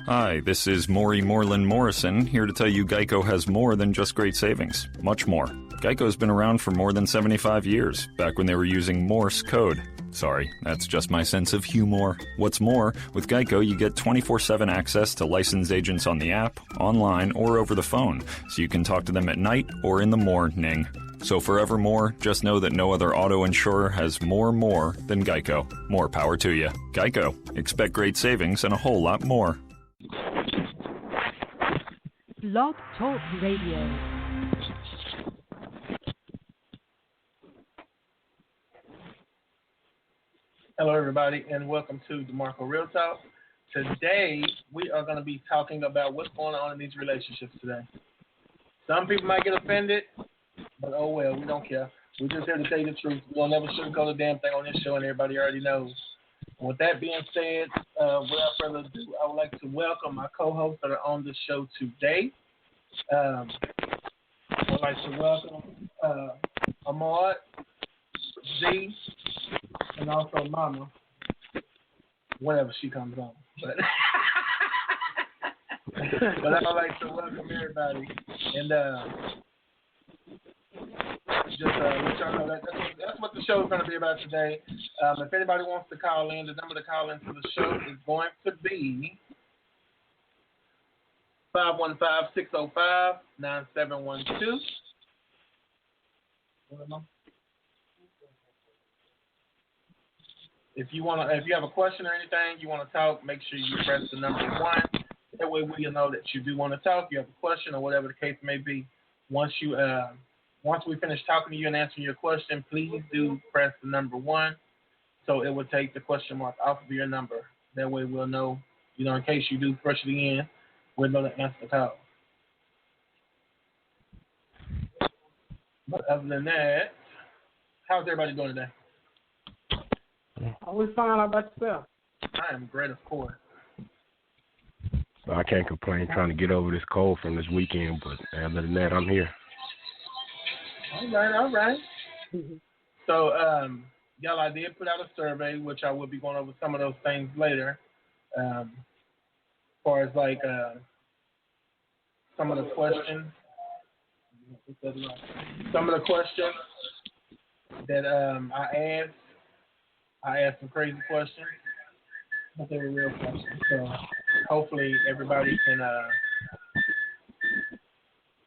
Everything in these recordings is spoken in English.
Hi, this is Maury Moreland Morrison, here to tell you Geico has more than just great savings. Much more. Geico's been around for more than 75 years, back when they were using Morse code. Sorry, that's just my sense of humor. What's more, with Geico you get 24/7 access to licensed agents on the app, online, or over the phone, so you can talk to them at night or in the morning. So forevermore, just know that no other auto insurer has more than Geico. More power to you. Geico. Expect great savings and a whole lot more. Blog Talk Radio. Hello, everybody, and welcome to DeMarco Real Talk. Today, we are going to be talking about what's going on in these relationships today. Some people might get offended, but oh well, we don't care. We're just here to tell you the truth. We'll never sugarcoat a damn thing on this show, and everybody already knows. And with that being said, without further ado, I would like to welcome my co-hosts that are on the show today. I would like to welcome Ahmad, Z, and also Mama, whenever she comes on. But I would like to welcome everybody and just let y'all know that's what the show is going to be about today. If anybody wants to call in, the number to call into the show is going to be 515-605-9712. If you have a question or anything, you want to talk, make sure you press the number 1. That way we'll know that you do want to talk. You have a question or whatever the case may be. Once we finish talking to you and answering your question, please do press the number 1. So it will take the question mark off of your number. That way we'll know, in case you do push it in, we'll know to answer the call. But other than that, how's everybody doing today? Always fine. How about yourself? I am great, of course. I can't complain trying to get over this cold from this weekend, but other than that, I'm here. All right. Mm-hmm. So, y'all, I did put out a survey, which I will be going over some of those things later. As far as some of the questions. That I asked some crazy questions, but they were real questions. So hopefully everybody can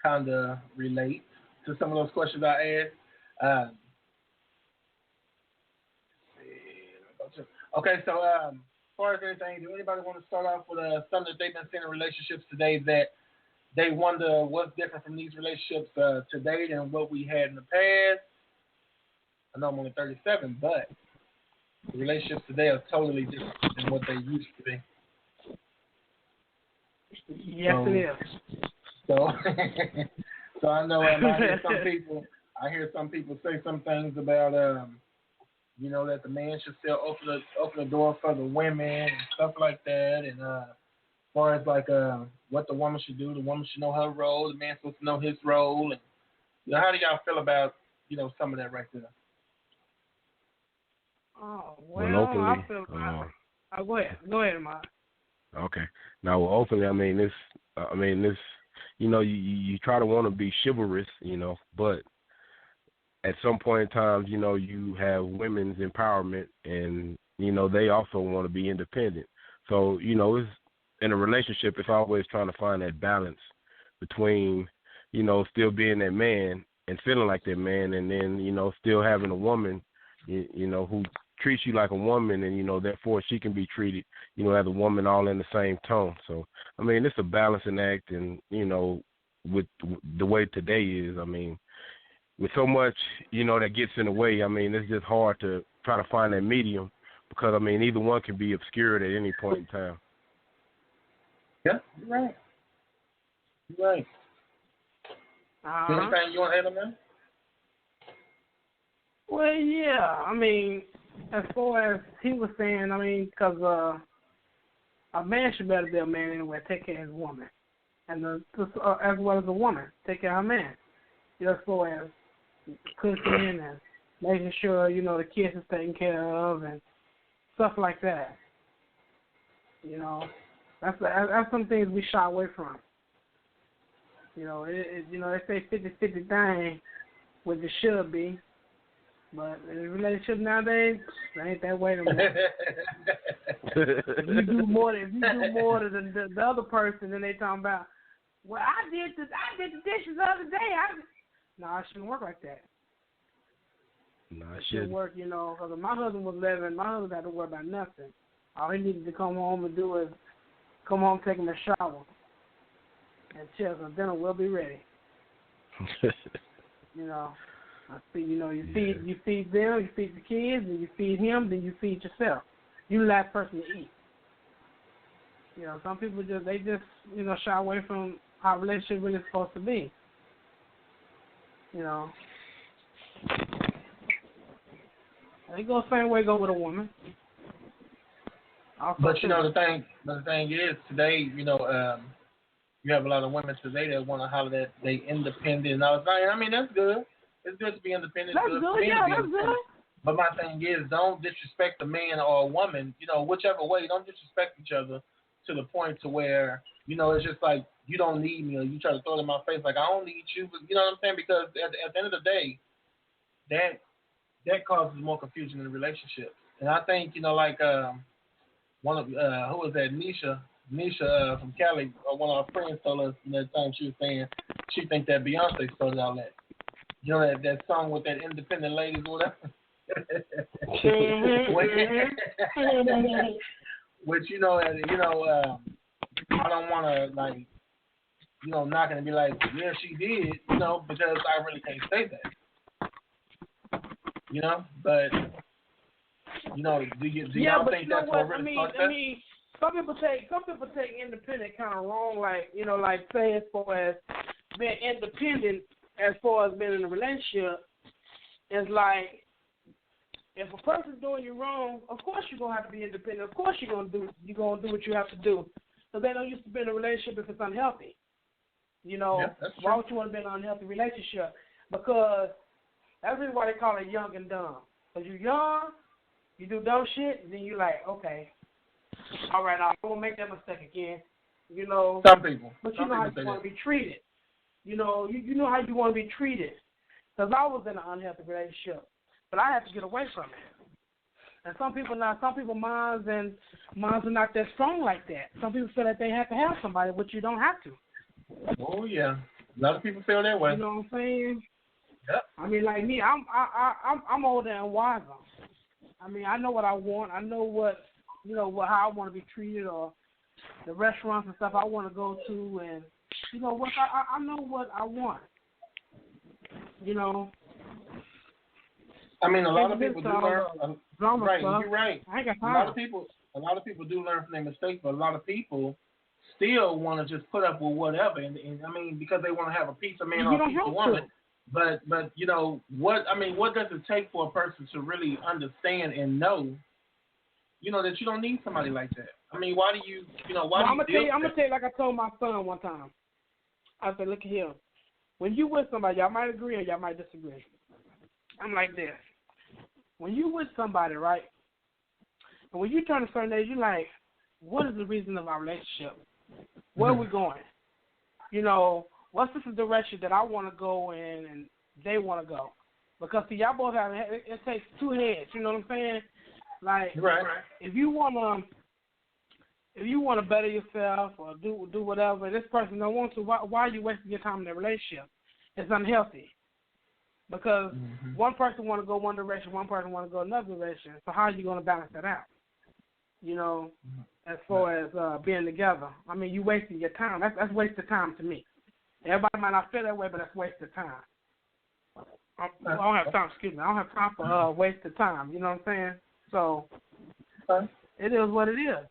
kind of relate to some of those questions I asked. Okay, so as far as anything, do anybody want to start off with something that they've been seeing in relationships today that they wonder what's different from these relationships today than what we had in the past? I know I'm only 37, but the relationships today are totally different than what they used to be. Yes, it is. So, so I know I hear some people say some things about, that the man should still open the door for the women and stuff like that. And as far as what the woman should do, the woman should know her role. The man's supposed to know his role. And how do y'all feel about some of that right there? Oh, well, openly, go ahead, Mark. Okay. Now, openly, this, you try to want to be chivalrous, but at some point in time, you have women's empowerment and, they also want to be independent. So, it's, in a relationship, it's always trying to find that balance between, still being that man and feeling like that man and then, still having a woman, who treats you like a woman and, therefore she can be treated, as a woman all in the same tone. So, it's a balancing act and, with the way today is, with so much, that gets in the way, it's just hard to try to find that medium because, either one can be obscured at any point in time. Yeah, you're right. Anything you want to add on that? Well, yeah, as far as he was saying, because a man should better be a man anyway, take care of his woman. And as well as a woman, take care of her man. As far as cooking and making sure, the kids is taken care of and stuff like that. That's some things we shy away from. You know, they say 50-50 thing, which it should be, but in a relationship nowadays, it ain't that way no more. If you do more than the other person, then they talking about, well, I did the dishes the other day. No, it shouldn't work like that. No, it shouldn't work, you know, because when my husband was living, my husband had to worry about nothing. All he needed to come home and do is come home, take him a shower, and chill, and dinner will be ready. You know, you feed them, you feed the kids, and you feed him, then you feed yourself. You the last person to eat. You know, some people just shy away from how a relationship really is supposed to be. You know, it goes the same way go with a woman. Also, but the thing is today, you have a lot of women today that want to holler that they independent and all that. I mean, that's good. It's good to be independent. That's good. Yeah, that's good. But my thing is, don't disrespect a man or a woman. Whichever way, don't disrespect each other to the point to where it's just like you don't need me, or you try to throw it in my face like I don't need you. But you know what I'm saying? Because at the end of the day, that causes more confusion in the relationship. And I think one of who was that? Nisha from Cali, one of our friends told us that time she was saying she think that Beyonce started all that. You know that song with that independent ladies or whatever. Which I don't want to knock it and be like, yeah, she did, because I really can't say that. But do y'all think that's what really fucked up? I mean, some people take independent kind of wrong, like say as far as being independent as far as being in a relationship, it's like if a person's doing you wrong, of course you're gonna have to be independent. Of course you're gonna do what you have to do. So they don't used to be in a relationship if it's unhealthy. Why would you want to be in an unhealthy relationship? Because that's really why they call it young and dumb. Because you're young, you do dumb shit, and then you're like, okay, all right, I won't make that mistake again. Some people. But you know how you want to be treated. You know how you want to be treated. Because I was in an unhealthy relationship, but I had to get away from it. And some people minds are not that strong like that. Some people feel that they have to have somebody, but you don't have to. Oh yeah, a lot of people feel that way. You know what I'm saying? Yep. I mean, like me, I'm older and wiser. I mean, I know what I want. I know how I want to be treated, or the restaurants and stuff I want to go to, and I know what I want. I mean, a lot of people do learn. Right, you're right. I ain't got time. A lot of people do learn from their mistakes, but a lot of people still want to just put up with whatever, and I mean, because they want to have a piece of man or a piece of woman. But what does it take for a person to really understand and know, that you don't need somebody like that? I mean, why do you, why do you I'm gonna tell you like I told my son one time. I said, look at here. When you with somebody, y'all might agree or y'all might disagree. I'm like this. When you with somebody, right? And when you turn a certain age, you're like, what is the reason of our relationship? Where are we going? What's the direction that I want to go in and they want to go? Because see, y'all both have it takes two heads. You know what I'm saying? Like, right. If you wanna better yourself or do whatever, this person don't want to. Why are you wasting your time in that relationship? It's unhealthy. Because one person want to go one direction, one person want to go another direction. So how are you going to balance that out? As far as being together. I mean, you wasting your time. That's wasted time to me. Everybody might not feel that way, but that's wasted time. I don't have time. Excuse me. I don't have time for wasted time. You know what I'm saying? So it is what it is.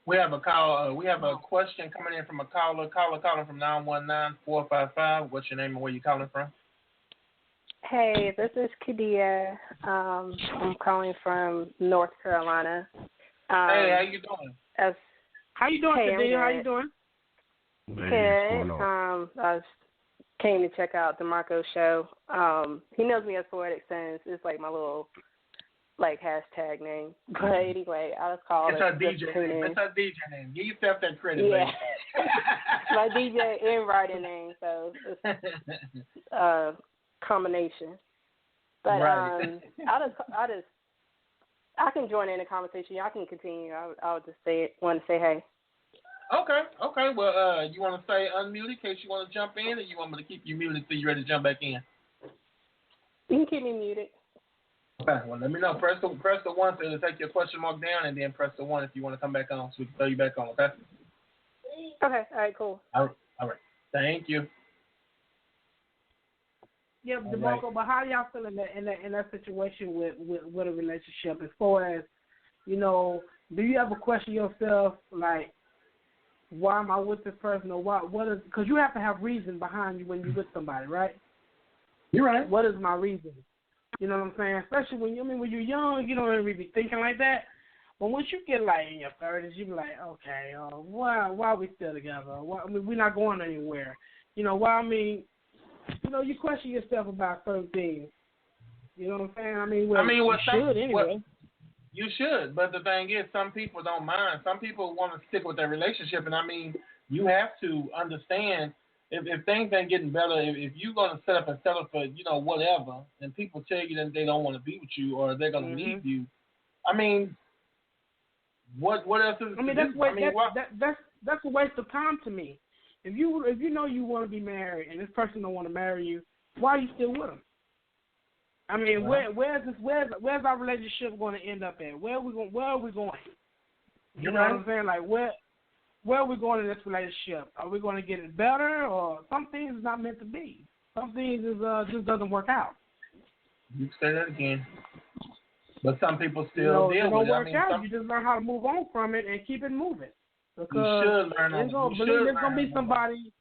We have a call. We have a question coming in from a caller. Calling from 919-455. What's your name and where you calling from? Hey, this is Kadia. I'm calling from North Carolina. Hey, how you doing? How you doing, Kadia? How you doing? Good. I came to check out DeMarco's show. He knows me as Poetic Sense. It's like my little like hashtag name. But anyway, I was called. It's her DJ name. It's her DJ name. Give yourself that credit, yeah. baby. My DJ and writing name, so it's combination. But right. I can join in the conversation. Y'all can continue. I would just want to say hey. Okay. Well, you want to stay unmuted in case you want to jump in, or you want me to keep you muted until you're ready to jump back in? You can keep me muted. Okay. Well, let me know. Press the 1 to take your question mark down, and then press the 1 if you want to come back on, so we can throw you back on. Okay. Okay. All right. Cool. All right. Thank you. Yeah, DeMarco, but how y'all feel in that situation with a relationship? As far as, do you ever question yourself, like, why am I with this person, or what is? Because you have to have reason behind you when you're with somebody, right? You're right. What is my reason? You know what I'm saying? Especially when you're young, you don't really be thinking like that. But once you get like in your 30s, you be like, okay, why are we still together? We're not going anywhere. You question yourself about certain things. You know what I'm saying? You should anyway. You should, but the thing is, some people don't mind. Some people want to stick with their relationship, and you have to understand if things ain't getting better. If you're going to set up and settle for whatever, and people tell you that they don't want to be with you or they're going to leave you, what else is? That's a waste of time to me. If you know you want to be married and this person don't want to marry you, why are you still with them? Where's our relationship going to end up at? Where are we going? You know what I'm saying? Like where are we going in this relationship? Are we going to get it better, or some things is not meant to be? Some things just doesn't work out. You say that again. But some people still deal with it. It don't work out. You just learn how to move on from it and keep it moving. Because you should learn. There's gonna be somebody.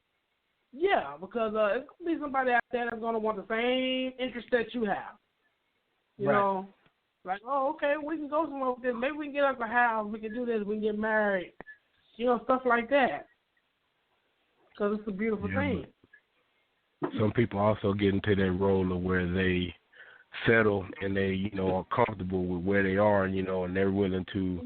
Yeah, because it's gonna be somebody out there that's gonna want the same interest that you have. You know, like, okay, we can go somewhere with this. Maybe we can get us a house. We can do this. We can get married. Stuff like that. Because it's a beautiful thing. Some people also get into that role of where they settle and they, are comfortable with where they are, and they're willing to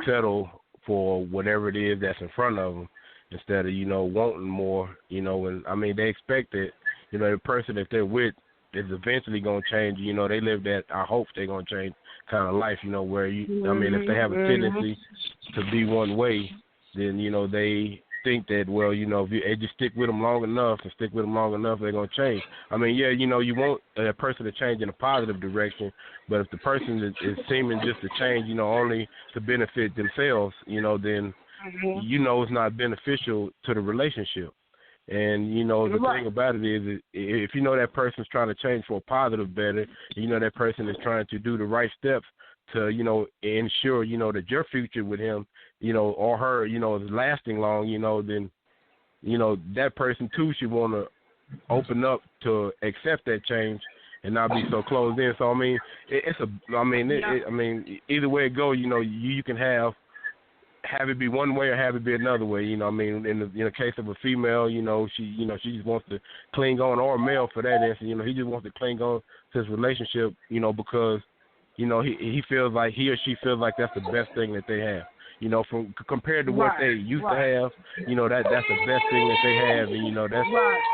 settle for whatever it is that's in front of them instead of, wanting more, and they expect that, the person that they're with is eventually going to change, they live that, I hope they're going to change kind of life, where if they have a tendency to be one way, then, they think that, well, if you just stick with them long enough, they're going to change. You want a person to change in a positive direction, but if the person is seeming just to change, only to benefit themselves, then, it's not beneficial to the relationship. And, the thing about it is, if that person's trying to change for a positive better, that person is trying to do the right steps to, ensure, that your future with him, or her, is lasting long, then, that person too should want to open up to accept that change and not be so closed in. So, either way it goes, you can have it be one way or have it be another way. In the case of a female, she just wants to cling on, or a male for that instance, he just wants to cling on to his relationship, because, he feels like he or she feels like that's the best thing that they have. From compared to what they used to have, that's the best thing that they have, and that's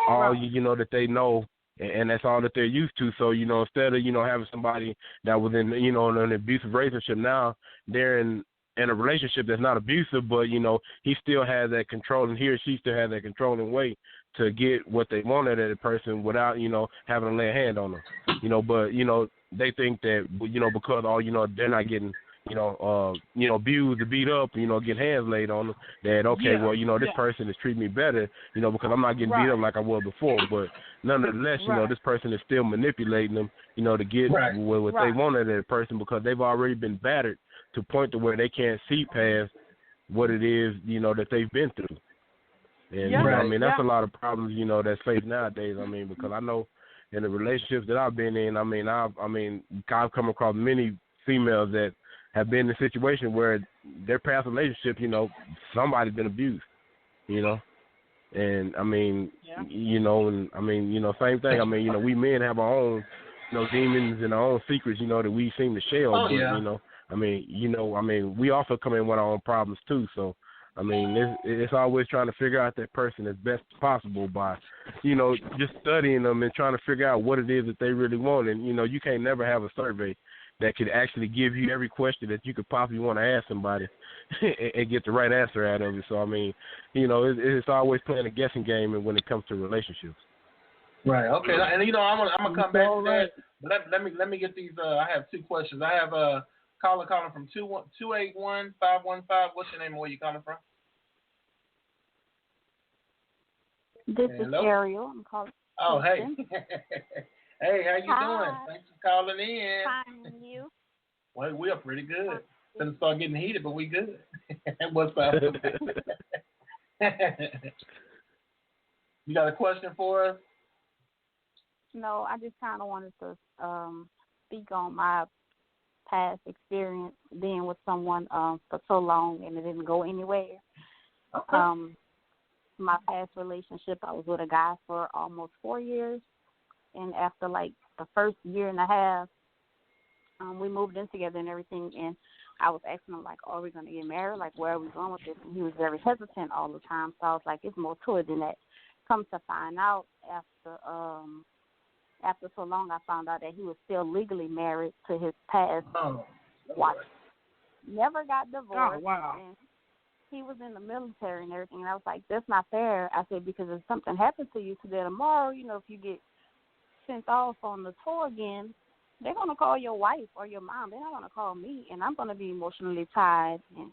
all that they know, and that's all that they're used to. So instead of having somebody that was in an abusive relationship, now they're in a relationship that's not abusive, but he still has that control, and he or she still has that controlling way to get what they want out of the person without having to lay a hand on them. But they think that because they're not getting abused or beat up, get hands laid on them, that, this person is treating me better, because I'm not getting beat up like I was before. But nonetheless, this person is still manipulating them, to get what they want out of that person, because they've already been battered to the point to where they can't see past what it is, that they've been through. And, that's a lot of problems, that's faced nowadays. Because I know in the relationships that I've been in, I've come across many females that have been in a situation where their past relationship, somebody's been abused, and same thing. We men have our own demons and our own secrets, that we seem to share. Oh, but, yeah. We also come in with our own problems too. So, it's always trying to figure out that person as best possible by, just studying them and trying to figure out what it is that they really want. And, you can't never have a survey that could actually give you every question that you could possibly want to ask somebody and get the right answer out of it. So, it's always playing a guessing game when it comes to relationships. Right. Okay. And I'm gonna come back to that. But let me get these. I have two questions. I have a caller calling from 281-515. What's your name and where you calling from? This is Ariel. I'm calling. Oh, hey. Hey, how you doing? Hi. Thanks for calling in. Fine, and you? Well, we are pretty good. Gonna start getting heated, but we good. What's up? You got a question for us? No, I just kind of wanted to speak on my past experience being with someone for so long and it didn't go anywhere. Okay. My past relationship, I was with a guy for almost 4 years, and after like the first year and a half, we moved in together and everything, and I was asking him, like, are we going to get married? Like, where are we going with this? And he was very hesitant all the time, so I was like, it's more to it than that. Come to find out, after so long, I found out that he was still legally married to his past wife. Never got divorced. Oh, wow. And he was in the military and everything, and I was like, that's not fair. I said, because if something happens to you today or tomorrow, if you get sent off on the tour again, they're going to call your wife or your mom. They're not going to call me, and I'm going to be emotionally tied and,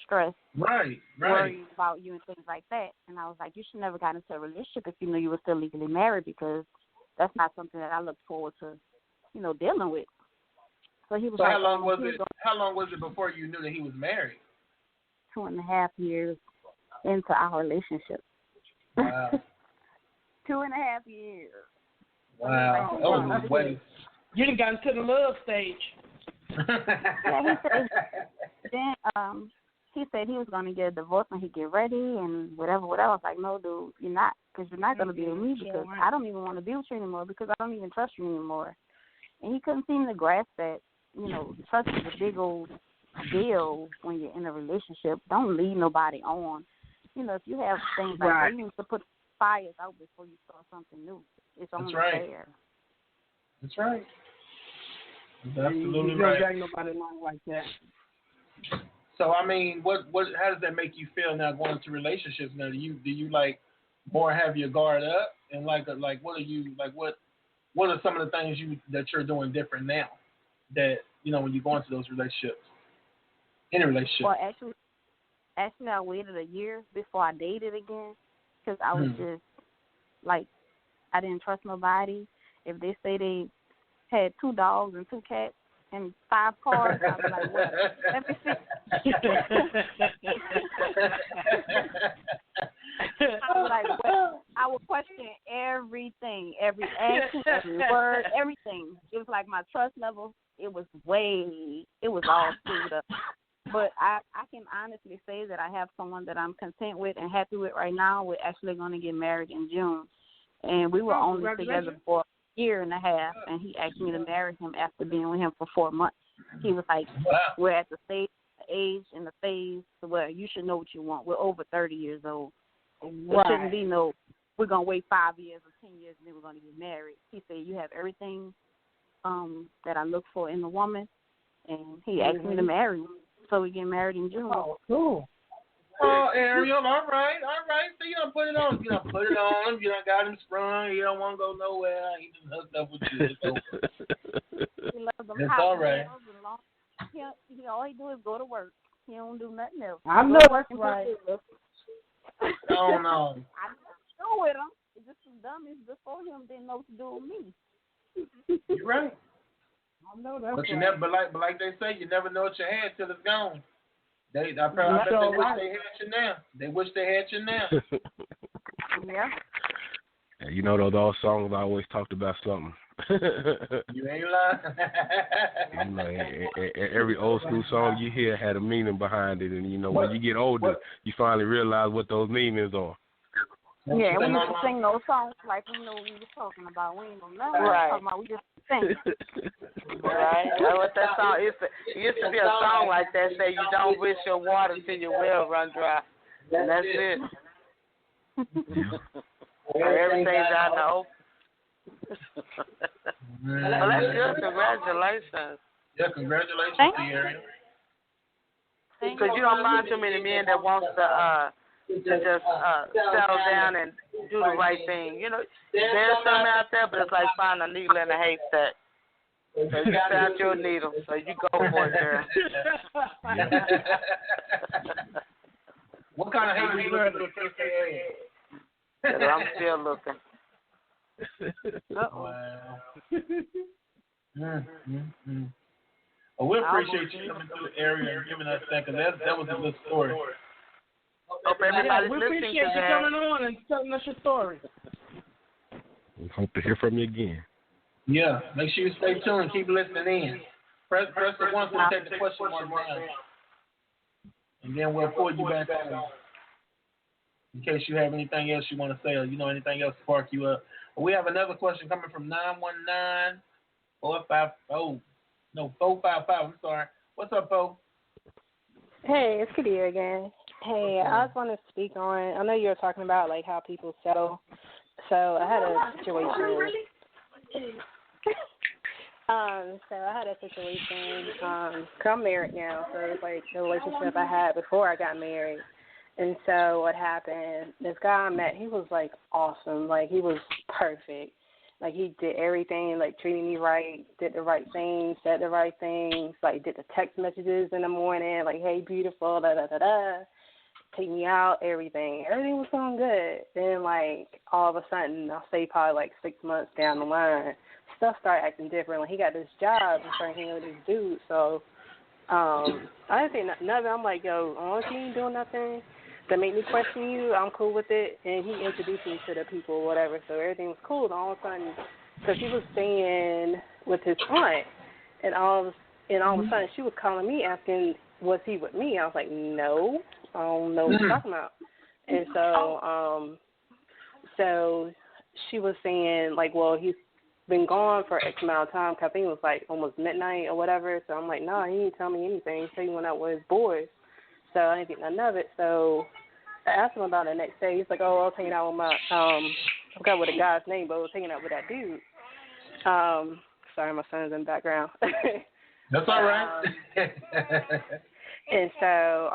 stressed. Right. Worried about you and things like that. And I was like, you should never got into a relationship if you knew you were still legally married, because that's not something that I look forward to, dealing with. So he was like, how long was it? How long was it before you knew that he was married? 2.5 years into our relationship. Wow. 2.5 years. Wow. Oh, wait. You done got into the love stage. Yeah, he said he was going to get a divorce when he get ready and whatever. I was like, no, dude, you're not, because you're not going to be with me, because I don't even want to be with you anymore, because I don't even trust you anymore. And he couldn't seem to grasp that, trust is a big old deal when you're in a relationship. Don't lead nobody on. If you have things like that, you need to put fires out before you start something new. It's only fair. That's right. That's absolutely you right. Don't drag nobody along like that. So how does that make you feel now going into relationships now? Do you like more have your guard up, and like what are some of the things that you're doing different now that when you go into those relationships? Any relationship. Well, actually I waited a year before I dated again, because I was just like, I didn't trust nobody. If they say they had 2 dogs and 2 cats and 5 cars, I was like, well, let me see. I was like, well, I would question everything, every action, every word, everything. It was like my trust level, it was all screwed up. But I can honestly say that I have someone that I'm content with and happy with right now. We're actually going to get married in June. And we were only together for a year and a half, and he asked me to marry him after being with him for 4 months. He was like, we're at the age and the phase where you should know what you want. We're over 30 years old. There shouldn't be no, we're going to wait 5 years or 10 years and then we're going to get married. He said, you have everything that I look for in a woman, and he asked me to marry him. So we get married in June. Oh, cool. Oh, Ariel, all right. So you don't put it on. You don't put it on. You don't got him sprung. You don't want to go nowhere. He just hooked up with you. It's over. He loves them it's hot all right. All he do is go to work. He don't do nothing else. I know that's right. Oh, no. I know with him. It's just some dummies before him didn't know what to do with me. You're right. I know that's but you right. never, but like they say, you never know what you had till it's gone. I bet they wish they had you now. They wish they had you now. Yeah. You know, those songs I always talked about something. You ain't lying. Every old school song you hear had a meaning behind it, and when you get older, you finally realize what those meanings are. Yeah, we used to sing those songs like we know what we was talking about. We ain't know nothing Right. talking about. We just sing. Right. That's what that song used to be a song like that. Say you don't wish your water till your well run dry, and that's it. Everything's out in the open. Well, that's good. Congratulations. Yeah, congratulations to you, Ariel. Because you don't find too many men that wants to just settle down and do the right thing. You know, there's some out there, but it's like finding a needle in a haystack. So you found your needle, so you go for it, girl. What kind of hate are you looking for, KKA? I'm still looking. Wow. Well, we appreciate you coming through the area and giving us that, because that was a good story. Hope everybody's we listening appreciate to you that. coming on and telling us your story. We hope to hear from you again. Yeah, make sure you stay tuned and keep listening in. Press the one to take the question mark down, and then we'll pull you back on in case you have anything else you want to say, or anything else to spark you up. We have another question coming from 455. I'm sorry. What's up, Poe? Hey, it's Kadir again. Hey, I just want to speak on, I know you were talking about, like, how people settle. So I had a situation. I'm married now, so it's like the relationship I had before I got married. And so what happened, this guy I met, he was, like, awesome. Like, he was perfect. Like, he did everything, like, treated me right, did the right things, said the right things, like, did the text messages in the morning, like, hey, beautiful, da-da-da-da, take me out, everything. Everything was going good. Then, like, all of a sudden, I'll say probably, like, 6 months down the line, stuff started acting different. Like, he got this job and started hanging with this dude. So I didn't say nothing. I'm like, yo, honestly, you ain't doing nothing that made me question you. I'm cool with it. And he introduced me to the people or whatever, so everything was cool. And all of a sudden, because he was staying with his aunt, and all of a sudden she was calling me asking, was he with me? I was like, no, I don't know what you're talking about. And so she was saying, like, well, he's been gone for X amount of time, because I think it was like almost midnight or whatever. So I'm like, no, he didn't tell me anything. He said he went out with his boys. So I didn't think none of it. So I asked him about it the next day. He's like, oh, I was hanging out with my, I forgot what the guy's name, but I was hanging out with that dude. Sorry, my son's in the background. That's all right. And so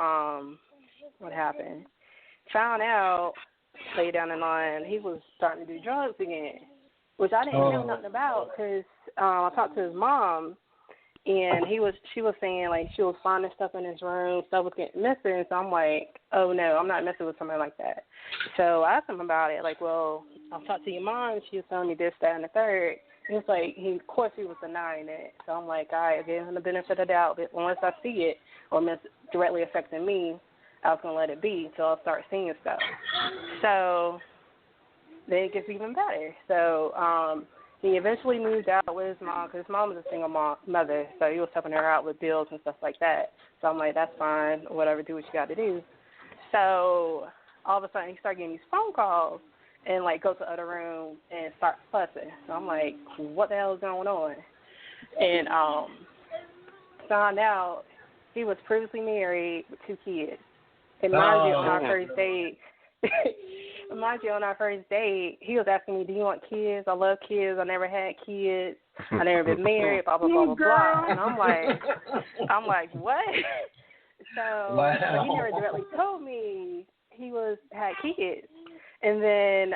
what happened? Found out later down the line he was starting to do drugs again, which I didn't know nothing about, because I talked to his mom, and she was saying, like, she was finding stuff in his room, stuff was getting missing. So I'm like, oh no, I'm not messing with somebody like that. So I asked him about it, like, well, I'll talk to your mom. She was telling me this, that, and the third. He was like, of course he was denying it. So I'm like, all right, I gave him the benefit of the doubt, but once I see it, or it's directly affecting me, I was going to let it be until I start seeing stuff. So then it gets even better. So he eventually moved out with his mom, because his mom was a single mother, so he was helping her out with bills and stuff like that. So I'm like, that's fine, whatever, do what you got to do. So all of a sudden he started getting these phone calls and, like, go to the other room and start fussing. So I'm like, what the hell is going on? And found out he was previously married with 2 kids. And mind you, on our first date, he was asking me, do you want kids? I love kids. I never had kids. I never been married, blah, blah, blah, blah, blah. And I'm like, what? So he never directly told me he had kids. And then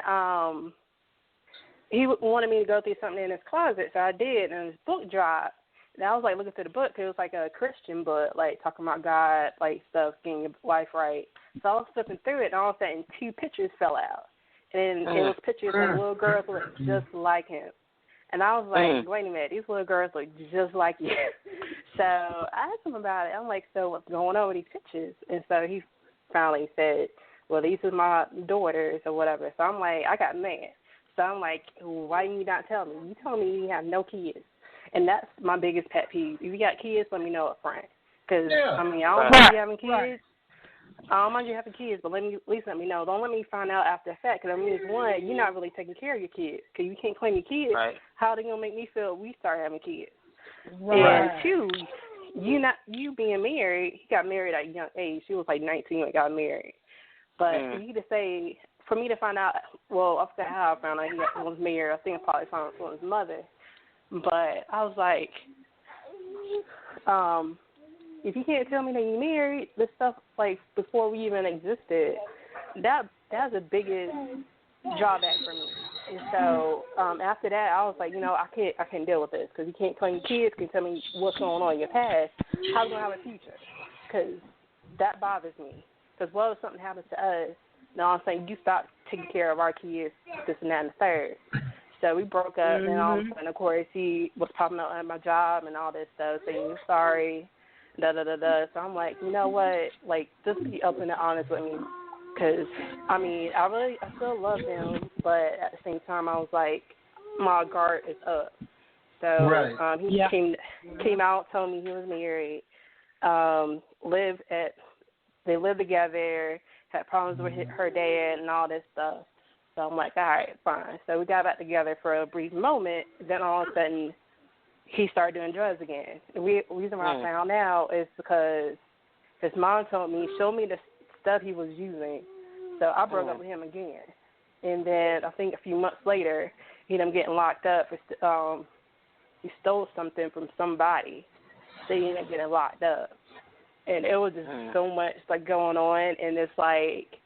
he wanted me to go through something in his closet, so I did, and his book dropped. And I was, like, looking through the book, 'cause it was, like, a Christian book, like, talking about God, like, stuff, getting your life right. So I was flipping through it, and all of a sudden 2 pictures fell out. And it was pictures of little girls who looked just like him. And I was like, wait a minute, these little girls look just like you. So I asked him about it. I'm like, so what's going on with these pictures? And so he finally said, well, these are my daughters or whatever. So I'm like, I got mad. So I'm like, why didn't you not tell me? You told me you have no kids. And that's my biggest pet peeve. If you got kids, let me know up front. Because, I mean, I don't know you having kids, I don't mind you having kids, but at least let me know. Don't let me find out after the fact. Because I mean, it's one, you're not really taking care of your kids. Because you can't claim your kids. Right. How are they gonna make me feel if we start having kids? Right. And two, you being married. He got married at a young age. She was like 19 when he got married. But for you to say, for me to find out, well, I forgot how I found out he was married. I think I probably found out from his mother. But I was like, if you can't tell me that you married, this stuff like before we even existed, that's the biggest drawback for me. And so after that, I was like, I can't deal with this because you can't claim your kids, can tell me what's going on in your past. How are we gonna have a future? Because that bothers me. Because what if something happens to us? No, I'm saying you stop taking care of our kids, this and that and the third. So we broke up, and all of a sudden, of course, he was popping up at my job and all this stuff, saying you're sorry, da-da-da-da. So I'm like, you know what? Like, just be open and honest with me. Because, I mean, I still love him, but at the same time, I was like, my guard is up. So he came out, told me he was married, they lived together, had problems with her dad and all this stuff. So I'm like, all right, fine. So we got back together for a brief moment. Then all of a sudden, he started doing drugs again. The reason why I found out is because his mom told me, show me the stuff he was using. So I broke up with him again. And then I think a few months later, he ended up getting locked up. He stole something from somebody. So he ended up getting locked up. And it was just so much like going on. And it's like,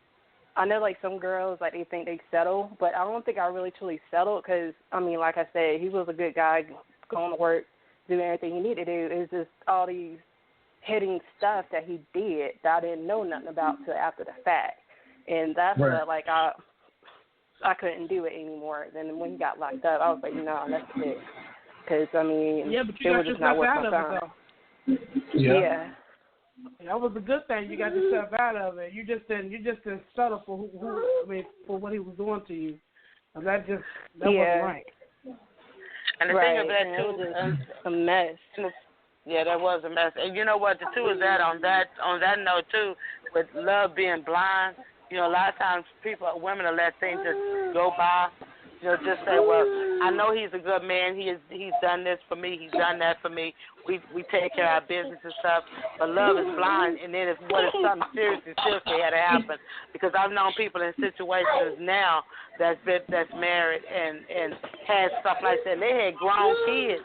I know like some girls, like they think they settle, but I don't think I really truly settled because, I mean, like I said, he was a good guy, going to work, doing everything he needed to do. It's just all these hitting stuff that he did that I didn't know nothing about till after the fact. And that's what, like, I couldn't do it anymore. Then when he got locked up, I was like, no, that's it. Because, I mean, but you got yourself out of it, though. Yeah. That was a good thing. You got yourself out of it. You just didn't settle for for what he was doing to you. And that wasn't right. And the thing of that too, was a mess. Yeah, that was a mess. And you know what? The two is that on that note too, with love being blind. A lot of times women will let things just go by. Just say, well, I know he's a good man. He's done this for me. He's done that for me. We take care of our business and stuff. But love is blind. And then if something seriously had to happen? Because I've known people in situations now that's married and had stuff like that. They had grown kids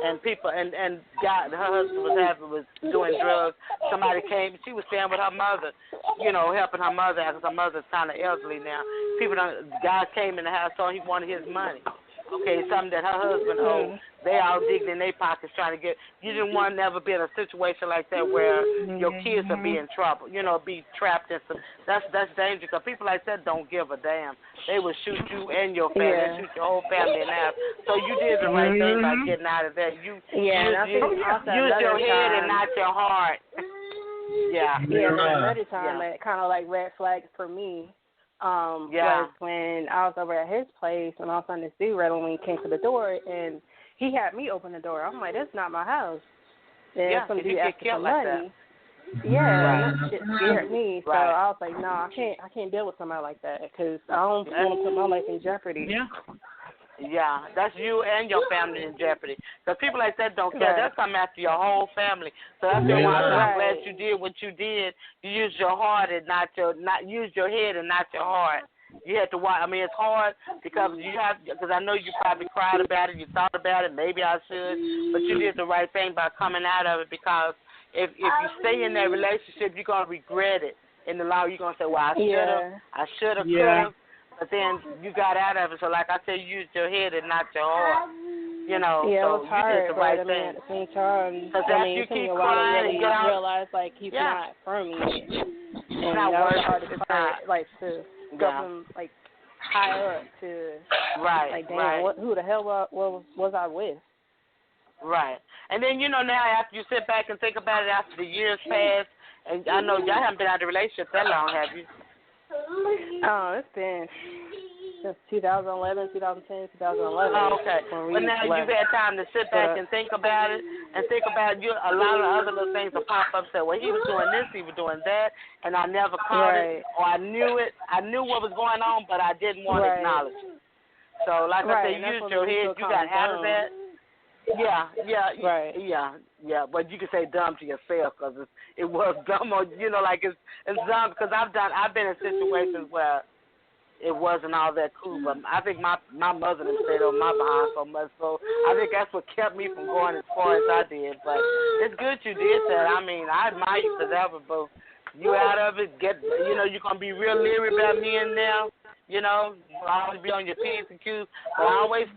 and people and God, her husband was doing drugs. Somebody came. She was staying with her mother, helping her mother out because her mother's kind of elderly now. God came in the house, told he wanted his money. Okay, something that her husband owed. They all digged in their pockets trying to get. You didn't want to never be in a situation like that where your kids will be in trouble. Be trapped in some. That's dangerous because people like that don't give a damn. They will shoot you and your family, they shoot your whole family in half. So you did the right thing by getting out of that. You use your head and not your heart. Another time, it kind of like red flags for me. Was when I was over at his place and all of a sudden this dude right when he came to the door and he had me open the door. I'm like, that's not my house. And some dude asked for money. That shit scared me. So I was like, no, I can't deal with somebody like that because I don't want to put my life in jeopardy. Yeah, that's you and your family in jeopardy. Because people like that don't care. They'll come after your whole family. So that's why I'm glad you did what you did. You used your heart and not use your head and not your heart. You had to watch. I mean, it's hard because I know you probably cried about it. You thought about it. Maybe I should, but you did the right thing by coming out of it because if you stay in that relationship, you're gonna regret it. In the law, you're gonna say, well, I should have, could have. But then you got out of it. So like I said, you used your head and not your heart. So it was hard, you did the right but, thing. At the same time, you keep crying and realize like he's not for me. It's not worth it. It's not. Like to go from like high up to like damn, who the hell was I with? Right. And then now after you sit back and think about it after the years pass, and I know y'all haven't been out of the relationship that long, have you? Oh, it's been since 2011, 2010, 2011. Oh, okay. But now you've had time to sit back and think about it, and think about a lot of other little things will pop up. Say, well, he was doing this, he was doing that, and I never caught it, or I knew it. I knew what was going on, but I didn't want to acknowledge it. So, like I said, you used your head. You got out of that. Yeah. But you can say dumb to yourself because it was dumb, or like it's dumb because I've been in situations where it wasn't all that cool. But I think my mother didn't stay on my behind so much, so I think that's what kept me from going as far as I did. But it's good you did that. I mean, I admire you for that, but both you out of it. You're gonna be real leery about me and now. You'll always be on your P's and Q's. But I always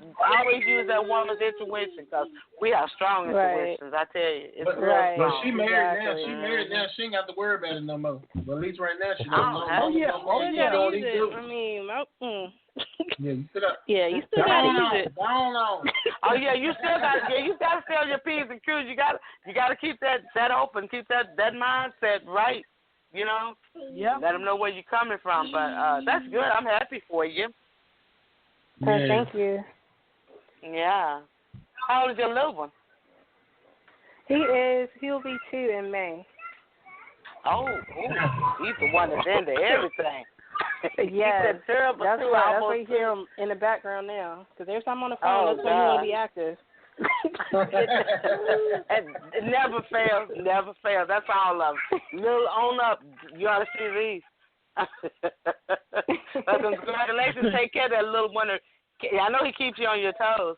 use that woman's intuition because we have strong intuitions, I tell you. It's real strong. But she married now. She ain't got to worry about it no more. But at least right now she doesn't know. I mean, yeah, you still got. Yeah, you still got to use it. Oh yeah, you still got. Yeah, you got to stay on your P's and Q's. You got to keep that open, keep that mindset right. Yeah. Let them know where you're coming from. But that's good. I'm happy for you. Thank you. Yeah. How old is your little one? He'll be 2 in May. Oh, he's the one that's into everything. Yes. That's why you hear him in the background now. Because every time I'm on the phone, that's when you want to be active. It never fails. That's all of them. Little on up, you ought to see these. But congratulations, take care of that little one. I know he keeps you on your toes.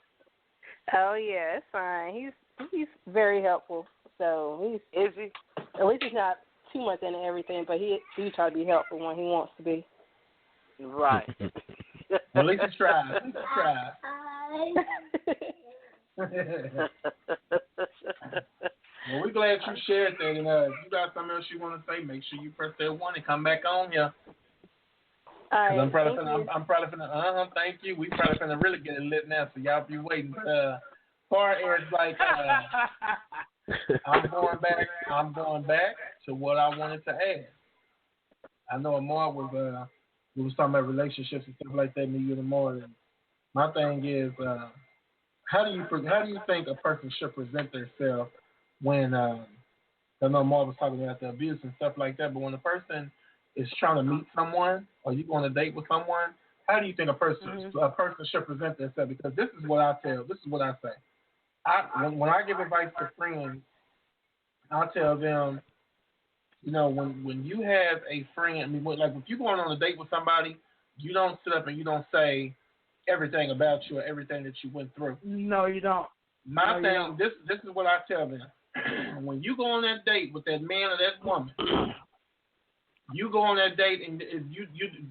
Oh yeah, it's fine. He's very helpful. So is he? At least he's not too much into everything, but he tries to be helpful when he wants to be. Right. At least he tries. Well, we're glad you shared that, and if you got something else you want to say, make sure you press that 1 and come back on here. Right, I'm probably finna, thank you. We probably finna really get it lit now, so y'all be waiting. Far as like, I'm going back to what I wanted to add. I know Amar was we was talking about relationships and stuff like that, me, you, and Amar. And my thing is, how do you think a person should present themselves when I know Marv was talking about the abuse and stuff like that, but when a person is trying to meet someone or you go on a date with someone, how do you think a person should present themselves? Because this is what I say. When I give advice to friends, I tell them, when you have a friend, I mean, like if you're going on a date with somebody, you don't sit up and you don't say everything about you or everything that you went through. No, you don't. This is what I tell them. When you go on that date with that man or that woman, you go on that date and you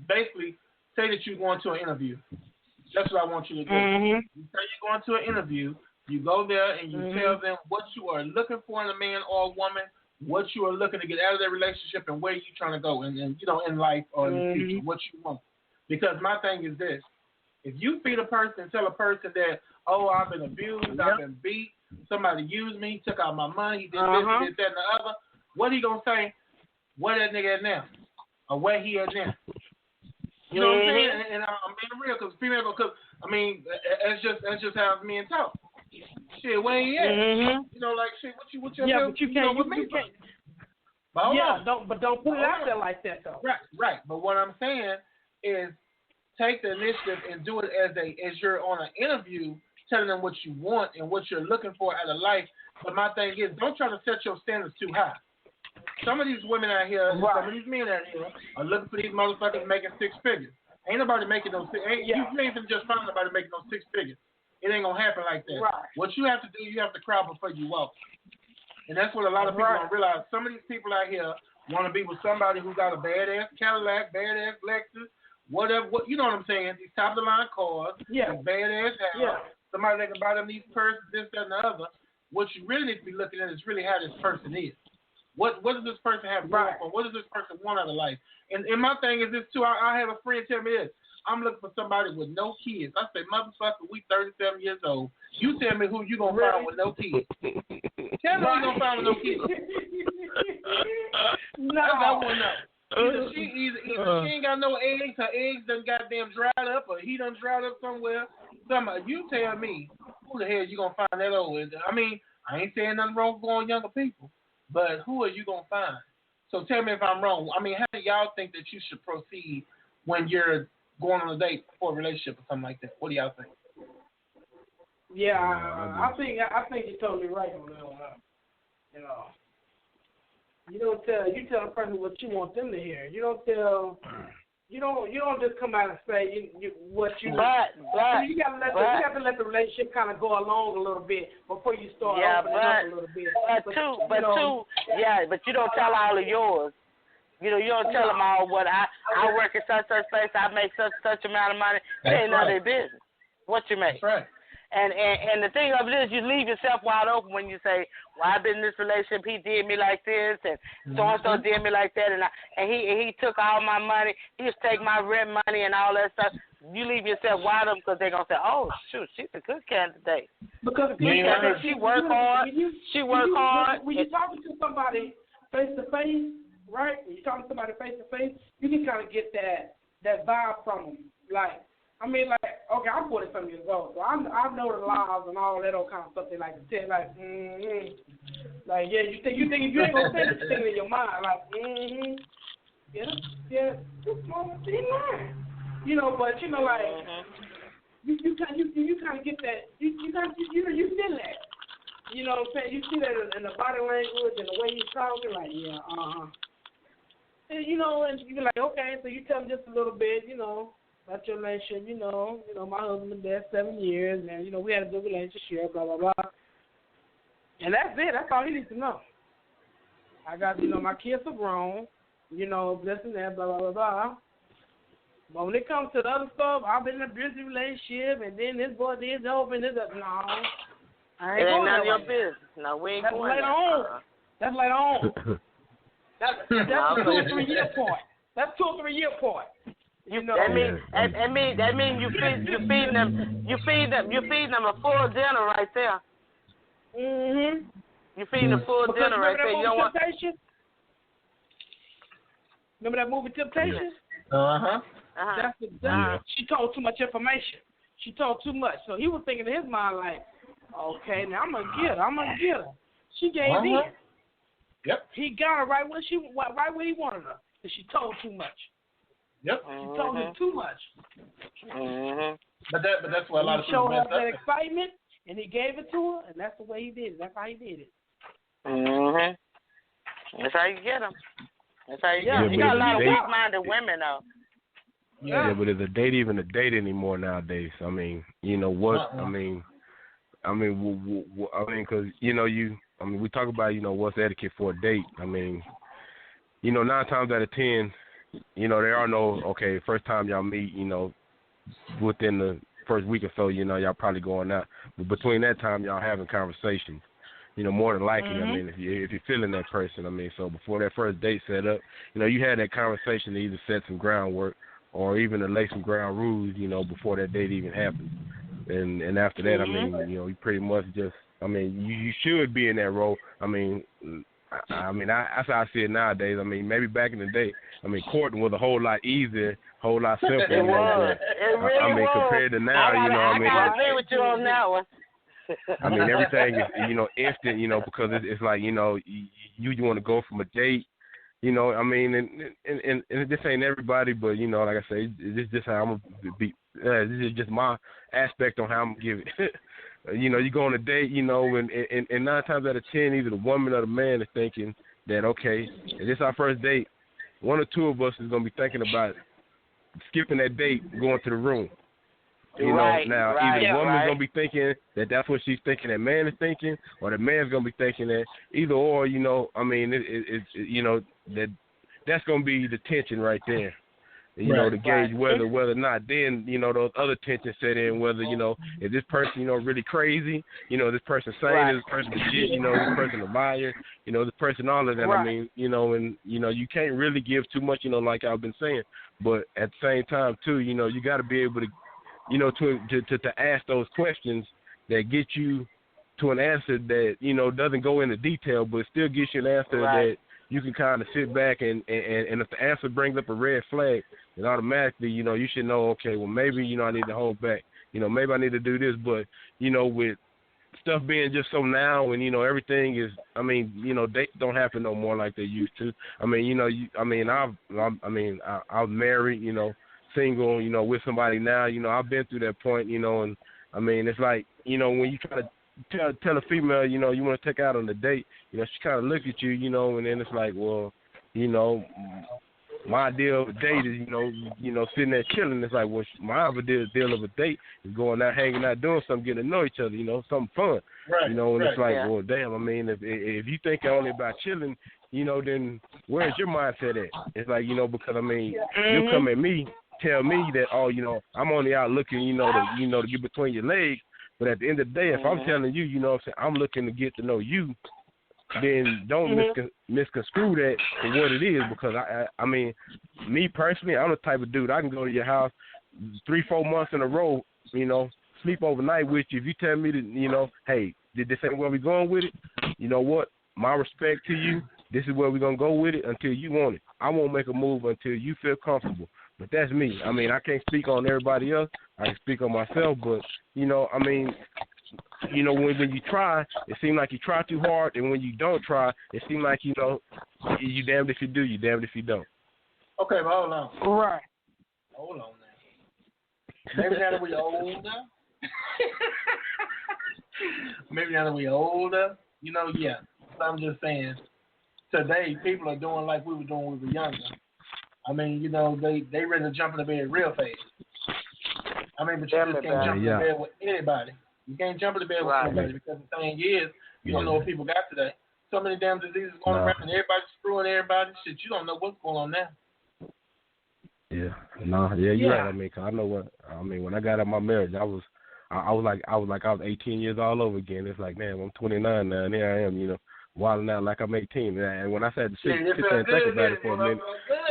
basically say that you're going to an interview. That's what I want you to do. Mm-hmm. You say you're going to an interview. You go there and you tell them what you are looking for in a man or a woman, what you are looking to get out of that relationship, and where you're trying to go, and in life or in the future, what you want. Because my thing is this. If you tell a person that, I've been abused, I've been beat, somebody used me, took out my money, he did this, he did that, and the other, what he going to say? Where that nigga at now? Or where he at now? You know what I'm saying? And I'm being real, because that's just how men talk. Shit, where he at? Shit, what you but you can't. Don't put it out there like that, though. Right. But what I'm saying is, take the initiative and do it as you're on an interview, telling them what you want and what you're looking for out of life. But my thing is, don't try to set your standards too high. Some of these women out here, some of these men out here are looking for these motherfuckers making 6 figures. Ain't nobody making those. You ain't gonna just find nobody making those 6 figures. It ain't gonna happen like that. Right. What you have to do, you have to crawl before you walk. And that's what a lot of people don't realize. Some of these people out here want to be with somebody who got a badass Cadillac, badass Lexus, whatever. You know what I'm saying? These top of the line cars, these badass house. Somebody that can buy them these purses, this, that, and the other. What you really need to be looking at is really how this person is. What does this person have going for? What does this person want out of life? And my thing is this too. I have a friend tell me this. I'm looking for somebody with no kids. I say, motherfucker, we 37 years old. You tell me who you gonna find with no kids. Tell me who you gonna find with no kids. No. I want to know. Either she ain't got no eggs, her eggs done goddamn dried up, or he done dried up somewhere. You tell me, who the hell you gonna find that over? I mean, I ain't saying nothing wrong with going younger people, but who are you gonna find? So tell me if I'm wrong. I mean, how do y'all think that you should proceed when you're going on a date for a relationship or something like that? What do y'all think? Yeah, I think you're totally right on that. You know, you tell a person what you want them to hear. You don't just come out and say what you. But you got to let the relationship kind of go along a little bit before you start opening up a little bit. But you don't tell all of yours. You don't tell them all what I work at such place. I make such amount of money. It ain't none of their business. What you make. That's right. And the thing of it is, you leave yourself wide open when you say, "Well, I've been in this relationship. He did me like this, and so and so did me like that, and he took all my money. He used to take my rent money and all that stuff." You leave yourself wide open because they're gonna say, "Oh, shoot, she's a good candidate." Because she work hard. She work hard. When you're talking to somebody face to face, right? When you're talking to somebody face to face, you can kind of get that vibe from them, like. I mean, like, okay, I'm 40-something years old, so I know the laws and all that old kind of stuff they like to say, like, like, yeah, you think if you ain't gonna say this thing in your mind, like, yeah, this moment, he lying, but like, you kind of get that, you feel that, you know what I'm saying? You see that in the body language and the way he's talking, like, yeah, and, and you be like, okay, so you tell him just a little bit, about your relationship, my husband been there 7 years, and, we had a good relationship, blah, blah, blah. And that's it. That's all he needs to know. I got, my kids are grown, this and that, blah, blah, blah, blah. But when it comes to the other stuff, I've been in a abusive relationship, and then this boy did this, and this, no. I ain't it going ain't none of your way. business. No, we ain't That's going later on. That's later on. That's a 2 or 3 year point. That's 2 or 3 year point. That means you feed them a full dinner right there. Mhm. You feed them a full dinner right there. You don't want. Remember that movie Temptation? She told too much information. She told too much, so he was thinking in his mind like, okay, now I'm gonna get her. She gave in. Yep. He got her right where he wanted her, and she told too much. Yep. She told him too much. But that's what a lot of people showed her that excitement, and he gave it to her, and that's the way he did it. That's how he did it. That's how you get them. That's how you get them. You got a lot of weak-minded women, though. Yeah, but is a date even a date anymore nowadays? I mean, what? I mean, because we talk about what's etiquette for a date. I mean, 9 times out of 10. There are no, first time y'all meet, within the first week or so, y'all probably going out. But between that time, y'all having conversations, more than likely. I mean, if you're feeling that person, so before that first date set up, you had that conversation to either set some groundwork or even to lay some ground rules, before that date even happens. And after that, you pretty much just, you should be in that role. That's how I see it nowadays. Maybe back in the day, courting was a whole lot easier, whole lot simpler. It was. It really was. Compared to now, I gotta agree with you on that one. Everything is, instant, because it's like, you want to go from a date, and this ain't everybody, but, like I say, this is just how I'm going to be, this is just my aspect on how I'm going to give it. You go on a date, and 9 times out of 10, either the woman or the man is thinking that, okay, if this is our first date, 1 or 2 of us is going to be thinking about skipping that date, going to the room. Either the woman's going to be thinking that that's what she's thinking, that man is thinking, or the man's going to be thinking that either or, that's going to be the tension right there. To gauge whether or not then, those other tensions set in, whether, is this person, really crazy, this person sane, is this person legit, this person a liar, this person all of that. And you can't really give too much, like I've been saying. But at the same time, too, you got to be able to, to ask those questions that get you to an answer that, doesn't go into detail, but still gets you an answer that you can kind of sit back and if the answer brings up a red flag, then automatically, you know, you should know, okay, well, maybe, you know, I need to hold back. You know, maybe I need to do this. But, you know, with stuff being just so now and, you know, everything is, I mean, you know, dates don't happen no more like they used to. I mean, you know, I'm married, you know, single, you know, with somebody now. You know, I've been through that point, you know, and, I mean, it's like, you know, when you try to tell a female, you know, you want to take out on a date, you know, she kind of look at you, you know, and then it's like, well, you know, my idea of a date is, you know, sitting there chilling. It's like, well, my idea of a date is going out, hanging out, doing something, getting to know each other, you know, something fun, you know, and it's like, well, damn, I mean, if you think only about chilling, you know, then where's your mindset at? It's like, you know, because, I mean, you come at me, tell me that, oh, you know, I'm only out looking, to get between your legs. But at the end of the day, if I'm telling you, you know what I'm saying, I'm looking to get to know you, then don't misconstrue that for what it is. Because, I mean, me personally, I'm the type of dude, I can go to your house 3-4 months in a row, you know, sleep overnight with you. If you tell me that, you know, hey, this ain't where we going with it, you know what, my respect to you, this is where we're going to go with it until you want it. I won't make a move until you feel comfortable. But that's me. I mean, I can't speak on everybody else. I can speak on myself. But, you know, I mean, you know, when you try, it seems like you try too hard. And when you don't try, it seems like, you know, you damned if you do, you damned if you don't. Okay, but hold on. Right. Hold on now. Maybe now that we're older. Maybe now that we're older. You know, yeah. But I'm just saying, today people are doing like we were doing when we were younger. I mean, you know, they ready to jump in the bed real fast. I mean, but you just can't jump in the bed with anybody. You can't jump in the bed with anybody because the thing is, you don't know what people got today. So many damn diseases going around and everybody's screwing everybody. Shit, you don't know what's going on now. Yeah, you're right. I mean, 'cause I know what I mean. When I got out of my marriage, I was like I was 18 years all over again. It's like, man, I'm 29 now, and here I am, you know, wilding out like I'm 18. And when I had to sit there and think about it for a minute,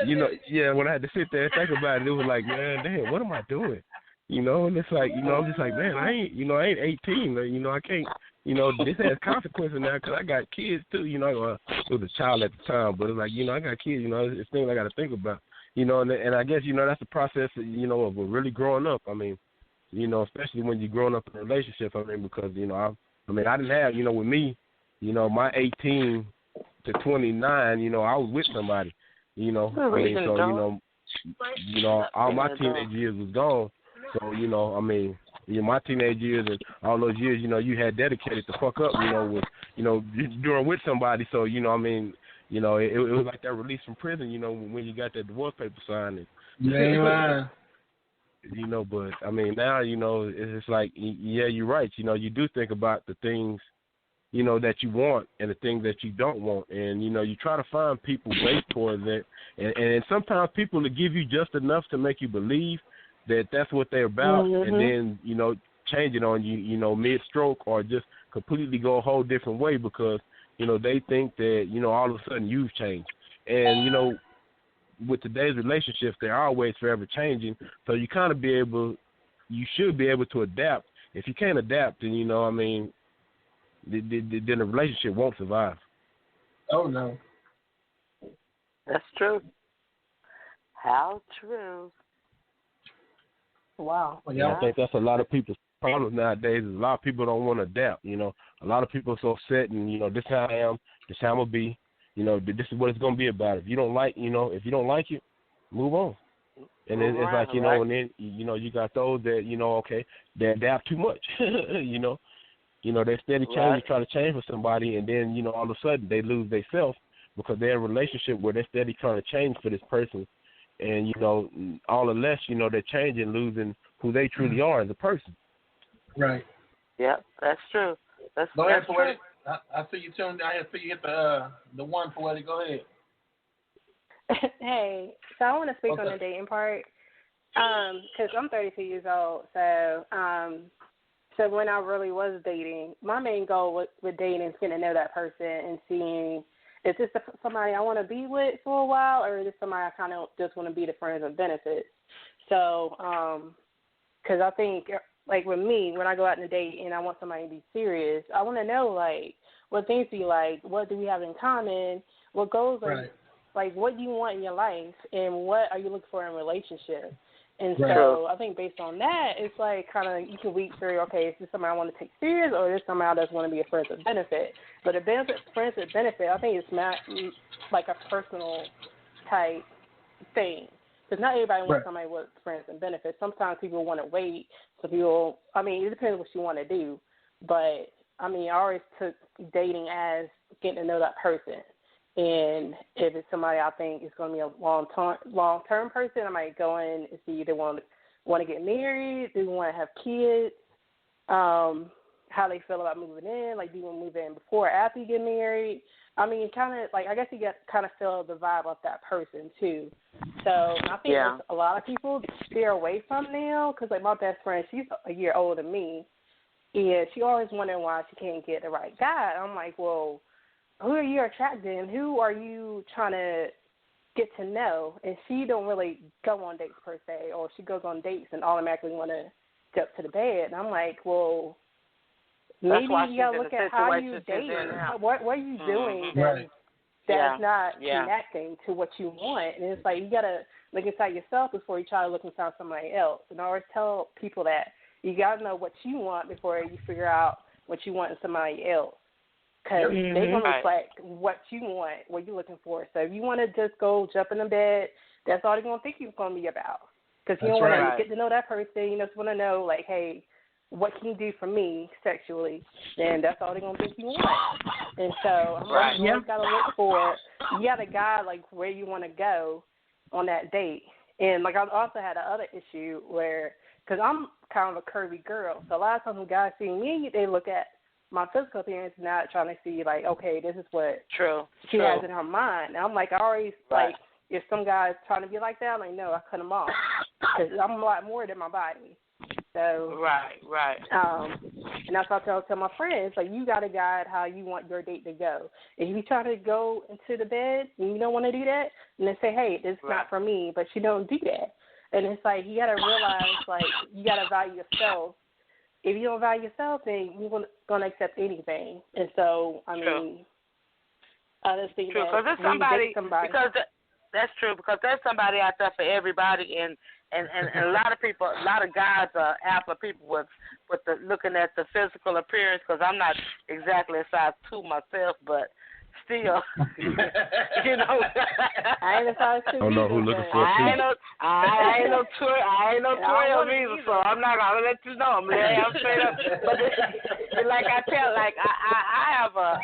you know, when I had to sit there and think about it, it was like, man, damn, what am I doing? You know, and it's like, you know, I'm just like, man, I ain't 18. You know, I can't, you know, this has consequences now because I got kids too. You know, it was a child at the time, but it's like, you know, I got kids. You know, it's things I got to think about. You know, and I guess, you know, that's the process, you know, of really growing up. I mean, you know, especially when you're growing up in a relationship. I mean, because, you know, I didn't have, you know, with me, you know, my 18 to 29, you know, I was with somebody, you know. I mean, so, you know, all my teenage years was gone. So, you know, I mean, you know, my teenage years and all those years, you know, you had dedicated to fuck up, you know, with, you know, doing with somebody. So, you know, I mean, you know, it was like that release from prison, you know, when you got that divorce paper signed. Yeah. You know, but, I mean, now, you know, it's like, yeah, you're right. You know, you do think about the things, you know, that you want and the things that you don't want. And, you know, you try to find people based towards that. And sometimes people will give you just enough to make you believe that that's what they're about. And then, you know, change it on you, you know, mid-stroke or just completely go a whole different way because, you know, they think that, you know, all of a sudden you've changed. And, you know, with today's relationships, they're always forever changing. So you should be able to adapt. If you can't adapt, then, you know, I mean, then the relationship won't survive. Oh, no. That's true. How true. Wow. Well, yeah. I think that's a lot of people's problem nowadays is a lot of people don't want to adapt, you know. A lot of people are so set and, you know, this is how I am, this is how I'm going to be, you know, this is what it's going to be about. If you don't like, you know, if you don't like it, move on. And it's like, you know, and then, you know, you got those that, you know, okay, they adapt too much, you know. You know, they steady change, try to change for somebody, and then, you know, all of a sudden they lose themselves because they're in a relationship where they're steady trying to change for this person. And, you know, all the less, you know, they're changing, losing who they truly are as a person. Right. Yep, that's true. Go ahead, Poetic. I see you tuned. I see you hit the one, Poetic. Go ahead. Hey, so I want to speak on the dating part because I'm 32 years old. So when I really was dating, my main goal with dating is getting to know that person and seeing, is this somebody I want to be with for a while, or is this somebody I kind of just want to be the friends of benefits? So, because I think, like with me, when I go out on a date and I want somebody to be serious, I want to know, like, what things do you like? What do we have in common? What goals are Right. like, what do you want in your life, and what are you looking for in a relationship? And Right. so I think based on that, it's like kind of you can weed through, okay, is this somebody I want to take serious, or is this somebody I just want to be a friend with benefit? But a friends with benefit, I think it's not like a personal type thing. Because not everybody wants Right. somebody with friends and benefits. Sometimes people want to wait. So people, I mean, it depends what you want to do. But, I mean, I always took dating as getting to know that person. And if it's somebody I think is going to be a long-term person, I might go in and see if they want to get married, do they want to have kids, how they feel about moving in, like do you want to move in before or after you get married. I mean, kind of like I guess you get kind of feel the vibe of that person too. So I think there's a lot of people steer away from now because like my best friend, she's a year older than me, and she always wondering why she can't get the right guy. I'm like, well, who are you attracting? Who are you trying to get to know? And she don't really go on dates per se, or she goes on dates and automatically want to jump to the bed. And I'm like, well, maybe you gotta look at how you dating. What are you doing that's not connecting to what you want? And it's like you gotta look inside yourself before you try to look inside somebody else. And I always tell people that you gotta know what you want before you figure out what you want in somebody else. Because they're going to reflect what you want, what you're looking for. So if you want to just go jump in the bed, that's all they're going to think you're going to be about. Because you don't want to get to know that person. You just want to know, like, hey, what can you do for me sexually? Then that's all they're going to think you want. And so I'm like, you got to look for, you got a guy, like, where you want to go on that date. And, like, I also had another issue where, because I'm kind of a curvy girl, so a lot of times when guys see me, they look at my physical appearance, not trying to see, like, okay, this is what she has in her mind. And I'm like, I always, like, if some guy's trying to be like that, I'm like, no, I cut him off. Because I'm a lot more than my body. So, and that's what I tell my friends, like, you got to guide how you want your date to go. If you try to go into the bed and you don't want to do that, and then say, hey, this is not for me, but you don't do that. And it's like, you got to realize, like, you got to value yourself. If you don't value yourself, then you're going to accept anything. And so, I mean, I just think that there's somebody. Because that's true, because there's somebody out there for everybody, and a lot of people, a lot of guys are after people with the looking at the physical appearance, because I'm not exactly a size 2 myself, but still, you know, I ain't a size 2 don't know who looking for I ain't no 12 either, so I'm not gonna let you know. I'm straight up. But like I tell, like I have a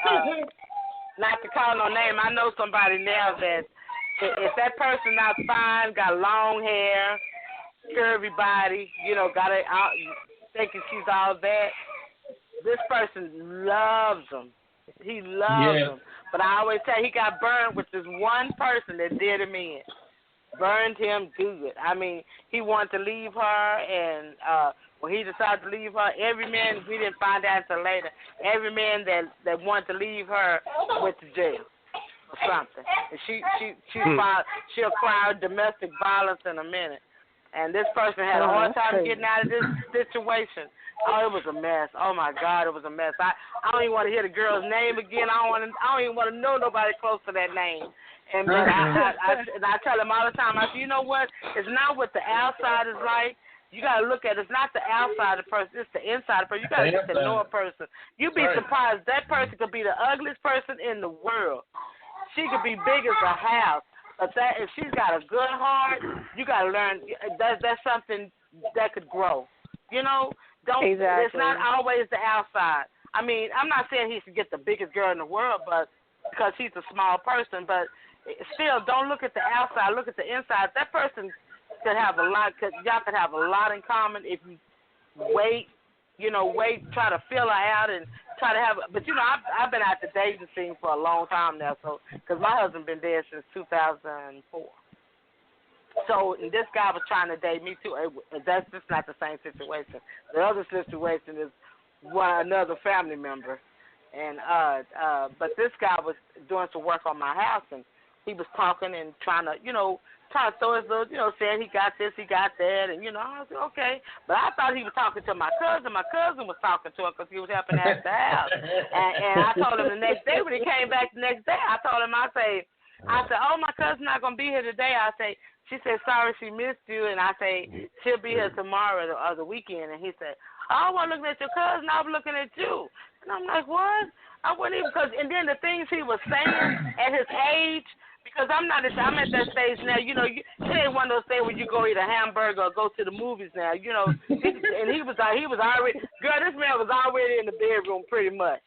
not to call no name. I know somebody now that if that person not fine, got long hair, curvy body, you know, got it out, thinking she's all that, this person loves them. He loves them. But I always tell you, he got burned with this one person that did him in. Burned him good. I mean, he wanted to leave her, and when he decided to leave her, every man, we didn't find out until later, every man that wanted to leave her went to jail or something. And she'll acquire domestic violence in a minute. And this person had a hard time getting out of this situation. Oh, it was a mess. Oh, my God, it was a mess. I don't even want to hear the girl's name again. I don't even want to know nobody close to that name. And but I tell them all the time, I say, you know what? It's not what the outside is like. You got to look at it. It's not the outside of the person. It's the inside of the person. You got to get to know a person. You'd be surprised. That person could be the ugliest person in the world. She could be big as a house. But if she's got a good heart, you got to learn. That's something that could grow. You know? It's not always the outside. I mean, I'm not saying he should get the biggest girl in the world, but because he's a small person. But still, don't look at the outside. Look at the inside. That person could have a lot. Y'all could have a lot in common if you wait. Try to fill her out and try to have. But you know, I've been at the dating scene for a long time now. So because my husband been dead since 2004. So this guy was trying to date me too. That's just not the same situation. The other situation is another family member, and but this guy was doing some work on my house, and he was talking and trying to throw his little, saying he got this, he got that, and, I was like, okay. But I thought he was talking to my cousin. My cousin was talking to him because he was helping at the house. And I told him the next day when he came back the next day, I told him, I said, oh, my cousin's not going to be here today. She said, sorry, she missed you. And I say, she'll be here tomorrow or the weekend. And he said, oh, I wasn't looking at your cousin, I was looking at you. And I'm like, what? I wouldn't even, and then the things he was saying at his age, because I'm at that stage now, it ain't one of those things where you go eat a hamburger or go to the movies now, and he was already, girl, this man was already in the bedroom pretty much.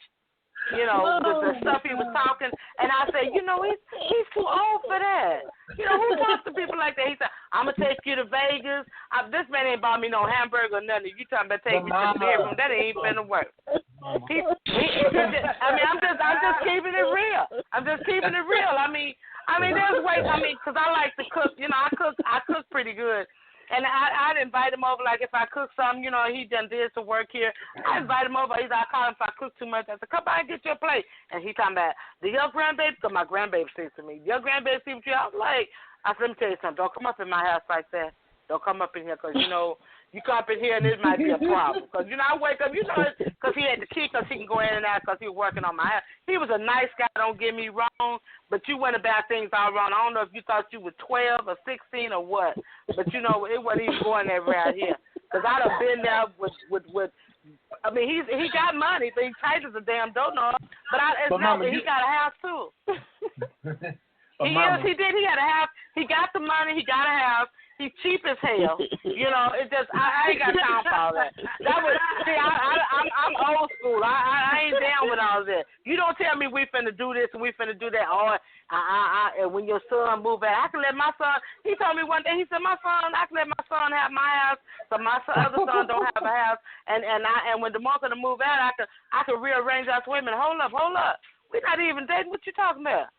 The stuff he was talking, and I said, he's too old for that. Who talks to people like that? He said, I'm going to take you to Vegas. This man ain't bought me no hamburger or nothing. You talking about take me to the bedroom. That ain't finna work. I'm just keeping it real. I'm just keeping it real. I mean, there's ways, because I like to cook. I cook pretty good. And I'd invite him over, like if I cook something, he done did some work here. I invite him over. I call him if I cook too much. I said, come by and get your plate. And he talking about, do your grandbaby, because my grandbaby says to me, your grandbaby see what you, I was like, I said, let me tell you something. Don't come up in my house like that. Don't come up in here because, you come up in here and this might be a problem. Because, I wake up, because he had the key because he can go in and out because he was working on my house. He was a nice guy, don't get me wrong, but you went about things all wrong. I don't know if you thought you were 12 or 16 or what, but, it wasn't even going there around here. Because I'd have been there with he got money, but he tight as a damn donut. But he got a house, too. He did. He had a house. He got the money. He got a house. He's cheap as hell. It just I ain't got time for all that. I'm old school. I ain't down with all that. You don't tell me we finna do this and we finna do that. Or and when your son move out, I can let my son. He told me one day. He said, I can let my son have my house, so my other son don't have a house. And when the mother to move out, I can rearrange us women. Hold up. We're not even dating. What you talking about?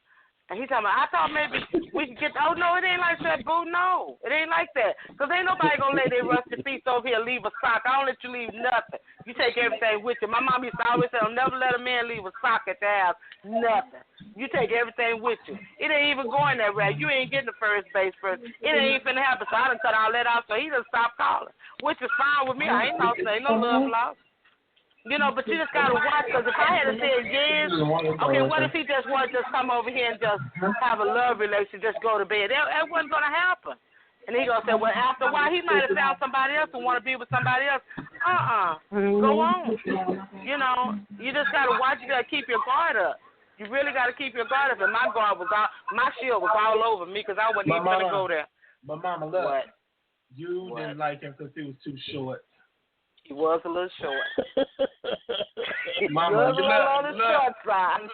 And he talking about, I thought maybe we could get, oh, no, it ain't like that, boo. No, it ain't like that. Because ain't nobody going to lay their rusty feet over here and leave a sock. I don't let you leave nothing. You take everything with you. My mom used to always say, I'll never let a man leave a sock at the house. Nothing. You take everything with you. It ain't even going that route. You ain't getting the first base first. It ain't even finna happen. So I done cut all that off, so he done stopped calling, which is fine with me. I ain't no love lost. But you just got to watch, because if I had said yes, okay, what if he just wanted to just come over here and just have a love relationship, just go to bed? That wasn't going to happen. And he going to say, well, after a while, he might have found somebody else who want to be with somebody else. Go on. You just got to watch. You got to keep your guard up. You really got to keep your guard up. And my guard was all, my shield was all over me because I wasn't even going to go there. But, Mama, look, you didn't like him because he was too short. He was a little short. Mama, he was a little on the short side.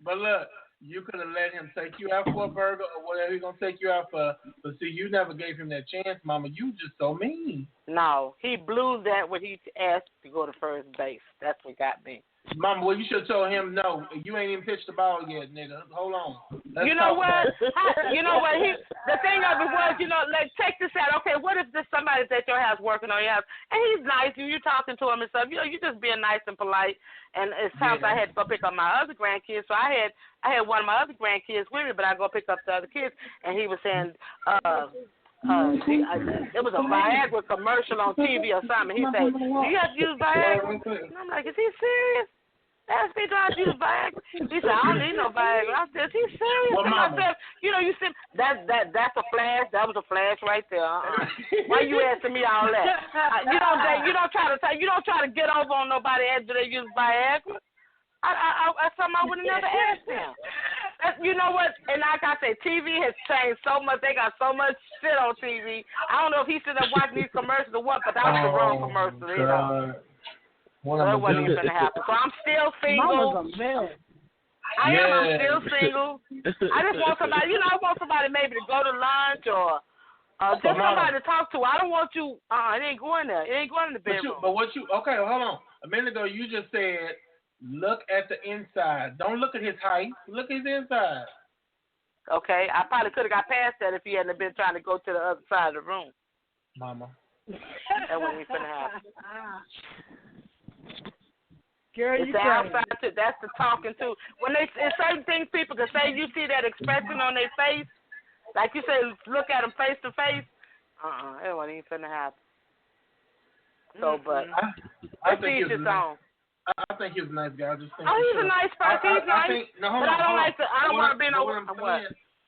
But look, you could have let him take you out for a burger or whatever he's going to take you out for. But see, you never gave him that chance, Mama. You just so mean. No, he blew that when he asked to go to first base. That's what got me. Mama, well, you should have told him, no, you ain't even pitched the ball yet, nigga. Hold on. You know what? The thing of it was, check this out. Okay, what if there's somebody at your house working on your house, and he's nice, and you're talking to him and stuff. You just being nice and polite. And it's times I had to go pick up my other grandkids, so I had one of my other grandkids with me, but I go pick up the other kids, and he was saying, it was a Viagra commercial on TV or something. He said, do you have to use Viagra? And I'm like, is he serious? Ask me, do I use Viagra? He said, I don't need no Viagra. I said, is he serious? Well, and I said, you said, that's a flash. That was a flash right there. Why you asking me all that? You don't try to get over on nobody after they use Viagra. That's something I would have never asked him. You know what? And like I said, TV has changed so much. They got so much shit on TV. I don't know if he should have watched these commercials or what, but that was the wrong commercial. So it wasn't even going to happen. So I'm still single. I'm still single. I just want somebody, I want somebody maybe to go to lunch or just somebody to talk to. I don't want you, it ain't going there. It ain't going in the bedroom. Okay, hold on. A minute ago you just said, look at the inside. Don't look at his height. Look at his inside. Okay, I probably could have got past that if he hadn't been trying to go to the other side of the room. Mama. That wasn't even finna happen. Girl, it's you the crazy. outside too. That's the talking too. When it's certain things people can say, you see that expression on their face, like you say, look at them face to face. It wasn't even finna happen. So, but I think he's his own. I think he's a nice guy. I just think he's a nice person. He's nice. Hold but on, I don't like to. I don't want to be no.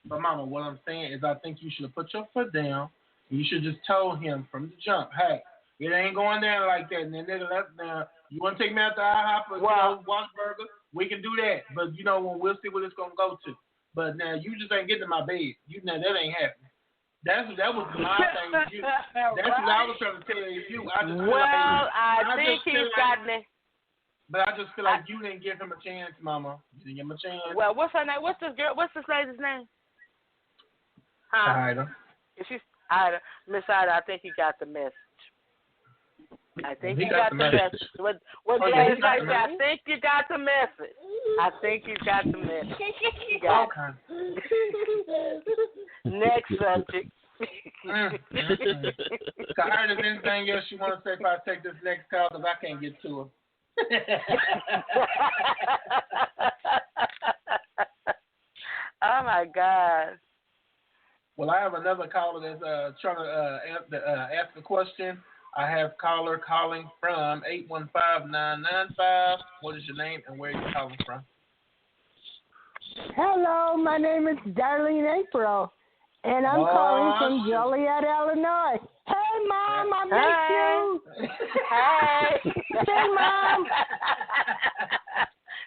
But Mama, what I'm saying is, I think you should have put your foot down. You should just told him from the jump, hey, it ain't going down like that. And then they left now. You want to take me out to IHOP or Whataburger? We can do that. But we'll see what it's gonna go to. But now you just ain't getting in my bed. That ain't happening. That was my thing. That's what I was trying to tell you. I think he's gotten it. But I just feel like you didn't give him a chance, Mama. You didn't give him a chance. Well, what's her name? What's this girl? What's this lady's name? Ida. If she's Ida, Miss Ida, I think he got the message. I think you got the message. What Gladys like said, I think you got the message. I think you got the message. You got Next subject. Ida, is anything else you want to say if I take this next call? Because I can't get to her. Oh my God. Well, I have another caller that's trying to ask a question. I have caller calling from 815-995. What is your name and where are you calling from? Hello, my name is Darlene April, and I'm calling from Joliet, Illinois. Hey, Mom, I miss you. Hey. Hey, Mom.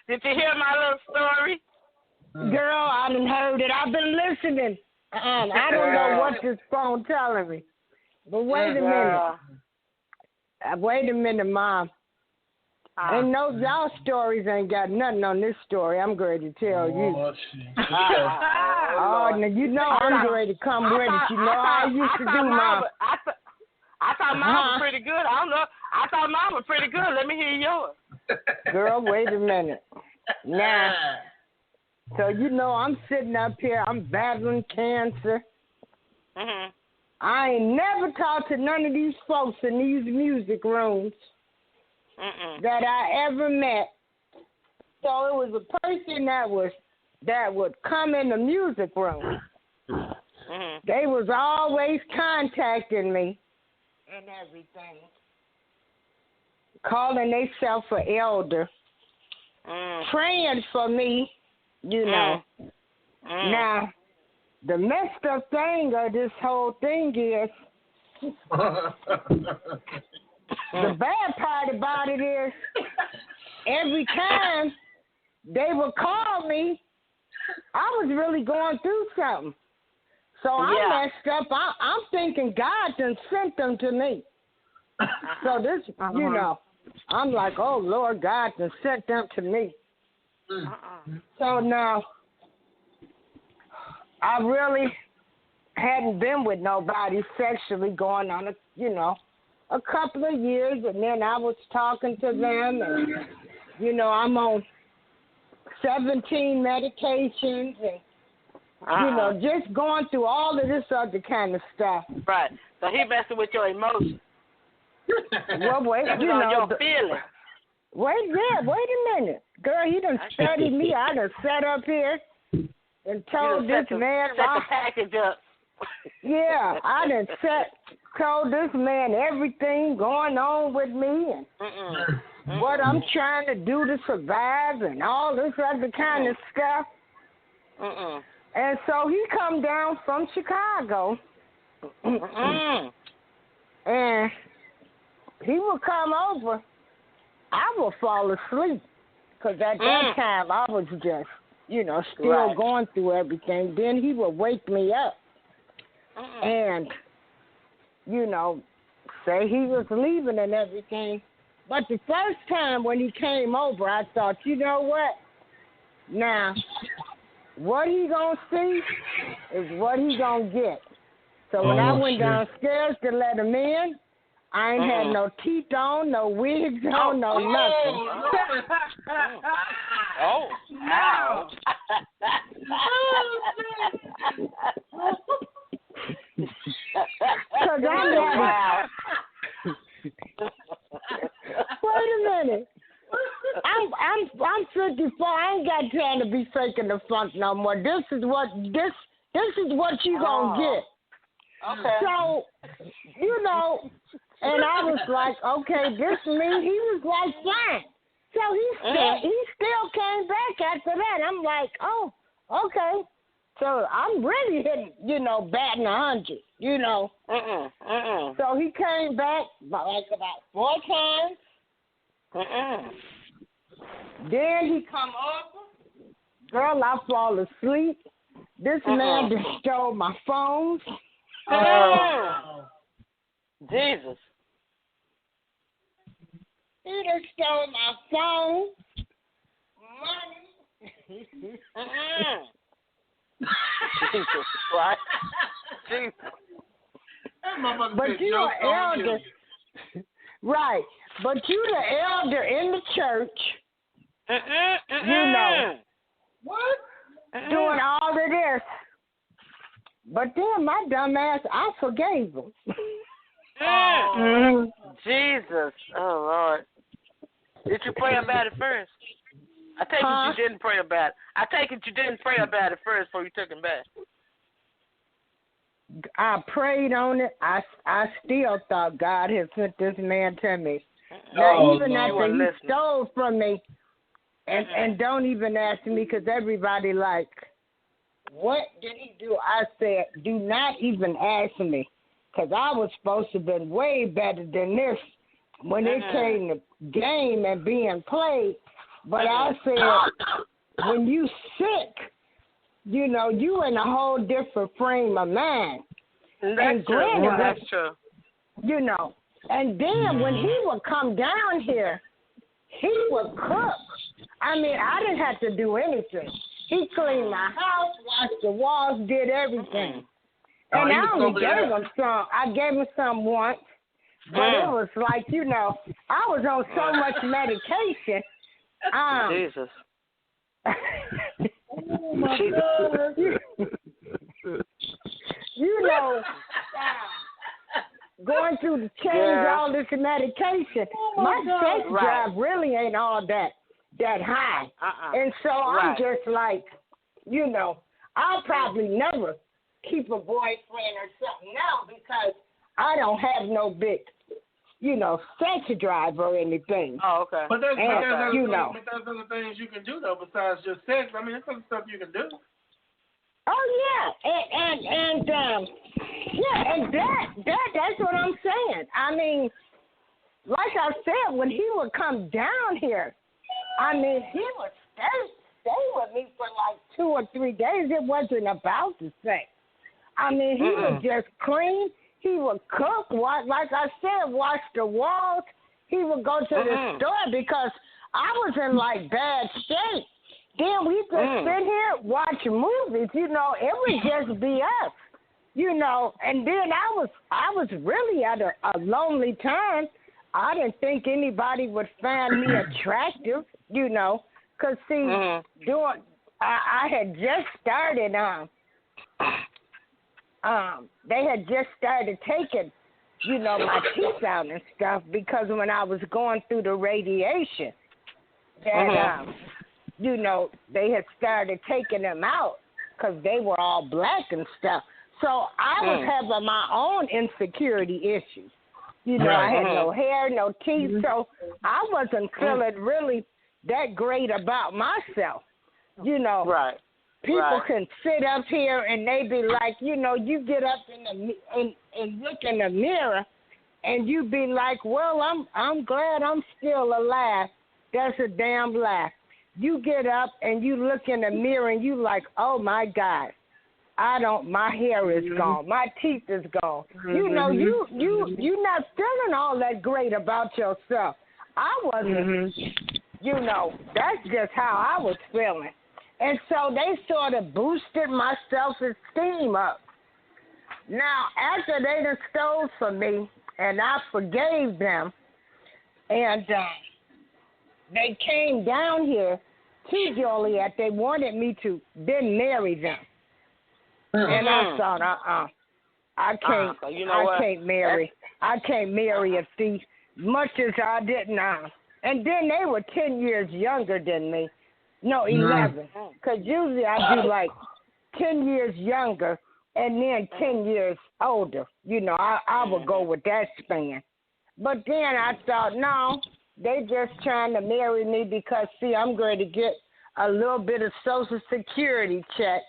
Did you hear my little story? Girl, I done heard it. I've been listening. I don't know what this phone telling me. But wait a minute. Wait a minute, Mom. And y'all stories ain't got nothing on this story. I'm going to tell you. Now you know I'm ready to come with it. You know how I used to do, Mom. I thought mine was pretty good. I don't know. I thought mine was pretty good. Let me hear yours. Girl, wait a minute. Now, so I'm sitting up here. I'm battling cancer. Mm-hmm. I ain't never talked to none of these folks in these music rooms that I ever met. So it was a person that would come in the music room. Mm-hmm. They was always contacting me and everything, calling themselves an elder, praying for me, Now, the messed up thing of this whole thing is, the bad part about it is, every time they would call me, I was really going through something. So I messed up. I'm thinking God done sent them to me. So this, I'm like, oh, Lord, God done sent them to me. So now, I really hadn't been with nobody sexually going on, a couple of years, and then I was talking to them, and, I'm on 17 medications, and, just going through all of this other kind of stuff. Right. So he messing with your emotions. Well, wait, your feelings. Wait a minute. Girl, he done studied me. I done sat up here and told this man. Set the package up. Yeah, I done told this man everything going on with me and what I'm trying to do to survive and all this other kind of stuff. And so he come down from Chicago, and he would come over. I would fall asleep because at that time I was just, still going through everything. Then he would wake me up and, say he was leaving and everything. But the first time when he came over, I thought, you know what? Now, what he gonna see is what he gonna get. So when I went downstairs to let him in, I ain't had no teeth on, no wigs on, no nothing. Wow. Because I'm wait a minute. I'm 54. I ain't got time to be faking the funk no more. This is what you gonna get. Okay. So, you know, and I was like, okay, this me. He was like, fine. So he still came back after that. I'm like, oh, okay. So I'm really hitting, you know, batting 100, you know. So he came back about 4 times. Then he come over. Girl, I fall asleep. This man just stole my phone. Jesus. He just stole my phone, money. Jesus Christ. Jesus. But you are elder. Right. But you the elder in the church. You know. What? Doing all of this. But then my dumb ass, I forgave him. Jesus. Oh, Lord. Did you pray about it first? I take it you didn't pray about it. I take it you didn't pray about it first before you took him back. I prayed on it. I still thought God had sent this man to me. Now, even after he stole from me, and don't even ask me, because everybody like, what did he do? I said, do not even ask me, because I was supposed to have been way better than this when it came to game and being played. But I said, when you sick, you know, you in a whole different frame of mind. That's true. That's true. You know, and then when he would come down here, he would cook. I mean, I didn't have to do anything. He cleaned my house, washed the walls, did everything. And I only gave him some. I gave him some once, but it was like, you know, I was on so much medication. Jesus. Oh, my God. You know, going through the change all this medication, my sex drive really ain't all that high. And so I'm just like, you know, I'll probably never keep a boyfriend or something now because I don't have no big, you know, sex drive or anything. Oh, okay. But there's other things you can do, though, besides just sex. I mean, there's other stuff you can do. Oh, yeah. And that's what I'm saying. I mean, like I said, when he would come down here, I mean, he would stay with me for like 2 or 3 days. It wasn't about the sex. I mean, he would just clean. He would cook. Like I said, wash the walls. He would go to the store because I was in like bad shape. Then we just sit here, watch movies. You know, it would just be us. You know, and then I was really at a lonely time. I didn't think anybody would find me attractive, you know, because, see, I had just started, they had just started taking, you know, my teeth out and stuff because when I was going through the radiation, that, you know, they had started taking them out because they were all black and stuff. So I was having my own insecurity issues. You know, I had no hair, no teeth, so I wasn't feeling really that great about myself. You know, people can sit up here and they be like, you know, you get up and look in the mirror and you be like, well, I'm glad I'm still alive. That's a damn lie. You get up and you look in the mirror and you like, oh my God. My hair is gone. My teeth is gone. You know, you not feeling all that great about yourself. I wasn't, you know, that's just how I was feeling. And so they sort of boosted my self-esteem up. Now, after they done stole from me and I forgave them and they came down here to Joliet, they wanted me to then marry them. And I thought, I can't marry a thief, much as I didn't. And then they were 10 years younger than me, No, 11. Because usually I do like 10 years younger and then 10 years older. You know, I would go with that span. But then I thought, no, they just trying to marry me because, see, I'm going to get a little bit of Social Security check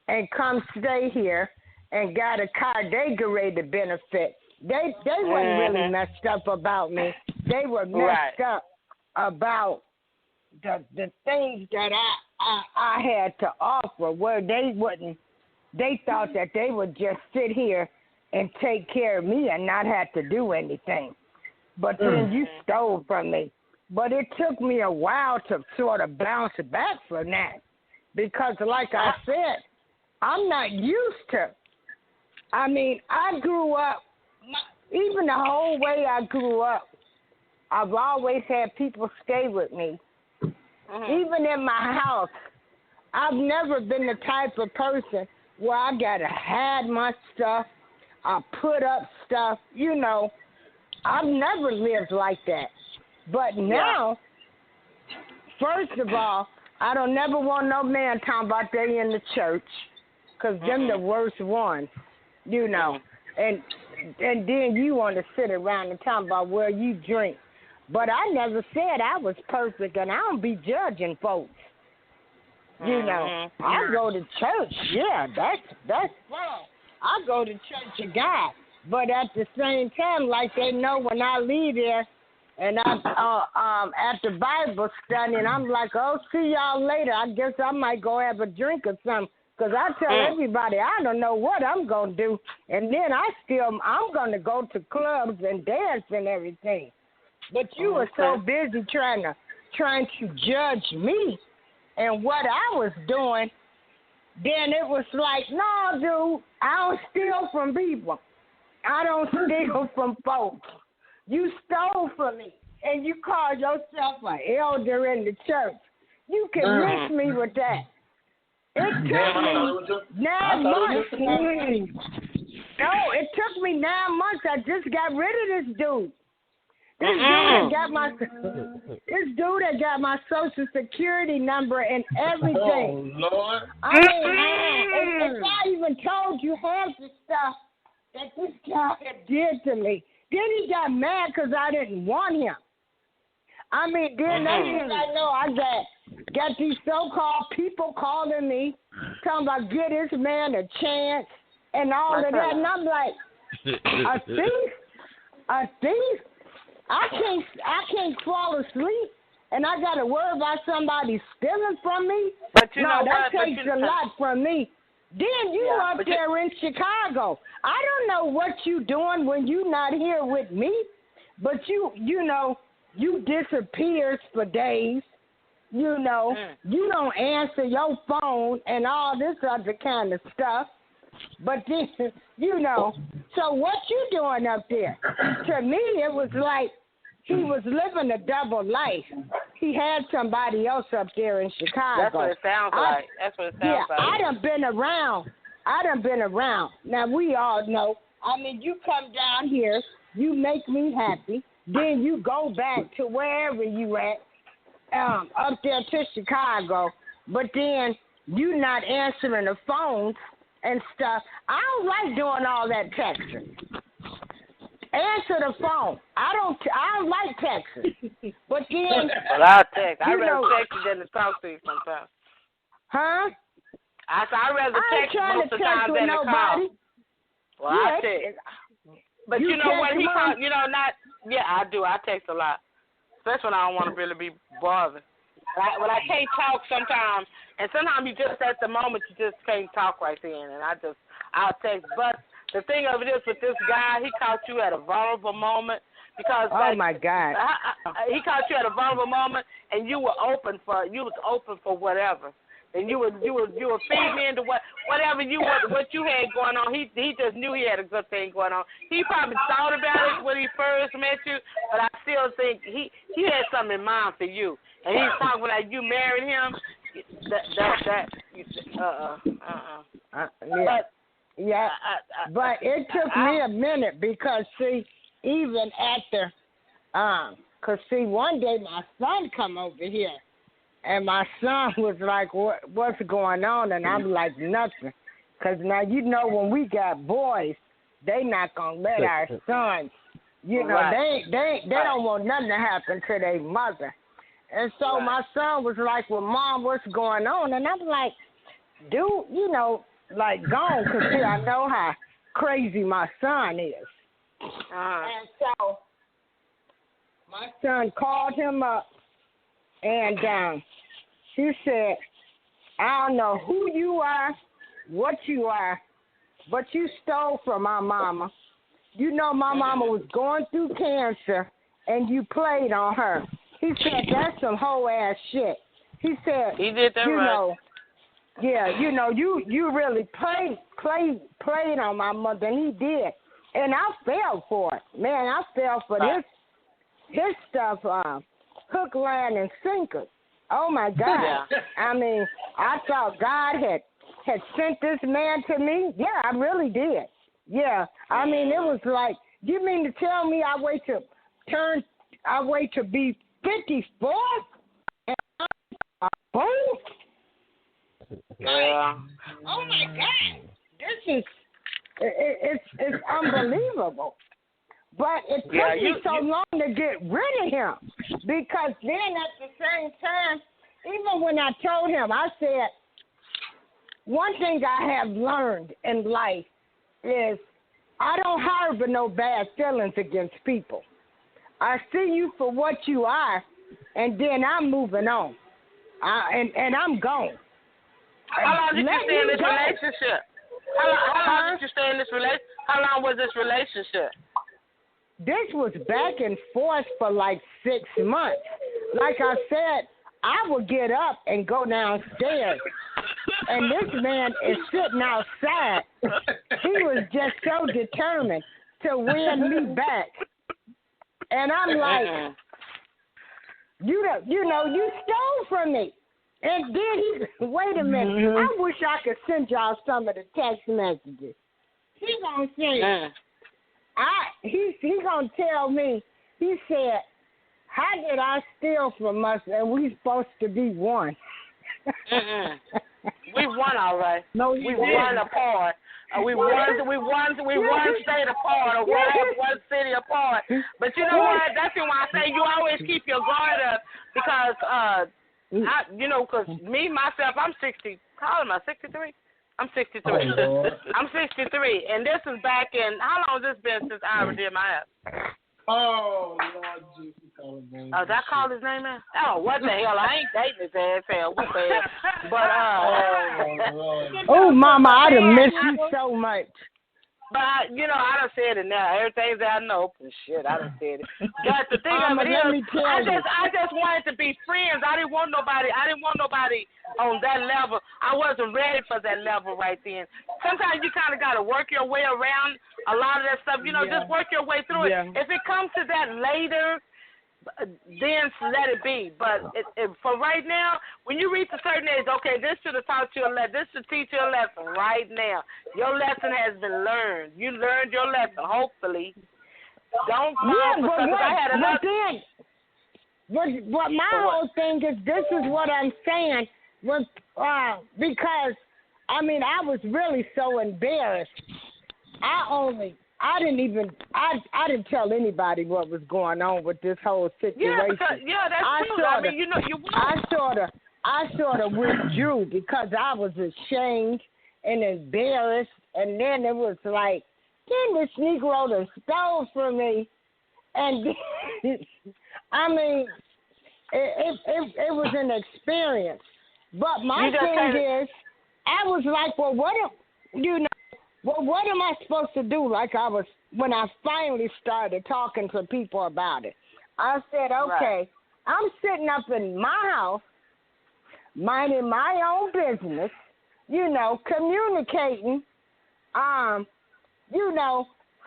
and come stay here and got a car they get ready to benefit. They wasn't really messed up about me. They were messed up about the things that I had to offer, where they thought that they would just sit here and take care of me and not have to do anything. But then you stole from me. But it took me a while to sort of bounce back from that because, like I said, I'm not used to. I mean, I grew up, even the whole way I grew up, I've always had people stay with me. Even in my house, I've never been the type of person where I got to hide my stuff, I put up stuff, you know. I've never lived like that. But now, first of all, I don't never want no man talking about they in the church, because them the worst ones, you know. And then you want to sit around and talk about where you drink. But I never said I was perfect, and I don't be judging folks. You know, I go to church. Yeah, that's fun. I go to church of God. But at the same time, like they know when I leave there and I'm at the Bible study, and I'm like, oh, see y'all later. I guess I might go have a drink or something. Because I tell everybody I don't know what I'm going to do. And then I'm going to go to clubs and dance and everything. But you were so busy trying to judge me and what I was doing, then it was like, no, dude, I don't steal from people. I don't steal from folks. You stole from me, and you call yourself an elder in the church. You can miss me with that. It took me 9 months. No, it took me 9 months. I just got rid of this dude. This dude that got my Social Security number and everything. Oh, Lord. I mean, if I even told you half the stuff that this guy had did to me, then he got mad because I didn't want him. I mean, then next thing I know, I got these so-called people calling me, talking about get this man a chance and all of that. And I'm like, a thief? A thief? I can't fall asleep, and I got to worry about somebody stealing from me? But you no, know that what? takes a lot from me. Then you up there in Chicago. I don't know what you doing when you not here with me, but you know, you disappears for days. You know, you don't answer your phone and all this other kind of stuff. But then, you know, so what you doing up there? To me, it was like he was living a double life. He had somebody else up there in Chicago. That's what it sounds like. That's what it sounds like. I done been around. Now, we all know. I mean, you come down here, you make me happy, then you go back to wherever you at, up there to Chicago, but then you not answering the phones and stuff. I don't like doing all that texting. Answer the phone. I don't like texting. But then well, I'll text. I'd rather text you than to talk to you sometimes. Huh? I'd rather text most of the time than to call. Well, I text. But you know what? He called, you know, not. Yeah, I do. I text a lot, especially when I don't want to really be bothered. When I can't talk sometimes, and sometimes you just at the moment you just can't talk right then, and I'll text. But the thing of it is, with this guy, he caught you at a vulnerable moment because my God, he caught you at a vulnerable moment, and you was open for whatever. And you would feed me into whatever what you had going on. He just knew he had a good thing going on. He probably thought about it when he first met you, but I still think he had something in mind for you. And he's talking like you married him. But it took me a minute because see, even after, cause see, one day my son come over here. And my son was like, what's going on? And I'm like, nothing. Because now, you know, when we got boys, they not going to let our sons, you know, they don't want nothing to happen to their mother. And so my son was like, well, Mom, what's going on? And I'm like, dude, you know, like, gone, because I know how crazy my son is. And so my son called him up, and he said, I don't know who you are, what you are, but you stole from my mama. You know my mama was going through cancer, and you played on her. He said, that's some whole ass shit. He said, he did that you right. know, yeah, you know, you really played on my mother, and he did. And I fell for it. Man, I fell for this stuff, hook, line, and sinker. Oh, my God. Yeah. I mean, I thought God had sent this man to me. Yeah, I really did. Yeah. I mean, it was like, you mean to tell me I wait to be 54? And boom? Yeah. Oh, my God. This is, it's unbelievable. But it took me so long to get rid of him, because then at the same time, even when I told him, I said, one thing I have learned in life is I don't harbor no bad feelings against people. I see you for what you are, and then I'm moving on. And I'm gone. How long did you stay in this relationship? How long did you stay in this relationship? How long was this relationship? This was back and forth for like 6 months. Like I said, I would get up and go downstairs, and this man is sitting outside. He was just so determined to win me back. And I'm like, you know, you stole from me. And then wait a minute, I wish I could send y'all some of the text messages. He gonna say, he gonna tell me, he said, how did I steal from us and we supposed to be one? We won, all right. No, we won apart. We won state apart, or one city apart. But you know what? That's why I say you always keep your guard up, because because me myself, I'm 60. How old am I? 63. I'm 63. I'm 63, and this is back in, how long has this been since I ever did my hair? Oh, Lord Jesus. Oh, did I call his name in? Oh, what the hell? I ain't dating his ass. Hell, what the hell? But, oh, Mama, I done missed you so much. But, I done said it now. Everything that I know, shit, I done said it. But the thing of it is, I just wanted to be friends. I didn't want nobody on that level. I wasn't ready for that level right then. Sometimes you kind of got to work your way around a lot of that stuff. Just work your way through it. If it comes to that later, then let it be. But for right now, when you reach a certain age, okay, this should have taught you a lesson. This should teach you a lesson right now. Your lesson has been learned. You learned your lesson, hopefully. Don't fall But my whole thing is, this is what I'm saying, because, I mean, I was really so embarrassed. I didn't tell anybody what was going on with this whole situation. That's true. You won't. I sort of withdrew because I was ashamed and embarrassed, and then it was like, then this Negro done stole from me, and I mean, it was an experience. But my thing is, I was like, well, what am I supposed to do? Like when I finally started talking to people about it. I said, okay, I'm sitting up in my house, minding my own business, communicating,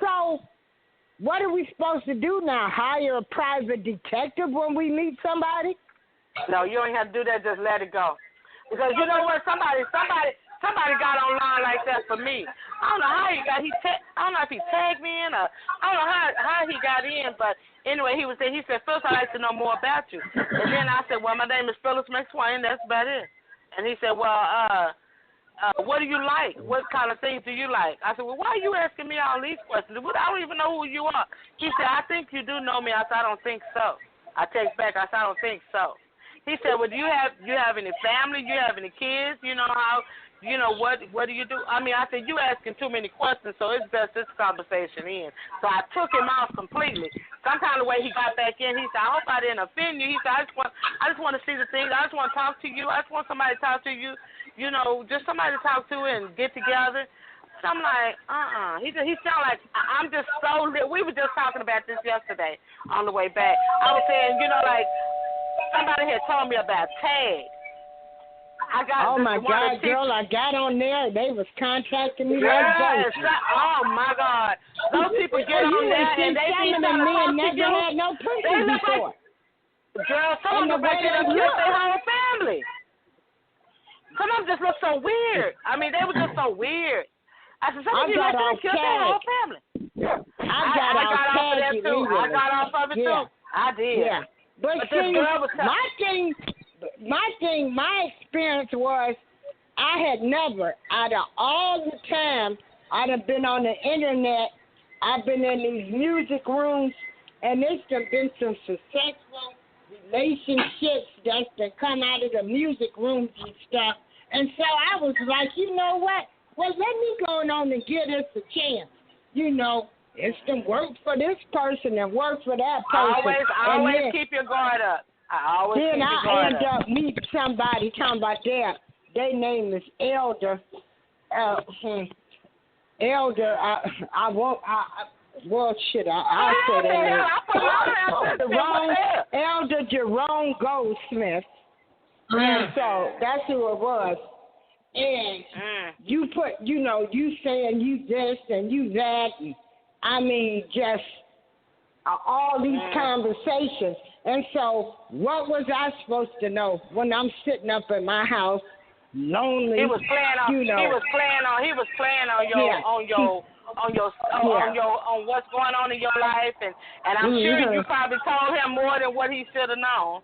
so what are we supposed to do now? Hire a private detective when we meet somebody? No, you don't have to do that. Just let it go. Because you know what? Somebody Somebody got online like that for me. I don't know how he got. I don't know if he tagged me in or I don't know how he got in. But anyway, he was there. He said, "Phyllis, I'd like to know more about you." And then I said, "Well, my name is Phyllis McSwain. That's about it." And he said, "Well, what do you like? What kind of things do you like?" I said, "Well, why are you asking me all these questions? I don't even know who you are." He said, "I think you do know me." I said, "I don't think so." I take back. I said, "I don't think so." He said, "Well, do you have any family? Do you have any kids? You know how? You know, what do you do?" I mean, I said, "You asking too many questions, so it's best this conversation ends." So I took him out completely. Some kind of way he got back in, he said, "I hope I didn't offend you." He said, I just want to see the things. I just want to talk to you. I just want somebody to talk to you, you know, just somebody to talk to and get together. So I'm like, He sound like, I'm just so lit. We were just talking about this yesterday on the way back. I was saying, you know, like, somebody had told me about tag. Oh my God, girl! I got on there. They was contacting me like that. Oh my God! Those people get on there and they be trying to talk to you. Had no pussy before. Girl, some of them get up with their whole family. Some of them just look so weird. I mean, they were just so weird. I said, some of you look killed their whole family. I got off of that too. I got off of it too. I did. Yeah, but see, my experience was I had never, out of all the time I'd have been on the internet, I've been in these music rooms, and there's been some successful relationships that's been come out of the music rooms and stuff. And so I was like, you know what? Well, let me go on and give this a chance. You know, it's to work for this person and work for that person. Always keep your guard up. Then I end up meeting somebody talking about their name is Elder. Elder. Well, shit. I said that name. Elder Jerome Goldsmith. And so that's who it was. And you put, you know, you saying you this and you that. And, I mean, just all these conversations. And so, what was I supposed to know when I'm sitting up in my house, lonely? He was playing on. You know, He was playing on what's going on in your life, and I'm sure you probably told him more than what he should have known.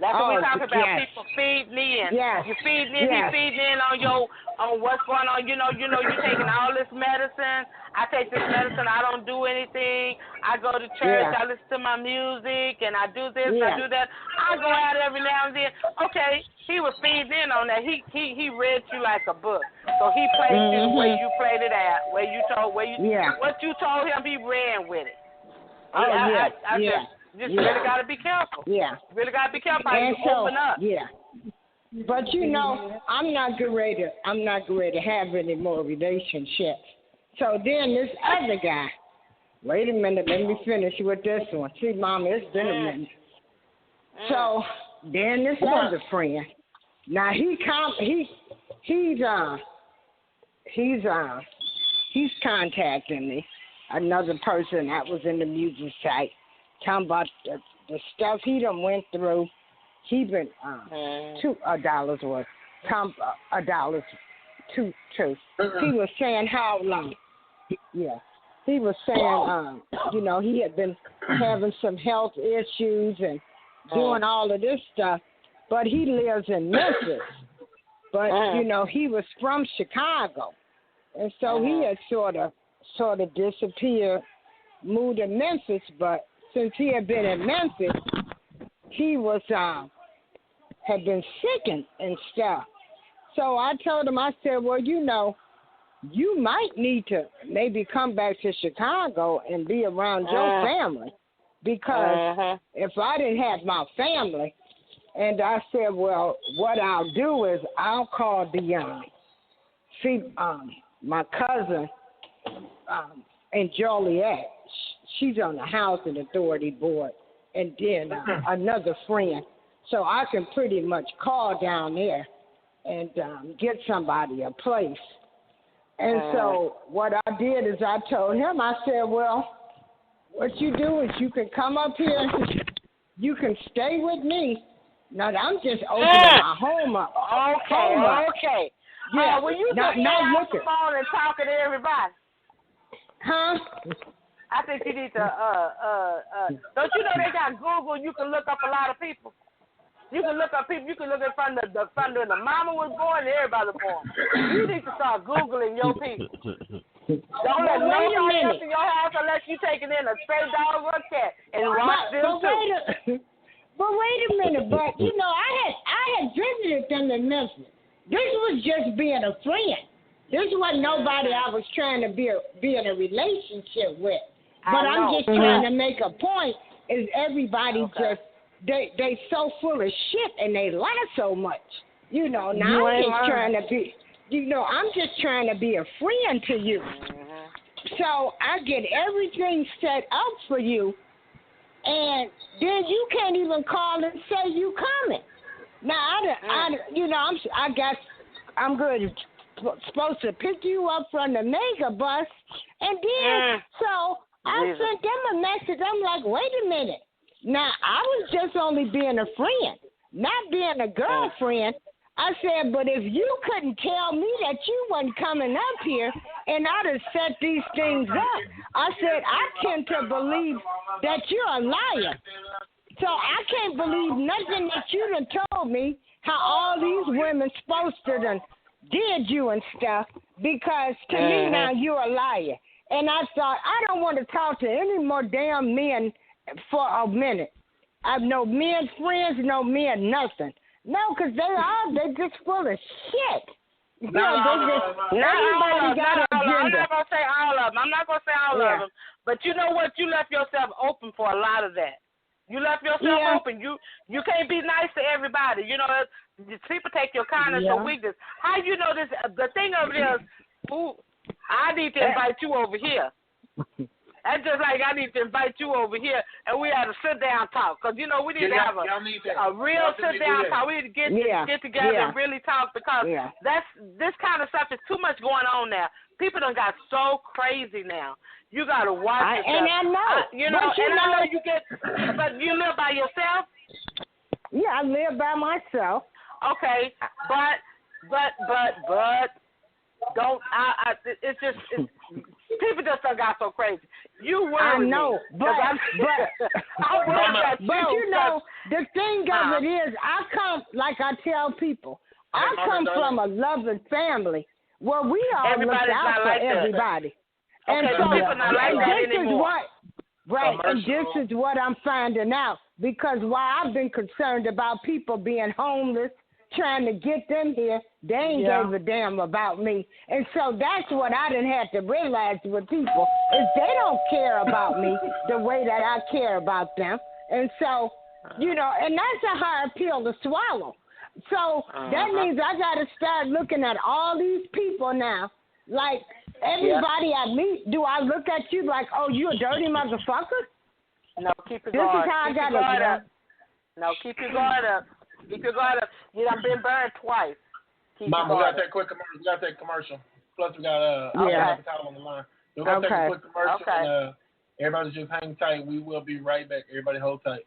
That's what we talk about. People feeding in. Yes. You feeding in. He feeding in on what's going on. You know, you're taking all this medicine. I take this medicine. I don't do anything. I go to church. I listen to my music, and I do this. I do that. I go out every now and then. Okay, he was feeding in on that. He read you like a book. So he played you the way you played it out. What you told him, he ran with it. Just really got to be careful. Yeah. Really got to be careful how you open up. Yeah. But, you know, I'm not getting ready to have any more relationships. So then this other guy, wait a minute, let me finish with this one. See, Mama, it's been a minute. So then this other friend, now he's contacting me, another person that was in the music site. Talking about the stuff he done went through. He been $2 worth. $2. He was saying how long? Yeah. He was saying, you know, he had been having some health issues and doing all of this stuff. But he lives in Memphis. But, you know, he was from Chicago. And so he had sort of disappeared, moved to Memphis, but since he had been in Memphis, he was had been sick and stuff. So I told him, I said, well, you know, you might need to maybe come back to Chicago and be around your family, because if I didn't have my family, and I said, well, what I'll do is I'll call my cousin in Joliet. She's on the Housing Authority board, and then another friend. So I can pretty much call down there and get somebody a place. And so what I did is I told him, I said, well, what you do is you can come up here, you can stay with me. Now, I'm just opening my home up. Okay. Yeah, when you not just get off looking. the phone and talking to everybody. Huh? I think you need to, don't you know they got Google, you can look up a lot of people. You can look up people, you can look at from the mama was born and everybody was born. You need to start Googling your people. Don't let nobody else in your house unless you taking in a stray dog or a cat and watch them too. But wait a minute, but you know, I had visited them in Memphis. This was just being a friend. This wasn't nobody I was trying to be in a relationship with. But I'm just trying to make a point is everybody just they so full of shit and they lie so much. You know, now I'm just trying to be I'm just trying to be a friend to you. So I get everything set up for you, and then you can't even call and say you coming. Now I'm good. Supposed to pick you up from the mega bus, and then so I sent them a message. I'm like, wait a minute. Now I was just only being a friend, not being a girlfriend. I said, but if you couldn't tell me that you wasn't coming up here, and I'd have set these things up, I said, I tend to believe that you're a liar. So I can't believe nothing that you done told me, how all these women supposed to done did you and stuff, because to me now you're a liar. And I thought, I don't want to talk to any more damn men for a minute. I have no men friends, no men nothing. No, because they just full of shit. I'm not going to say all of them. But you know what? You left yourself open for a lot of that. You left yourself open. You can't be nice to everybody. You know, people take your kindness for weakness. How you know this? The thing of it is, I need to invite you over here. That's just like I need to invite you over here, and we have a sit-down talk. Because, you know, we need to have a real sit-down talk. We need to get together and really talk, because this kind of stuff is too much going on now. People done got so crazy now. You got to watch yourself. And I know. I know you get, but you live by yourself? Yeah, I live by myself. Okay, but don't, it's people just done got so crazy. You worry I know, me, but you know, the thing of it is, I come, like I tell people, I come from a loving family where we all look out for everybody. And so people not like that anymore. And this is what I'm finding out, because while I've been concerned about people being homeless, trying to get them here, they ain't gave a damn about me. And so that's what I done had to realize with people, is they don't care about me the way that I care about them. And so, you know, and that's a hard pill to swallow. So that means I got to start looking at all these people now. Like, everybody I meet, do I look at you like, oh, you a dirty motherfucker? No, keep your This guard. is how I got to. No, keep your guard up. Keep your guard up. You done been burned twice. Mom, we got that quick commercial. We got that commercial. Plus, we got Alpha on the line. We're going to take a quick commercial. And, everybody just hang tight. We will be right back. Everybody hold tight.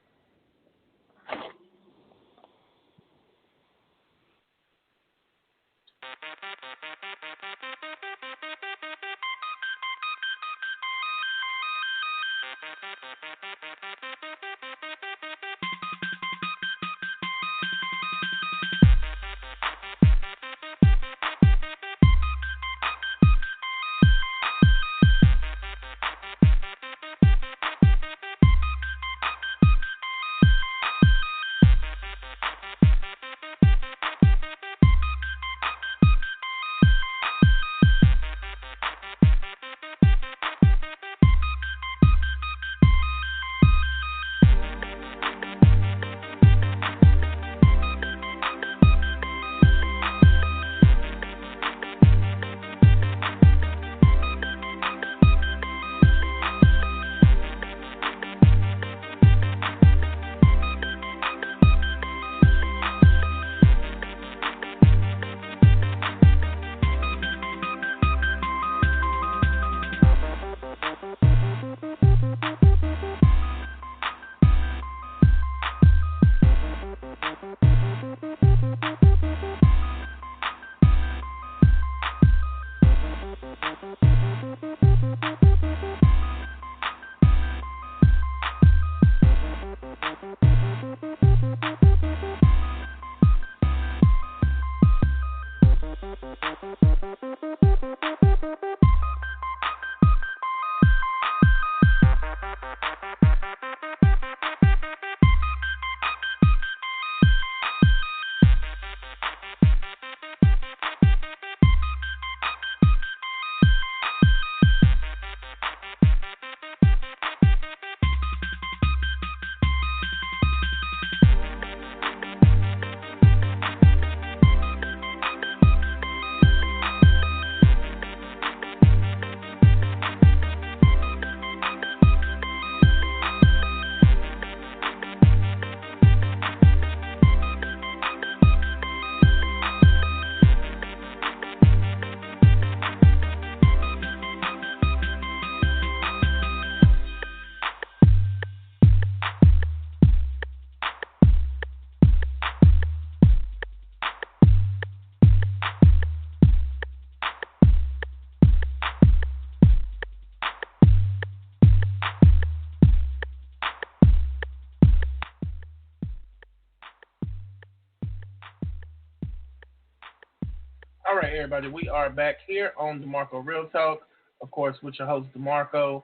All right, everybody, we are back here on DeMarco Real Talk, of course, with your host DeMarco,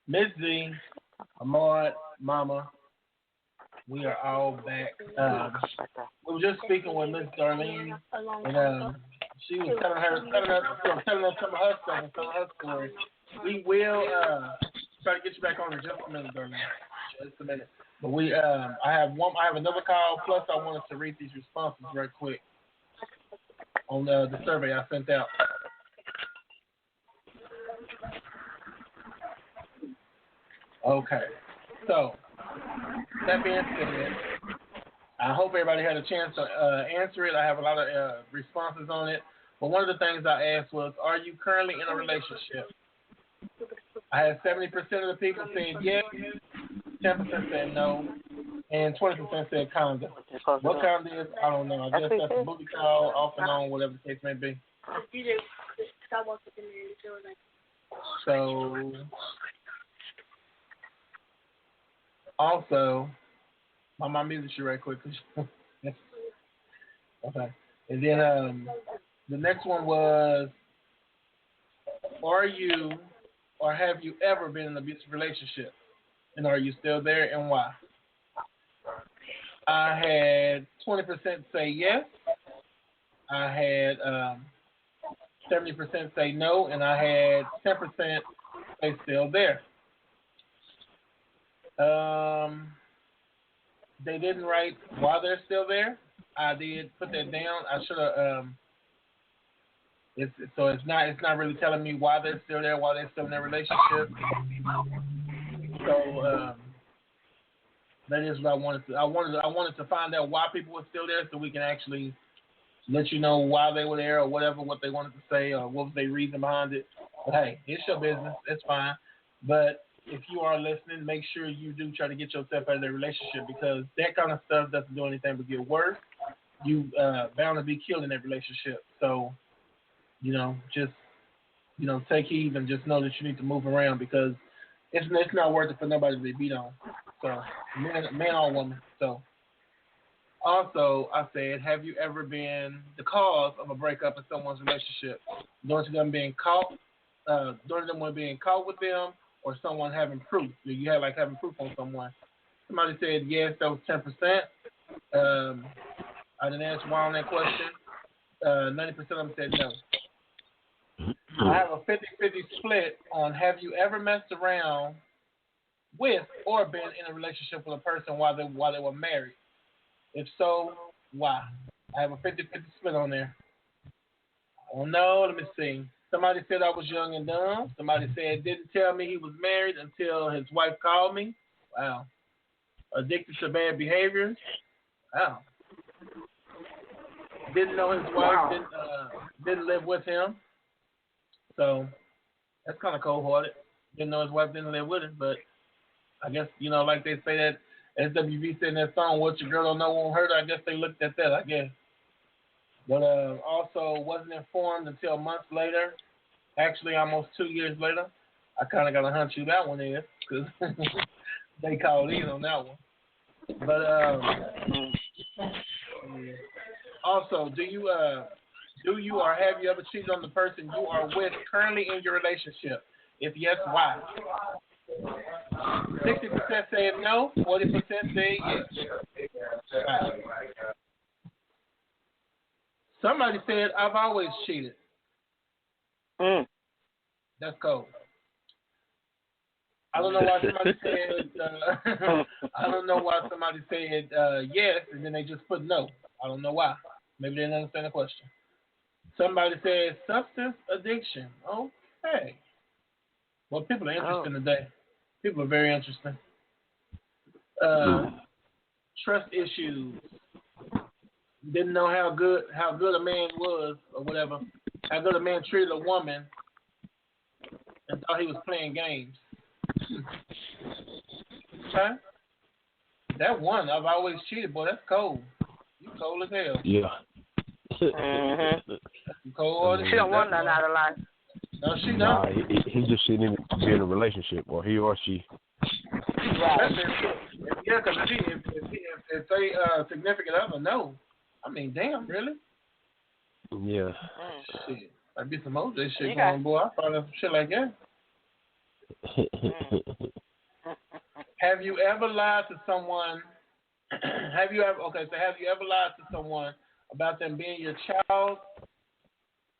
Ms. Z, Ahmad, Mama. We are all back. We were just speaking with Miss Darlene, and she was telling us some of her stuff and some of her stories. We will try to get you back on in just a minute, Darlene. Just a minute. But I have another call. Plus, I wanted to read these responses right quick on the survey I sent out. Okay. So, that being said, I hope everybody had a chance to answer it. I have a lot of responses on it. But one of the things I asked was, are you currently in a relationship? I had 70% of the people saying yes, 10% said no, and 20% said kinda. What kinda is, I don't know. I guess that's a booty call, off and on, whatever the case may be. So, also, my music should right quick. Okay. And then the next one was, are you or have you ever been in an abusive relationship? And are you still there and why? I had 20% say yes. I had 70% say no. And I had 10% say still there. They didn't write why they're still there. I did put that down. I should have. It's not really telling me why they're still there, why they're still in their relationship. So that is what I wanted to. I wanted to find out why people were still there, so we can actually let you know why they were there or whatever, what they wanted to say or what was their reason behind it. But hey, it's your business. It's fine. But if you are listening, make sure you do try to get yourself out of that relationship, because that kind of stuff doesn't do anything but get worse. You bound to be killed in that relationship. So, just, take heed and just know that you need to move around, because it's not worth it for nobody to be beat on. So, man or woman. So, also, I said, have you ever been the cause of a breakup in someone's relationship? During them being caught with them, or someone having proof? You had having proof on someone. Somebody said yes, that was 10%. I didn't answer why on that question. 90% of them said no. I have a 50-50 split on, have you ever messed around with or been in a relationship with a person while they were married? If so, why? I have a 50-50 split on there. I don't know. Let me see. Somebody said I was young and dumb. Somebody said didn't tell me he was married until his wife called me. Wow. Addicted to bad behaviors. Wow. Didn't know his wife didn't live with him. So that's kind of cold-hearted. Didn't know his wife didn't live with him, but I guess, like they say that SWV said in that song, what your girl don't know won't hurt her. I guess they looked at that, I guess. But also wasn't informed until months later. Actually, almost 2 years later. I kind of got to hunt you that one is, because they called in on that one. But also, do you or have you ever cheated on the person you are with currently in your relationship? If yes, why? 60% said no, 40% said yes. Somebody said, I've always cheated. That's cold. I don't know why somebody said, I don't know why somebody said yes, and then they just put no. I don't know why. Maybe they didn't understand the question. Somebody said substance addiction. Okay. Well, people are interesting today. People are very interesting. Trust issues. Didn't know how good a man was, or whatever. How good a man treated a woman, and thought he was playing games. Okay. That one, I've always cheated, boy. That's cold. You cold as hell. Yeah. Cold. She don't want nothing out of life. No, she don't. Nah, he just shouldn't even be in a relationship, or he or she. Right. Yeah, because if they significant other, no. I mean, damn, really? Yeah. Shit. I'd be some more this shit going, boy. I found out some shit like that. Have you ever lied to someone? Have you ever lied to someone about them being your child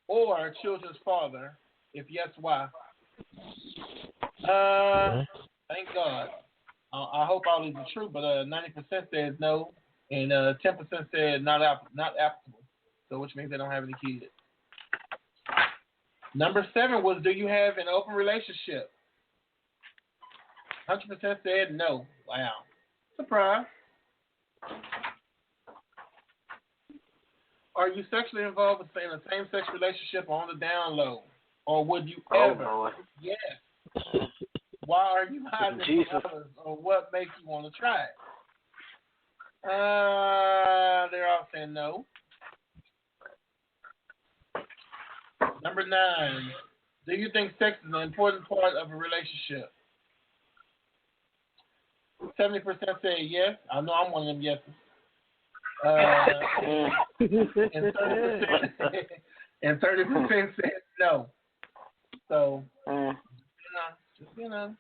or children's father? If yes, why? Thank God. I hope all these are true, but 90% said no, and 10% said not applicable. So, which means they don't have any kids. Number 7 was, do you have an open relationship? 100% said no. Wow. Surprise. Are you sexually involved in a same-sex relationship on the down low? Or would you ever? Lord. Yes. Why are you hiding from others? Or what makes you want to try it? They're all saying no. Number 9. Do you think sex is an important part of a relationship? 70% say yes. I know I'm one of them yeses. And 30% said no. So, you know.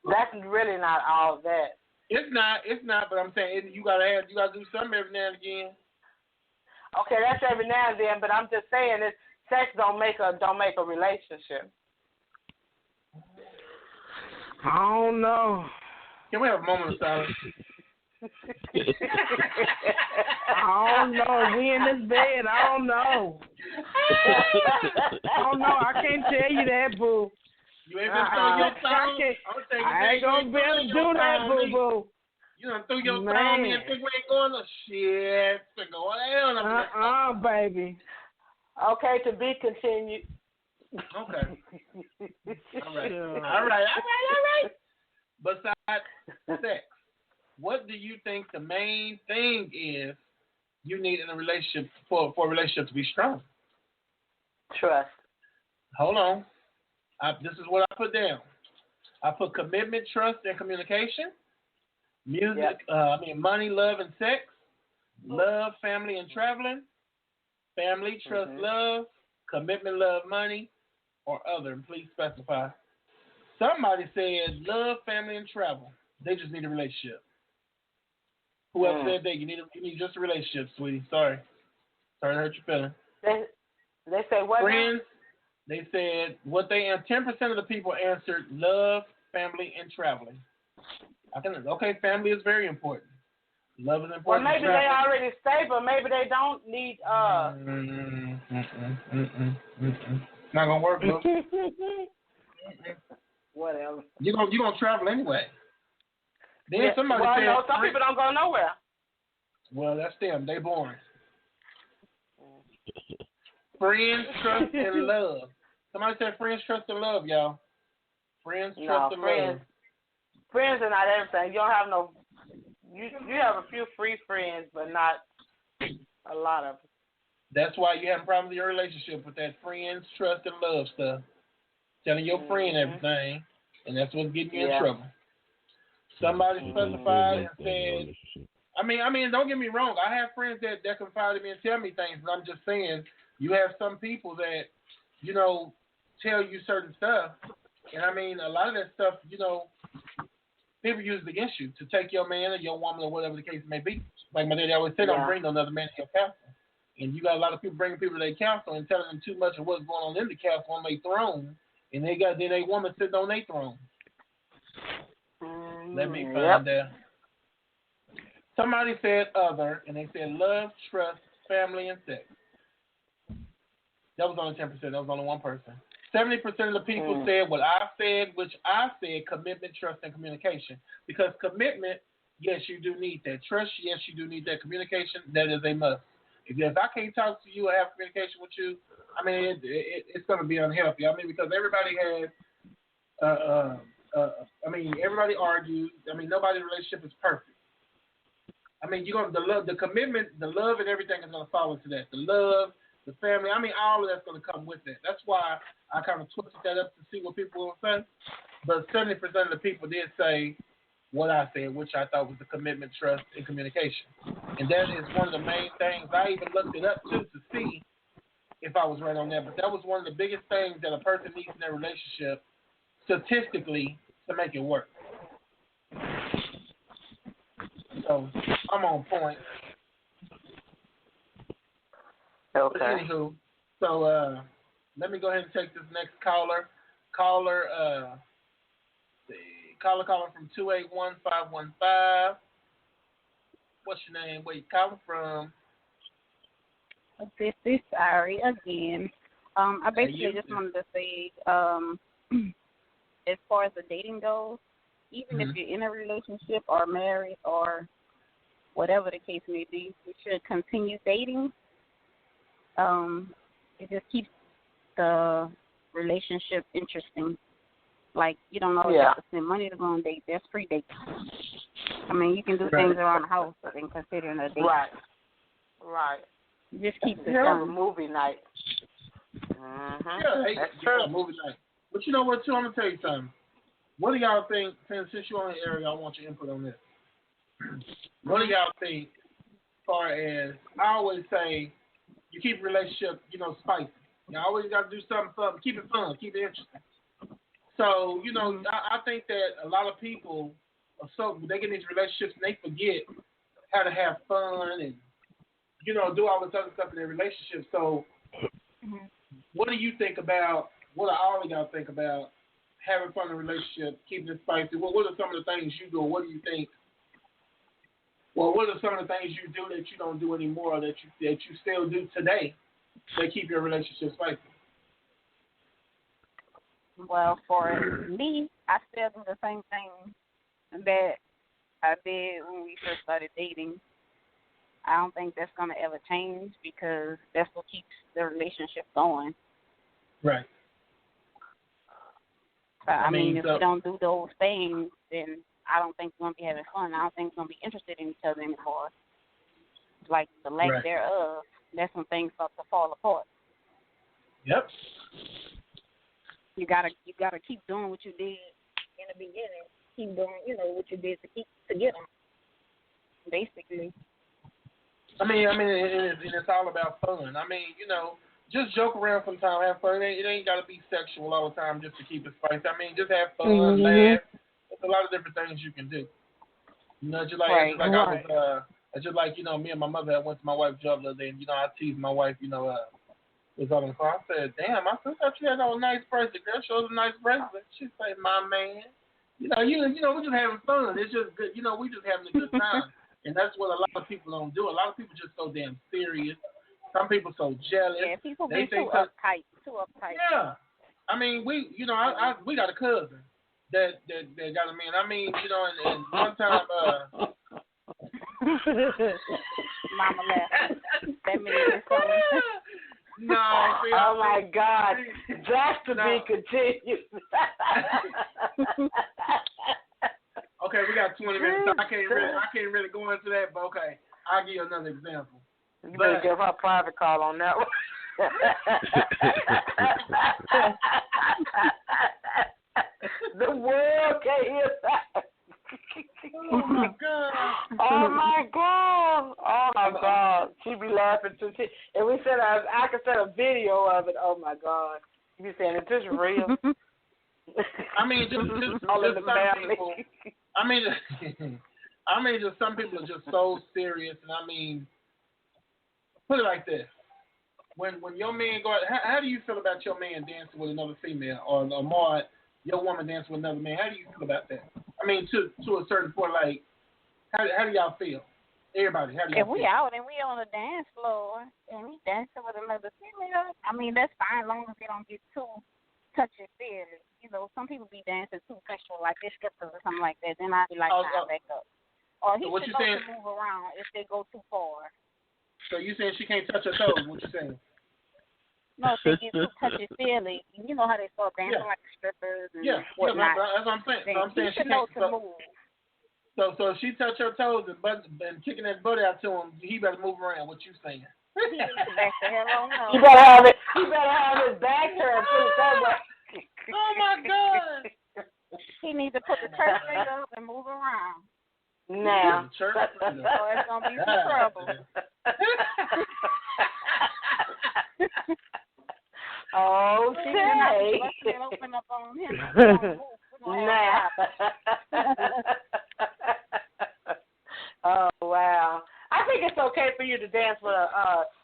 That's really not all that. It's not, but I'm saying you gotta do something every now and again. Okay, that's every now and then, but I'm just saying that sex don't make a relationship. I don't know. Can we have a moment of silence? I don't know. We in this bed. I don't know. I don't know. I can't tell you that, boo. You ain't been throwing your phone. I ain't gonna be able to do that, boo boo. You done threw your phone and think we ain't going to shit. It's going down. Baby. Okay, to be continued. Okay. All right. Besides sex, what do you think the main thing is you need in a relationship for a relationship to be strong? Trust. Hold on. This is what I put down. I put commitment, trust, and communication. Music, money, love, and sex. Love, family, and traveling. Family, trust, love. Commitment, love, money, or other. And please specify. Somebody said love, family, and travel. They just need a relationship. Whoever said that, you need just a relationship, sweetie. Sorry to hurt your feelings. They say what? Friends. They said 10% of the people answered love, family, and traveling. Family is very important. Love is important. Well, maybe they already stable. Maybe they don't need. Not gonna work, bro. Whatever. You gonna travel anyway. Then somebody said. No, some people don't go nowhere. Well, that's them. They boring. Friends, trust, and love. Somebody said friends, trust, and love, y'all. Friends, trust, and love. Friends are not everything. You don't have no. You have a few free friends, but not a lot of them. That's why you have problems in your relationship with that friends, trust, and love stuff. Telling your friend everything, and that's what's getting you in trouble. Somebody specified and said, I mean, don't get me wrong. I have friends that confide in me and tell me things, but I'm just saying, you have some people that, tell you certain stuff. And I mean, a lot of that stuff, people use it against you to take your man or your woman or whatever the case may be. Like my daddy always said, don't bring another man to your council. And you got a lot of people bringing people to their council and telling them too much of what's going on in the council on their throne. And they got their woman sitting on their throne. Let me find that. Somebody said other, and they said love, trust, family, and sex. That was only 10%. That was only one person. 70% of the people said what I said, which I said commitment, trust, and communication. Because commitment, yes, you do need that. Trust, yes, you do need that. Communication, that is a must. If I can't talk to you or have communication with you, I mean, it's going to be unhealthy. I mean, because everybody has, everybody argues. I mean, nobody's relationship is perfect. I mean, the commitment, the love, and everything is going to fall into that. The love, the family. I mean, all of that's going to come with that. That's why I kind of twisted that up to see what people will say. But 70% of the people did say what I said, which I thought was the commitment, trust, and communication. And that is one of the main things. I even looked it up, too, to see if I was right on that. But that was one of the biggest things that a person needs in their relationship, statistically, to make it work. So, I'm on point. Okay. But anywho, so let me go ahead and take this next caller. Caller from 281-515. What's your name? Where you calling from? This is Ari again. I basically just wanted to say, as far as the dating goes, even if you're in a relationship or married or whatever the case may be, you should continue dating. It just keeps the relationship interesting. Like, you don't always have to spend money to go on dates. There's free dates. I mean, you can do things around the house that can consider a date. Right. Just keep it a fun. movie night. Yeah, that's true. Movie night. But you know what, too? I'm going to tell you something. What do y'all think, since you're on the area, I want your input on this. What do y'all think as far as, I always say, you keep a relationship, spicy. You always got to do something fun. Keep it fun. Keep it interesting. So, I think that a lot of people they get in these relationships and they forget how to have fun and, do all this other stuff in their relationship. So, what do you think about, what do all of y'all think about having fun in a relationship, keeping it spicy? What are some of the things you do, or what do you think? Well, what are some of the things you do that you don't do anymore, that you still do today that keep your relationship spicy? Well, for me, I still do the same thing that I did when we first started dating. I don't think that's going to ever change because that's what keeps the relationship going. Right. I mean, if we don't do those things, then I don't think we're going to be having fun. I don't think we're going to be interested in each other anymore. Like the lack thereof, that's when things start to fall apart. Yep. You gotta keep doing what you did in the beginning. Keep doing, what you did to get them. Basically. I mean, it's all about fun. I mean, just joke around sometimes, have fun. It ain't got to be sexual all the time just to keep it spicy. I mean, just have fun, laugh. There's a lot of different things you can do. Just like me and my mother I went to my wife's job the other day, and I teased my wife, was on the car. I said, "Damn, I thought you had a nice bracelet. Girl, shows a nice bracelet." She said, "My man, we're just having fun. It's just good. We just having a good time." And that's what a lot of people don't do. A lot of people just so damn serious. Some people so jealous. Yeah, people be too uptight. Yeah, I mean, we got a cousin that got a man. I mean, and one time, Mama laughed. That means something. No. Oh my God, that's to be continued. Okay, we got 20 minutes. So I can't really go into that, but okay, I'll give you another example. You better give her a private call on that one. The world can't hear that. Oh my God. Oh my God. Oh my God. She be laughing too. And we said I could send a video of it. Oh my God. You be saying, is this real? I mean, just some people. Just some people are just so serious, and I mean, put it like this: when your man go out, how do you feel about your man dancing with another female, or more, your woman dancing with another man? How do you feel about that? I mean, to a certain point, like, how do y'all feel? Everybody, how do y'all feel? If we out and we on the dance floor and we dancing with another female, I mean, that's fine, as long as they don't get too touchy-feely. Some people be dancing too sexual, like they're strippers or something like that. Then I'd be like, back up. Or he should go to move around if they go too far. So you saying she can't touch her toes? What you saying? No, if they get too touchy-feely, you know how they start dancing like strippers and whatnot. That's what I'm saying. So I'm saying she know to move. So if she touch her toes and kicking that butt out to him, he better move around. What you saying? He needs to back the hell on up. You better have it. He better have his back turned. Put it that way. Oh my God! He needs to put the church feet up and move around. Now. Church. Or it's gonna be some trouble. Okay. Open up on him. Now. Oh wow. I think it's okay for you to dance with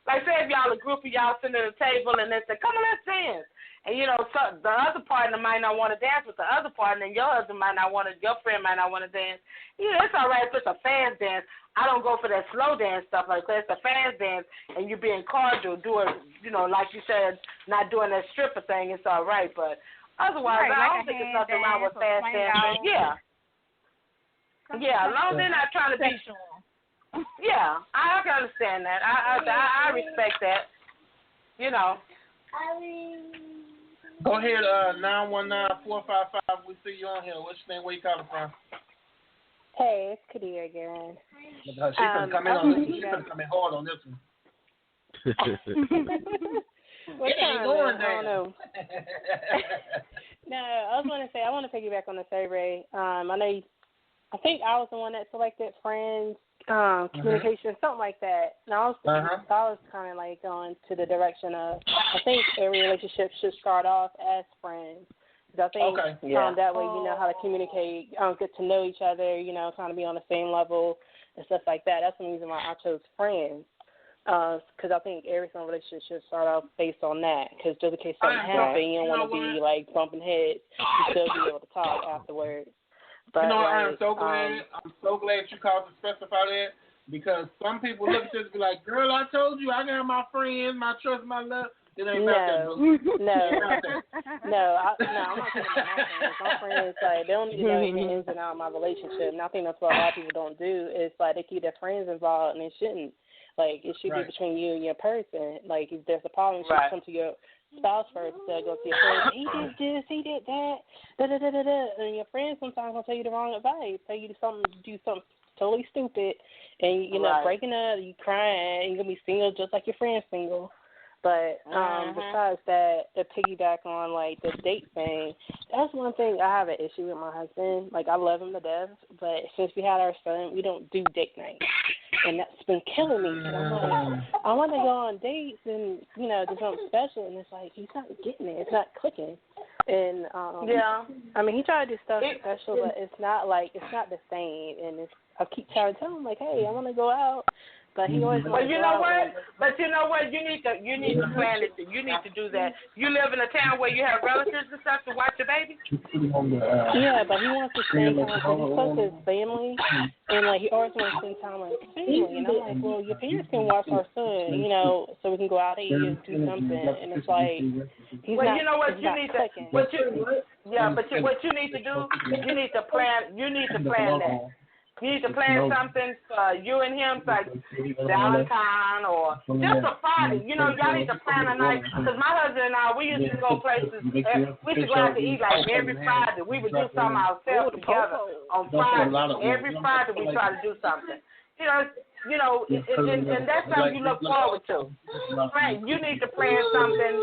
like say if y'all a group of y'all sitting at a table and they say, come on, let's dance. And you know, so the other partner might not want to dance with the other partner, and your husband might not want to, your friend might not want to dance. You know, it's all right if it's a fast dance. I don't go for that slow dance stuff like that. It's a fast dance, and you're being cordial, doing, you know, like you said, not doing that stripper thing. It's all right, but otherwise, right, I don't think there's nothing wrong with fast dancing. Yeah, as long as they're not trying to be. Yeah, I can understand that. I respect that. You know. Go ahead, 919-455. We see you on here. What's your name? Where you calling from? Hey, it's Kadia again. She's gonna come in on this. She's gonna come in hard on this one. What time? Going I don't know. No, I was going to say I want to piggyback on the survey. I know. I think I was the one that selected friends, communication, something like that. And I was kind of like going to the direction of I think every relationship should start off as friends. Because I think that way you know how to communicate, get to know each other, you know, kind of be on the same level and stuff like that. That's the reason why I chose friends. Because I think every single relationship should start off based on that. Because just in case something happens, you don't want to be like bumping heads. You still be able to talk afterwards. But, you know, like, I'm so glad you called to specify that, because some people look at this and be like, girl, I told you I got my friends, my trust, my love. It ain't about that, bro. I'm not talking about my friends. My friends, like, they don't need to know the ins and outs of my relationship. And I think that's what a lot of people don't do. It's like they keep their friends involved, and they shouldn't. Like, it should be between you and your person. Like, if there's a problem, you should come to your spouse first instead of go to your friends. He did this, he did that, and your friends sometimes will tell you the wrong advice, tell you to do something totally stupid, and you know, breaking up, you crying, you're gonna be single just like your friend's single. But besides that, to piggyback on like the date thing, that's one thing I have an issue with my husband. Like, I love him to death, but since we had our son, we don't do date night. And that's been killing me. And I'm like, I want to go on dates and, you know, do something special. And it's like, he's not getting it. It's not clicking. And, I mean, he tried to do stuff special, but it's not the same. And I keep trying to tell him, like, hey, I want to go out. But he always But you know what? You need to plan it. You need to do that. You live in a town where you have relatives and stuff to watch your baby. Yeah, but he wants to spend time because he's close to his family, and like he always wants to spend time with his family. And I'm like, well, your parents can watch our son, you know, so we can go out and eat and do something. And it's like he's not. You know what? You need to. What you need to do? You need to plan. You need to plan that. You need to plan something for you and him, like Valentine or just a party. You know, y'all need to plan a night. Because my husband and I, we used to go places. We used to go out to eat like every Friday. We would do something ourselves together on Friday. Every Friday we try to do something. You know, and that's something you look forward to. You need to plan something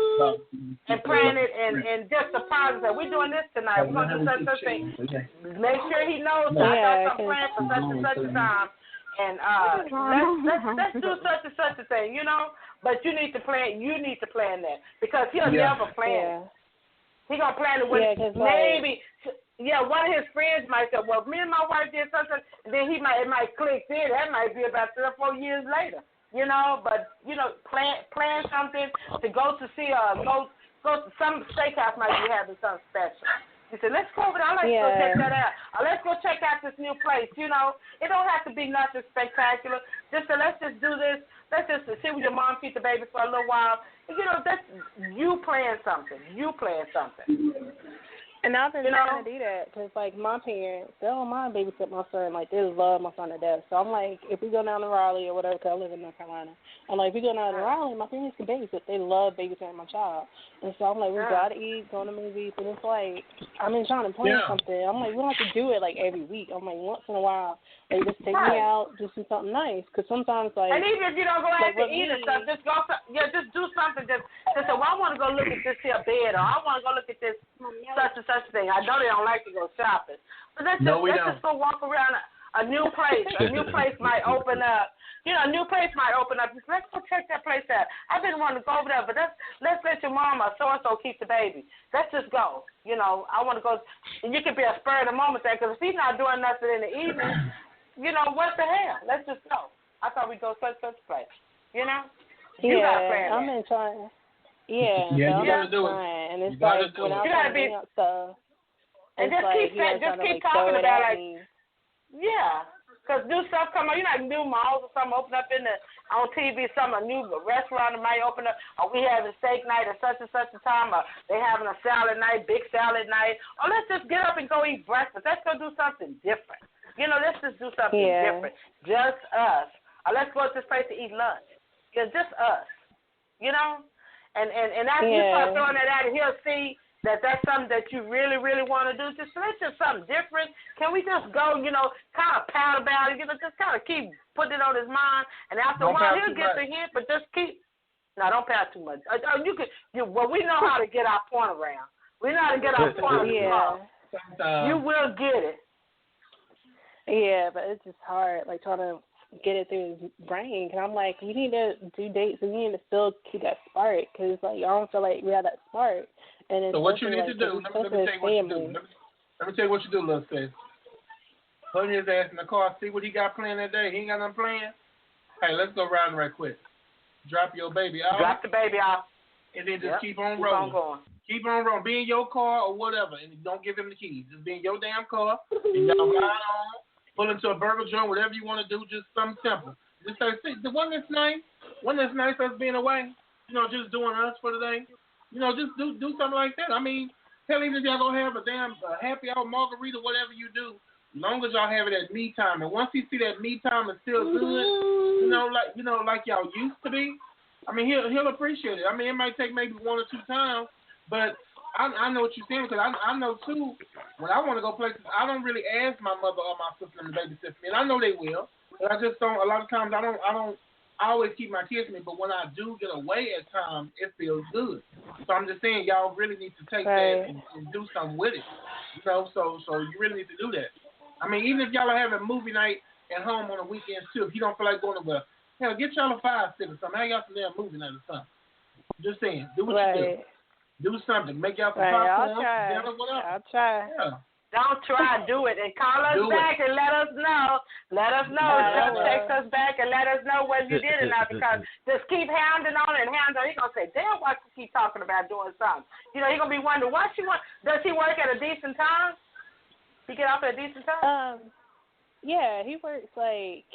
and plan it and just surprise him. We're doing this tonight. We're going to do such thing. Make sure he knows that I got some plans for such and such a time. And let's do such and such a thing, you know. But you need to plan. You need to plan that because he'll never plan. He gonna plan it with maybe. One of his friends might say, well, me and my wife did something, and then it might click there. That might be about 3 or 4 years later, you know. But, you know, plan something to go to see, go to some steakhouse might be having something special. He said, let's go over there. Let's go check that out. Let's go check out this new place, you know. It don't have to be nothing spectacular. Let's just do this. Let's just sit with your mom, feed the baby for a little while. You know, that's you plan something. And I've been trying to do that because, like, my parents, they don't mind babysit my son. Like, they love my son to death. So I'm like, if we go down to Raleigh or whatever, because I live in North Carolina, I'm like, if we go down to Raleigh, my parents can babysit. They love babysitting my child. And so I'm like, we got to eat, go to movies. And it's like, I've been trying to plan something. I'm like, we don't have to do it, like, every week. I'm like, once in a while, Like, just take me out, just do something nice. Because sometimes, like... And even if you don't go out like, to eat and stuff, just go, just do something. Just say, well, I want to go look at this here bed, or I want to go look at this such and such thing. I know they don't like to go shopping. But let's just go walk around a new place. A new place might open up. You know, a new place might open up. Just let's go check that place out. I've been wanting to go over there, but let's let your mom or so-and-so keep the baby. Let's just go. You know, I want to go. And you could be a spur of the moment there, because if he's not doing nothing in the evening, you know, what the hell? Let's just go. I thought we'd go such place. You know? You gotta plan I'm in trying. Yeah, you gotta do it. And it's like when I'm trying to bring up stuff. And just keep talking about like, yeah, because new stuff come up. You know, like new malls or something open up on TV. A new restaurant that might open up. Or we having steak night at such and such a time. Or they having a salad night, big salad night. Or let's just get up and go eat breakfast. Let's go do something different. You know, let's just do something different. Just us. Or let's go to this place to eat lunch. Yeah, just us. You know, and after you start throwing that out, he'll see that's something that you really, really want to do. Just let's just something different. Can we just go, you know, kind of pout about it, you know, just kind of keep putting it on his mind. And after a while, he'll get the hint, but just keep. No, don't pout too much. Well, we know how to get our point around. We know how to get our point across. You will get it. Yeah, but it's just hard, like trying to get it through his brain. Cause I'm like, we need to do dates, and we need to still keep that spark. Cause like I don't feel like we have that spark. And it's so what you need to do? Let me tell you what you do. Let me tell you what you do, little sis. Put his ass in the car. See what he got planned that day. He ain't got nothing planned. Hey, let's go riding right quick. Drop your baby off. Drop the baby off. And then just keep on rolling. Keep on rolling. Be in your car or whatever, and don't give him the keys. Just be in your damn car, and y'all ride on. Pull into a burger joint, whatever you want to do, just something simple. Just say, see, the one that's nice, us being away, you know, just doing us for the day. You know, just do something like that. I mean, hell, even if y'all gonna have a damn happy hour margarita, whatever you do, as long as y'all have it at me time. And once he see that me time is still good, like y'all used to be, I mean, he'll appreciate it. I mean, it might take maybe 1 or 2 times, but I know what you're saying, because I know too. When I want to go places, I don't really ask my mother or my sister to babysit me, and I know they will, but I just don't. A lot of times, I always keep my kids with me, but when I do get away at times, it feels good. So I'm just saying, y'all really need to take that and do something with it. You know, so you really need to do that. I mean, even if y'all are having movie night at home on the weekends too, if you don't feel like going to hell, get y'all a 5-stick or something. Hang out some damn movie night or something. Just saying, do what you do. Do something. Make y'all some popcorn. I'll try. Yeah. Don't try, do it. And call us back and let us know. Let us know. Just text us back and let us know whether you did or not. Because just keep hounding on it and hounding on it. He's going to say, damn, why she keep talking about doing something? You know, he's going to be wondering, why she want? Does he work at a decent time? He get off at a decent time? Yeah, he works like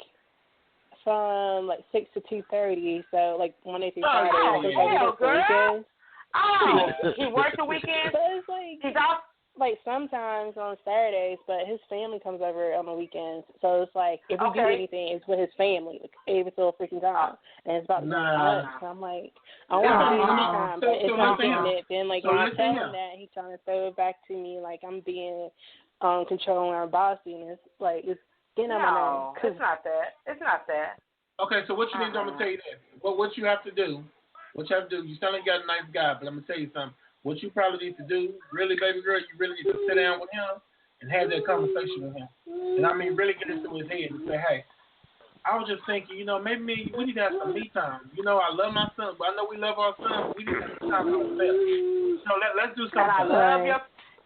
from like 6 to 2:30. So like Monday through Friday. Hell, girl. Oh, he works the weekend? But it's like, he's off? Like sometimes on Saturdays, but his family comes over on the weekends. So it's like if we do anything, it's with his family every single freaking time, and it's about to be nuts. So I'm like, I want to do it anytime, but it's not getting it. Then like when I tell him that, he's trying to throw it back to me like I'm being controlling or bossy, and it's like it's getting on my nerves. It's not that. It's not that. Okay, so what you need? I'm gonna tell you this. What you have to do. What you have to do. You sound like you got a nice guy, but I'm gonna tell you something. What you probably need to do, really, baby girl, you really need to sit down with him and have that conversation with him. And I mean, really get into his head and say, hey, I was just thinking, you know, maybe we need to have some me time. You know, I love my son, but I know we love our son, but we need to have some time for ourselves. So let's do something.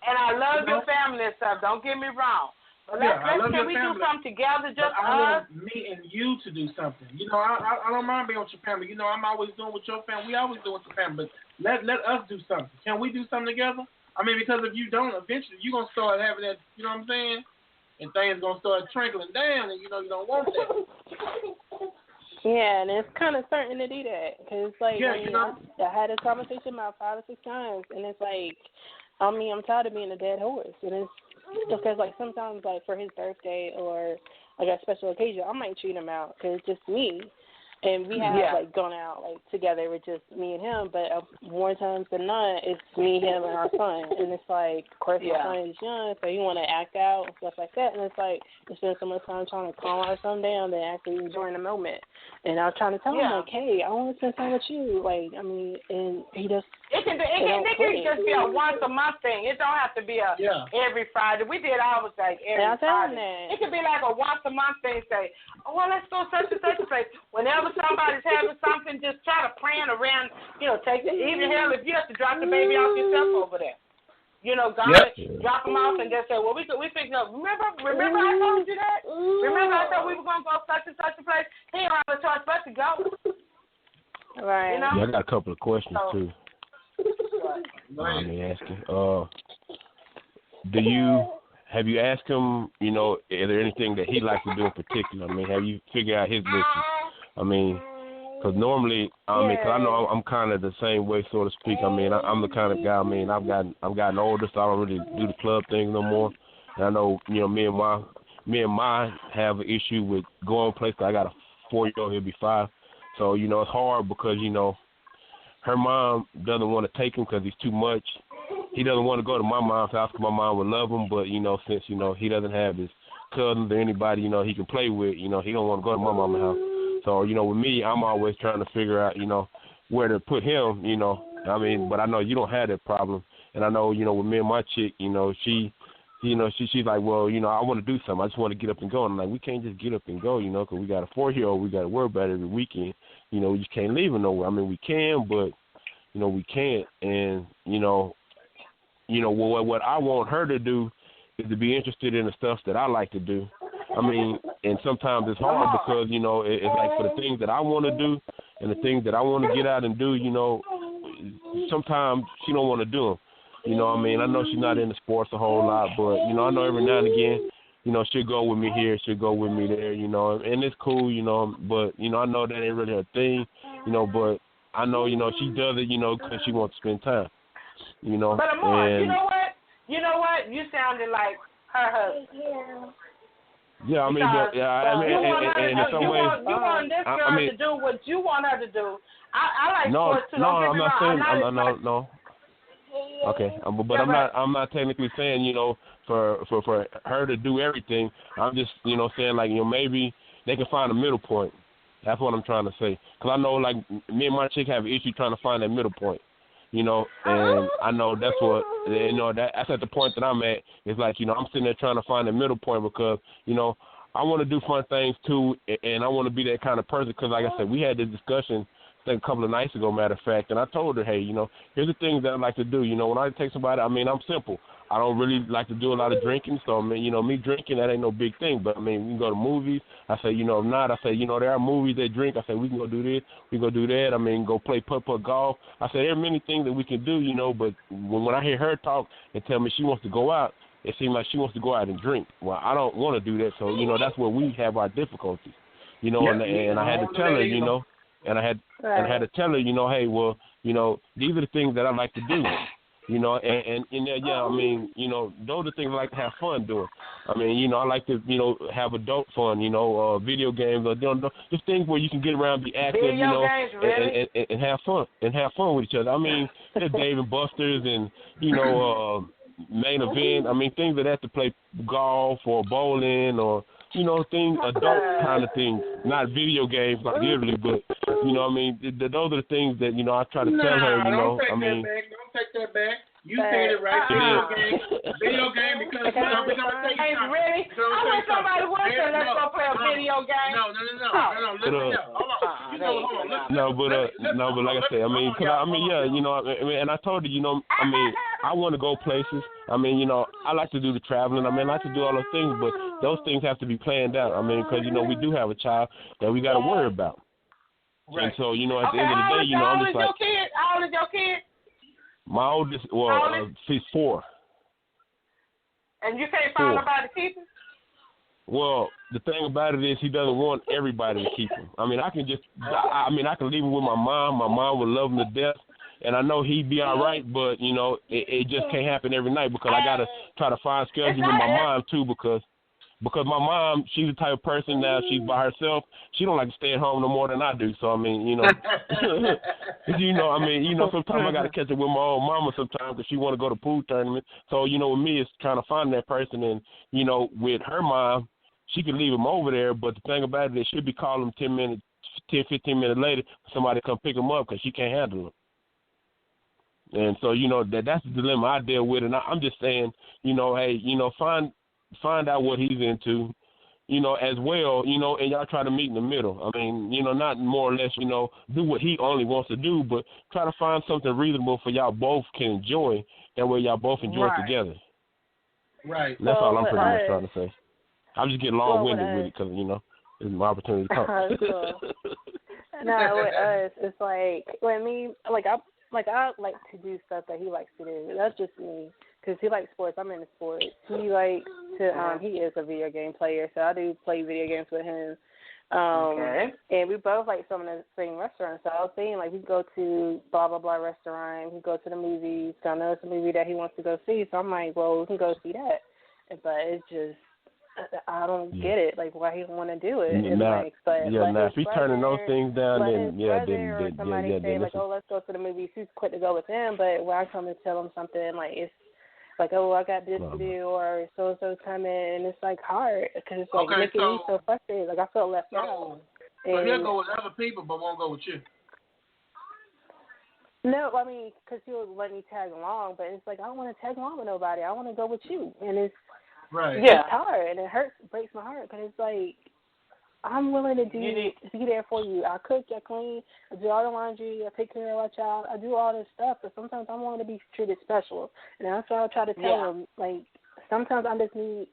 And I love your family and stuff. Don't get me wrong. But can we do something together, just us? Me and you to do something. You know, I don't mind being with your family. You know, I'm always doing with your family. We always do with your family. But let us do something. Can we do something together? I mean, because if you don't, eventually you're going to start having that, you know what I'm saying? And things going to start trickling down, and, you know, you don't want that. Yeah, and it's kind of starting to do that. Because, like, I had this conversation about 5 or 6 times, and it's like, I mean, I'm tired of being a dead horse. And it's because, like, sometimes, like, for his birthday or, like, a special occasion, I might treat him out because it's just me. And we have like gone out like together with just me and him, but more times than not, it's me, him, and our son. And it's like, of course, my son is young, so he want to act out and stuff like that. And it's like, we spend so much time trying to calm our son down than actually enjoying the moment. And I was trying to tell him like, hey, I want to spend time with you. Like, I mean, and he just it can just be a once a month thing. It don't have to be a every Friday. We did ours like every Friday. It could be like a once a month thing. Say, oh, well, let's go such and such a place. Whenever somebody's having something, just try to plan around. Take the even hell if you have to drop the baby off yourself over there. Drop them off and just say, well, we fixing up. Remember I told you that? Remember I thought we were gonna go such and such a place. He don't have a choice but to go. Right. Yeah, I got a couple of questions too. Let me ask you. Have you asked him, is there anything that he likes to do in particular? I mean, have you figured out his mission? I mean, because normally, because I know I'm kind of the same way, so to speak. I mean, I'm the kind of guy. I mean, I've gotten older, so I don't really do the club thing no more. And I know, me and my have an issue with going places. I got a 4-year-old, he'll be 5. So it's hard because her mom doesn't want to take him because he's too much. He doesn't want to go to my mom's house because my mom would love him, but since he doesn't have his cousins or anybody he can play with, he don't want to go to my mama's house. So with me, I'm always trying to figure out where to put him. I mean, but I know you don't have that problem, and I know with me and my chick, she's like, well, I want to do something. I just want to get up and go. And I'm like, we can't just get up and go, because we got a 4-year-old. We got to worry about it every weekend. We just can't leave him nowhere. I mean, we can, but we can't. And what I want her to do is to be interested in the stuff that I like to do. I mean, and sometimes it's hard because, it's like for the things that I want to do and the things that I want to get out and do, sometimes she don't want to do them. I mean, I know she's not into sports a whole lot, but, I know every now and again, she'll go with me here, she'll go with me there, and it's cool, but, I know that ain't really her thing, but I know, she does it, because she wants to spend time, But Amar, you know what? You sounded like her husband. Yeah, I mean, but in some ways, you want this girl to do what you want her to do. I like sports too. I'm not saying no. Okay, but I'm not technically saying for her to do everything. I'm just saying like maybe they can find a middle point. That's what I'm trying to say. Because I know like me and my chick have an issue trying to find that middle point. And I know that's what, that's at the point that I'm at. It's like, I'm sitting there trying to find the middle point because, I want to do fun things too, and I want to be that kind of person because, like I said, we had this discussion, I think, a couple of nights ago, matter of fact, and I told her, hey, here's the things that I like to do. When I take somebody, I mean, I'm simple. I don't really like to do a lot of drinking, so, I mean, me drinking, that ain't no big thing. But, I mean, we can go to movies. I say, if not, I say, there are movies that drink. I say, we can go do this, we can go do that. I mean, go play putt-putt golf. I say, there are many things that we can do, but when I hear her talk and tell me she wants to go out, it seems like she wants to go out and drink. Well, I don't want to do that, so, that's where we have our difficulties, and I had to tell her, and I had to tell her, hey, well, these are the things that I like to do. And I mean, those are things I like to have fun doing. I mean, I like to, have adult fun, video games, or just things where you can get around, be active, games, really? and have fun with each other. I mean, there's Dave and Buster's and, Main Event. I mean, things that have to play golf or bowling or, things, adult kind of things, not video games like literally, but, I mean, those are the things that, I try to tell her, Don't take that back. You said it right. Video game because we're going to take it. Really? I want somebody would say, let's go play a video game. No. Listen, hold on. But like I said, I mean, and I told her, I mean, I want to go places. I mean, I like to do the traveling. I mean, I like to do all those things, but those things have to be planned out. I mean, because, we do have a child that we got to worry about. Right. And so, at the end of the day, I'm just like. How old is your kid? My oldest, she's 4. And you can't find nobody to keep him? Well, the thing about it is he doesn't want everybody to keep him. I mean, I can leave him with my mom. My mom would love him to death. And I know he'd be all right, but, it just can't happen every night because I got to try to find schedule with my mom, too, because because my mom, she's the type of person now, she's by herself. She don't like to stay at home no more than I do. So, I mean, sometimes I got to catch up with my own mama sometimes because she want to go to pool tournament. So, with me, it's trying to find that person. And, with her mom, she can leave him over there. But the thing about it, they should be calling him 10, 15 minutes later for somebody to come pick him up because she can't handle him. And so, that's the dilemma I deal with. And I'm just saying, find out what he's into, as well, and y'all try to meet in the middle. I mean, not more or less, do what he only wants to do, but try to find something reasonable for y'all both can enjoy. That way y'all both enjoy it together. Right. And that's all I'm pretty much trying to say. I'm just getting long-winded with it because, it's my opportunity to talk. No, with us, it's like, when me, I like to do stuff that he likes to do. That's just me. Because he likes sports. I'm into sports. He likes to, he is a video game player, so I do play video games with him. And we both like some of the same restaurants. So I was saying, we go to blah, blah, blah restaurant. We go to the movies. So I know it's a movie that he wants to go see. So I'm like, well, we can go see that. But it's just, I don't get it, why he want to do it. Now, if he's turning those things down, then somebody say, let's go to the movies. He's quick to go with him. But when I come and tell him something, it's I got this to do, or so-and-so's coming, and it's, hard, because it's, making me so frustrated. I feel left out. So he'll go with other people, but won't go with you. No, I mean, because he'll let me tag along, but it's I don't want to tag along with nobody. I want to go with you, and it's it's hard, and it breaks my heart, because it's I'm willing to be there for you. I cook, I clean, I do all the laundry, I take care of our child, I do all this stuff, but sometimes I want to be treated special. And that's what I try to tell him. Sometimes I just need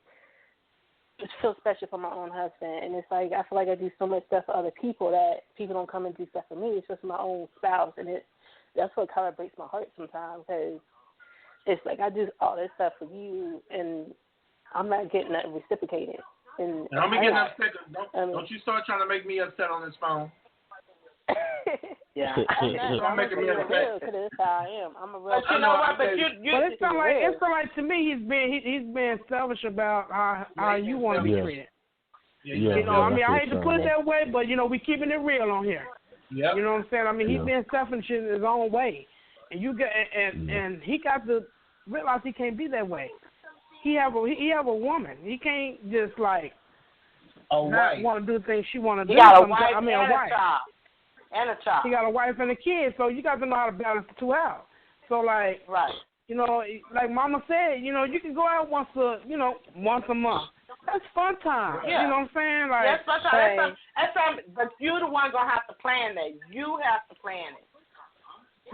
to feel special for my own husband. And it's I feel like I do so much stuff for other people that people don't come and do stuff for me. It's just my own spouse. And that's what kind of breaks my heart sometimes, because it's I do all this stuff for you, and I'm not getting that reciprocated. And I'm getting upset. Don't you start trying to make me upset on this phone. I'm making me upset. Because that's how I am. I'm a real. But you know what? But it's like to me, he's being selfish about how you want to be treated. I hate to put it that way, but we keeping it real on here. Yep. You know what I'm saying? I mean, he's being selfish in his own way, and and he got to realize he can't be that way. He have a woman. He can't just not want to do things she want to do. He got a wife a wife. And a child. He got a wife and a kid, so you got to know how to balance the two out. So like Mama said, you can go out once a month. That's fun time. Yeah. You know what I'm saying? That's fun time. That's something, but you're the one gonna have to plan that. You have to plan it.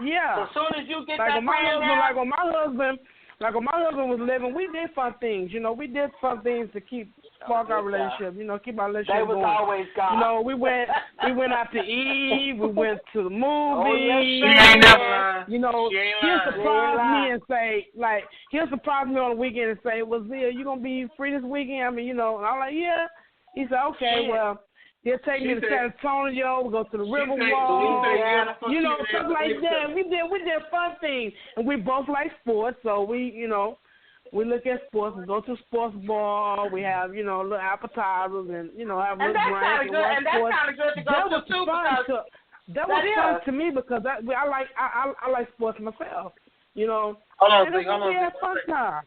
Yeah. So as soon as you get that plan down. When my husband was living, we did fun things. We did fun things to spark our relationship. Keep our relationship going. They was always gone. We went out to eat. We went to the movies. He'll surprise me and say, he'll surprise me on the weekend and say, "Well, Zia, you gonna be free this weekend?" I mean, and I'm like, "Yeah." He said, "Okay, well." He'll take me to San Antonio. We'll go to the Riverwalk. Stuff like that. We did fun things, and we both like sports, so we look at sports. We go to a sports bar. We have little appetizers and have little drinks. And that's kind of good to go to too. That was fun to me because I like sports myself. Hold on, we had fun time.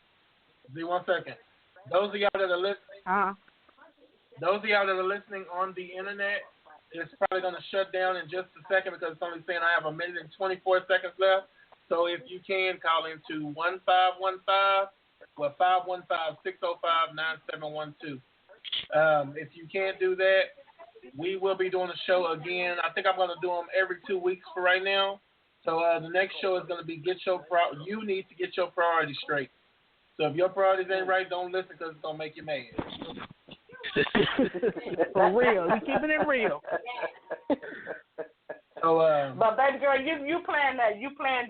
One second. Those of y'all that are listening. Those of y'all that are listening on the internet, it's probably going to shut down in just a second because somebody's saying I have 1 minute and 24 seconds left. So if you can, call into 515-605-9712. If you can't do that, we will be doing a show again. I think I'm going to do them every 2 weeks for right now. So the next show is going to be you need to get your priorities straight. So if your priorities ain't right, don't listen because it's going to make you mad. For real. You're keeping it real. So, but baby girl, you plan that. You plan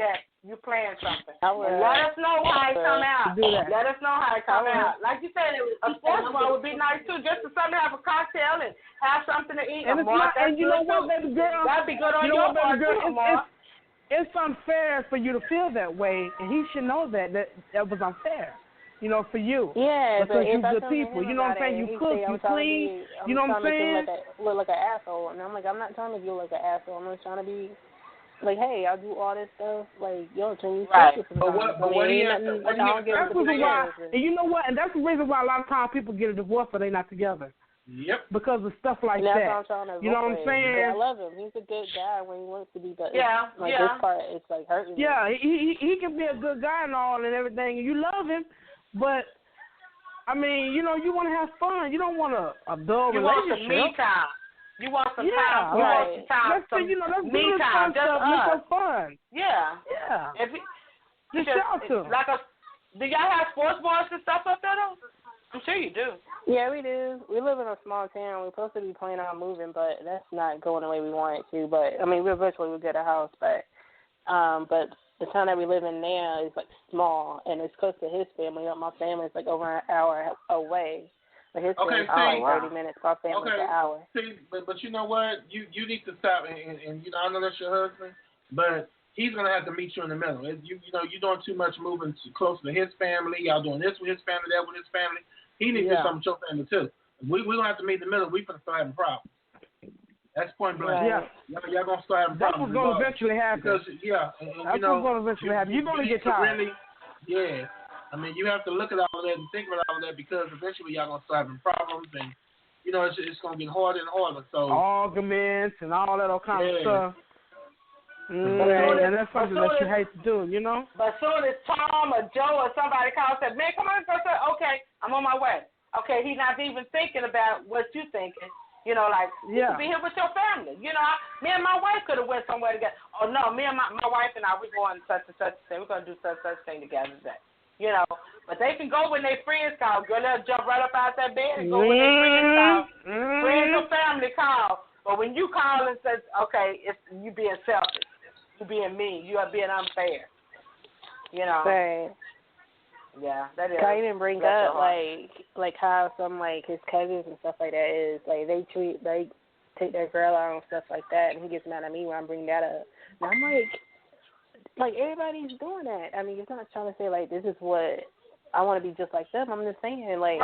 something. Let us know how it come out. Let us know how it come out. Like you said, a sports bar would be nice too, just to have a cocktail and have something to eat. And you know what, baby girl? That'd be good on your part too, Amar. It's unfair for you to feel that way, and he should know that was unfair. for you. Yeah, because but you if I good come to people. him You know what I'm about saying? it, You he cook, say, you clean. You know what I'm saying? Look like an asshole, and I'm like, I'm not trying to make you look like an asshole. I'm just trying to be like, hey, I do all this stuff. Like, yo, can you focus sometimes? But what he has and you know what? And that's the reason why a lot of times people get a divorce, but they're not together. Yep. Because of stuff like that's that. What I'm trying to you know what I'm saying? I love him. He's a good guy when he wants to be, but this part is like hurting me. Yeah, he can be a good guy and all and everything, and you love him, but I mean, you want to have fun. You don't want a dull relationship. You want some me time. You want some time. You want some time. Let's some me time. Just make some fun. Yeah. Yeah. Just shout to him. Do y'all have sports bars and stuff up there though? I'm sure you do. Yeah, we do. We live in a small town. We're supposed to be planning on moving, but that's not going the way we want it to. But I mean, we'll get a house, but the town that we live in now is like small, and it's close to his family. My family is like over an hour away, but his family is like 30 minutes. Our family is an hour. See, but you know what? You need to stop, and I know that's your husband, but he's gonna have to meet you in the middle. You're doing too much moving too close to his family. Y'all doing this with his family, that with his family. He needs to do something with your family too. We're gonna have to meet in the middle. We're gonna start having problems. That's point blank. Yeah. Y'all gonna start having problems. That's what's gonna eventually happen. Because that's what's gonna eventually happen. You're gonna get tired. I mean, you have to look at all of that and think about all of that because eventually y'all gonna start having problems and it's gonna get harder and harder. So arguments and all that kind of stuff. And that's something that you hate to do, But soon as Tom or Joe or somebody calls and said, man, come on, okay, I'm on my way. Okay, he's not even thinking about what you're thinking. You could be here with your family. Me and my wife could have went somewhere together. Oh, no, me and my wife and I, we're going such and such thing. We're going to do such and such thing together today. But they can go when their friends call. Girl, they'll jump right up out that bed and go when their friends call. Friends or family call. But when you call and say, okay, it's you being selfish. You being mean. You are being unfair. Right. Yeah, that is. I didn't bring up like how some like his cousins and stuff like that is like they take their girl out and stuff like that, and he gets mad at me when I bring that up. And I'm like everybody's doing that. I mean, you're not trying to say like this is what I want to be just like them. I'm just saying like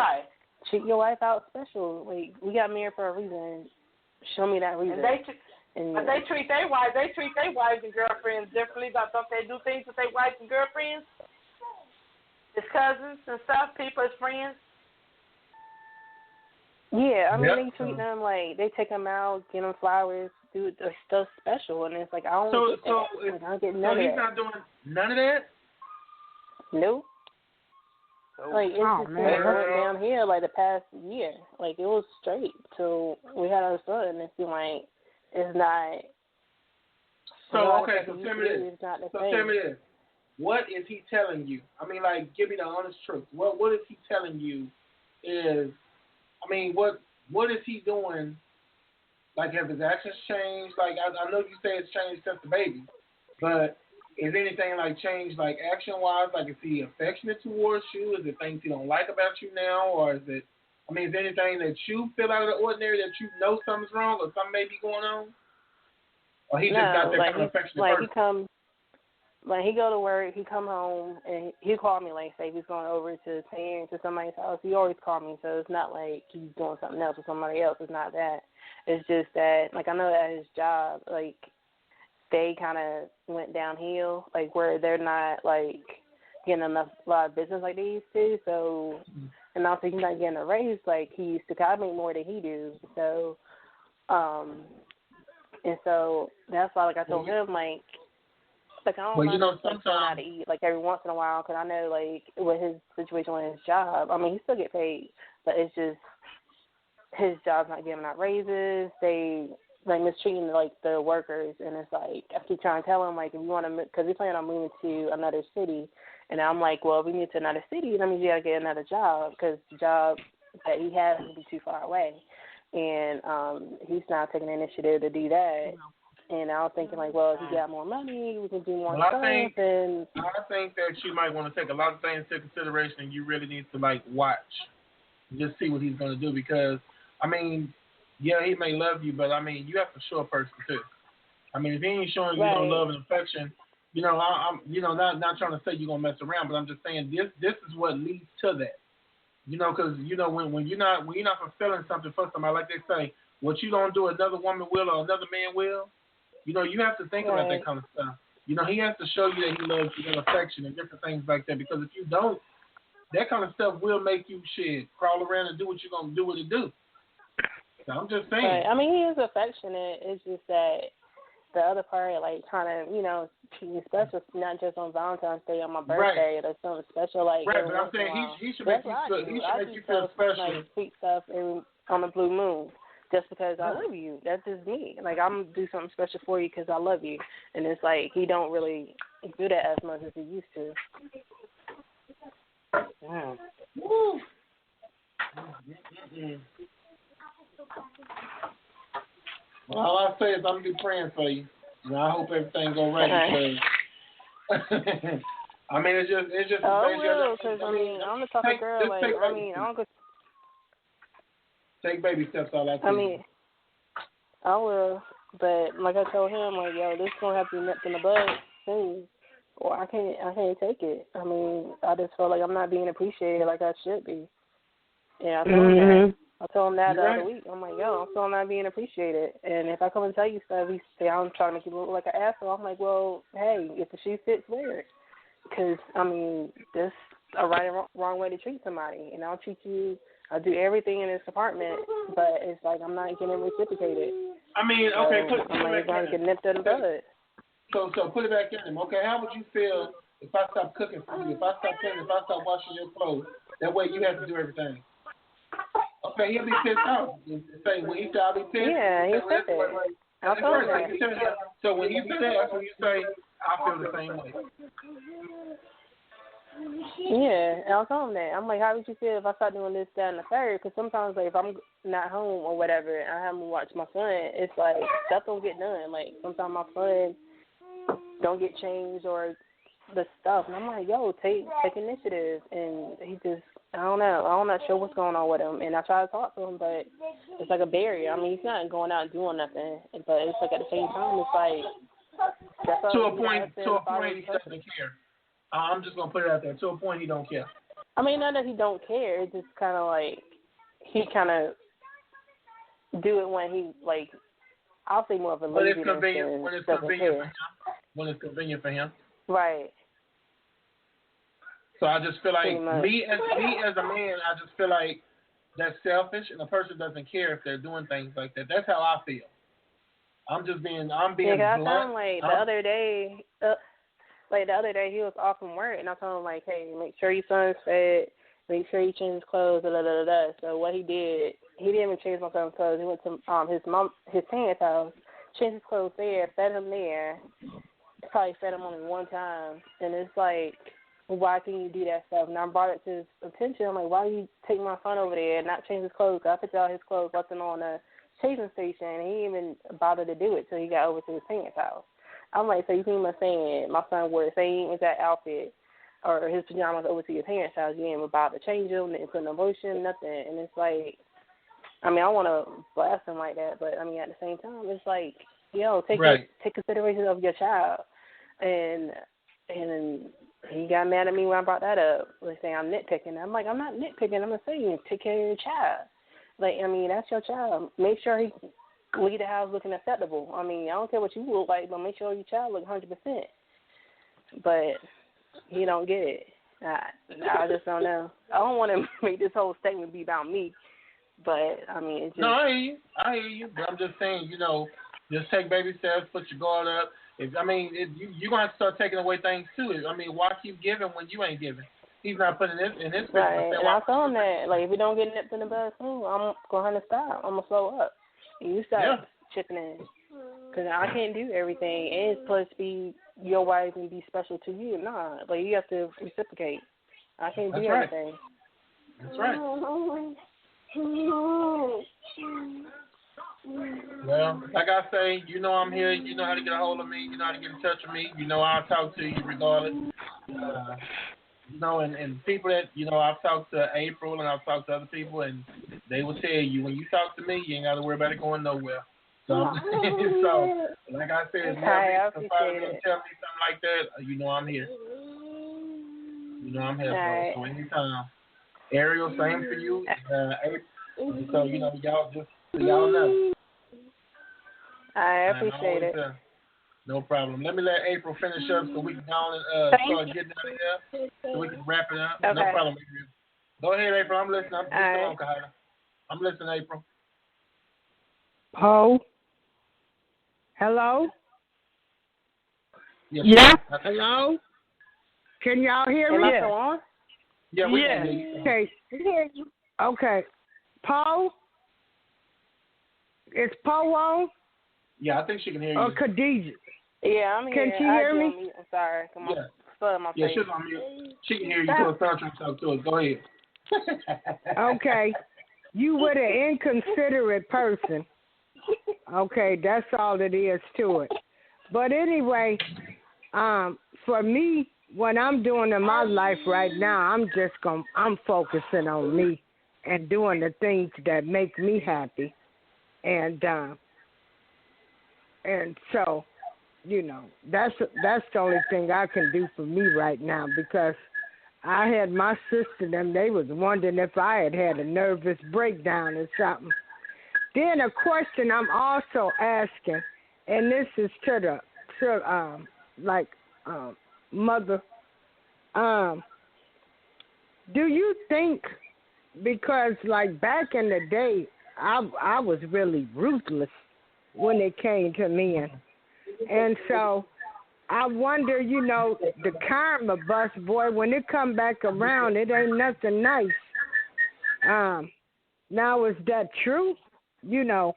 treat your wife out special. Like we got married for a reason. Show me that reason. But they treat their wives and girlfriends differently. Don't they do things with their wives and girlfriends? His cousins and stuff, people, his friends. Yeah, I mean they treat them like they take them out, get them flowers, do stuff special, and it's like I don't get that. I don't get none of that. So he's not doing none of that? Nope. Like it's just went downhill like the past year. Like it was straight till we had our son, and it seemed like it's not. So okay, so tell me this. Tell me this. What is he telling you? I mean, like, give me the honest truth. What is he telling you? What is he doing? Like, have his actions changed? Like, I know you say it's changed since the baby, but is anything like changed, like action-wise? Like, is he affectionate towards you? Is it things he don't like about you now, or is it? I mean, is there anything that you feel out of the ordinary that you know something's wrong or something may be going on? Or he just got that kind of affectionate person? Like he go to work, he come home, and he called me like say he's going over to his parents or somebody's house. He always called me, so it's not like he's doing something else with somebody else. It's not that. It's just that, like I know that his job, like they kind of went downhill, like where they're not like getting a lot of business like they used to. So, and also he's not getting a raise like he used to. I make more than he do. So, and so that's why like I told him like. Like, I don't mind going out to eat, like, every once in a while, because I know, like, with his situation with his job, I mean, he still get paid, but it's just his job's not giving out raises. They, like, mistreating, like, the workers, and it's like, I keep trying to tell him, like, if you want to, because we plan on moving to another city, and I'm like, well, if we move to another city, that means you got to get another job, because the job that he has will be too far away, and he's not taking the initiative to do that. And I was thinking, like, well, if you got more money, we can do more stuff. I think that you might want to take a lot of things into consideration, and you really need to, like, watch. Just see what he's going to do because, I mean, yeah, he may love you, but, I mean, you have to show a person, too. I mean, if he ain't showing you no love and affection, You know, I'm not trying to say you're gonna mess around, but I'm just saying this is what leads to that. You know, because you know when you're not fulfilling something for somebody, like they say, what you don't do, another woman will or another man will. You know, you have to think about that kind of stuff. You know, he has to show you that he loves you and affection and different things like that. Because if you don't, that kind of stuff will make you crawl around and do what you're gonna do what it do. So I'm just saying. Right. I mean, he is affectionate. It's just that the other part, like, trying to, you know, treat me special, not just on Valentine's Day on my birthday or something special. Like, right, but I'm saying he should make you feel special. Like, sweet stuff on a blue moon. Just because I love you. That's just me. Like, I'm going to do something special for you because I love you. And it's like he don't really do that as much as he used to. Mm. Woo. Well, all I say is I'm going to be praying for you. And I hope everything goes right. Because, I mean, it's just. Oh, because, I mean, I'm the type of girl, like, I mean, I don't go. Take baby steps all I can. I mean, I will, but like I told him, like, yo, this is gonna have to be nipped in the bud soon, or I can't take it. I mean, I just feel like I'm not being appreciated like I should be. Yeah, I told him that. I told him that the other week. I'm like, yo, I'm still not being appreciated. And if I come and tell you stuff, he say I'm trying to make you look like an asshole. I'm like, well, hey, if the shoe fits, wear it. Because I mean, this a right and wrong way to treat somebody, and I'll treat you. I do everything in this apartment, but it's like I'm not getting reciprocated. I mean, okay, put it back in. Nipped in the bud. So put it back in him. Okay, how would you feel if I stop cooking for you? If I stop cleaning, if I stop washing your clothes? That way you have to do everything. Okay, he'll be pissed off. Say when he said I'll be pissed. Yeah, he said that. I told him that. So when he said that, that's when you say I feel the same way. Yeah, and I told him that. I'm like, how would you feel if I start doing this, that, and the third? Because sometimes, like, if I'm not home or whatever, and I haven't watched my son, it's like, stuff don't get done. Like, sometimes my son don't get changed or the stuff. And I'm like, yo, take initiative. And he just, I don't know. I'm not sure what's going on with him. And I try to talk to him, but it's like a barrier. I mean, he's not going out and doing nothing. But it's like at the same time, it's like, to a point, he doesn't care. I'm just going to put it out there. To a point, he don't care. I mean, not that he don't care. It's just kind of like he kind of do it when he, like, I'll say more of a lazy when it's convenient for him. Right. So I just feel like me as a man, I just feel like that's selfish, and a person doesn't care if they're doing things like that. That's how I feel. I'm being blunt. I found, like, the other day, he was off from work, and I told him, like, hey, make sure your son's fed, make sure you change his clothes, da da da da. So what he didn't even change my son's clothes. He went to his parents' house, changed his clothes there, fed him there. Probably fed him only one time, and it's like, why can you do that stuff? And I brought it to his attention. I'm like, why you take my son over there and not change his clothes? I picked out his clothes, left them on the changing station, and he didn't even bothered to do it till he got over to his parents' house. I'm like, so you think I'm saying my son wore the same exact outfit or his pajamas over to your parents' house, you didn't even bother to change them, didn't put no lotion, nothing. And it's like, I mean, I want to blast him like that, but I mean, at the same time, it's like, yo, take consideration of your child. And he got mad at me when I brought that up, like saying I'm nitpicking. I'm like, I'm not nitpicking. I'm just saying, take care of your child. Like, I mean, that's your child. Make sure he leave the house looking acceptable. I mean, I don't care what you look like, but make sure your child look 100%. But he don't get it. I just don't know. I don't want to make this whole statement be about me, but I mean, it's just. No, I hear you. But I'm just saying, you know, just take baby steps, put your guard up. You're gonna have to start taking away things too. I mean, why keep giving when you ain't giving? He's not putting this in his right. And I told him that, like, if you don't get nipped in the bud soon, I'm gonna stop. I'm gonna slow up. And you start chipping in, because I can't do everything. And it's supposed to be your wife and be special to you. Nah, like, you have to reciprocate. I can't do everything. That's right. Well, like I say, you know I'm here. You know how to get a hold of me. You know how to get in touch with me. You know I'll talk to you regardless. You know, and people that, you know, I've talked to April and I've talked to other people, and they will tell you, when you talk to me, you ain't got to worry about it going nowhere. So, so like I said, if you I have to tell me appreciate it. something like that, you know I'm here. You know I'm here, Right. bro. So anytime. Ariel, same for you. April. So, you know, y'all just so y'all know. I appreciate it. No problem. Let me let April finish up so we can go on and start getting out of here so we can wrap it up. Okay. No problem, April. Go ahead, April. I'm listening. I'm right. on, Kahana. I'm listening, April. Poe? Hello? Yes. Yeah. Hello? Can y'all hear Am me? I still on? Yeah, we Yeah. can hear you. Okay. We hear you. Okay. Poe? Is Poe on? Yeah, I think she can hear you. Or Khadijah? Yeah, I'm here. Can she hear me? I'm sorry. Come on. Yeah. Flood my Yeah, face. she's on mute. She can hear you too. Start trying to talk to us. Go ahead. Okay. You were an inconsiderate person. Okay, that's all it is to it. But anyway, for me, what I'm doing in my life right now, I'm focusing on me and doing the things that make me happy. And so, you know, that's the only thing I can do for me right now, because I had my sister, them, they was wondering if I had a nervous breakdown or something. Then a question I'm also asking, and this is to mother, do you think, because like back in the day, I was really ruthless when it came to men, and so I wonder, you know, the karma bus, boy, when it come back around, it ain't nothing nice. Now, is that true? You know,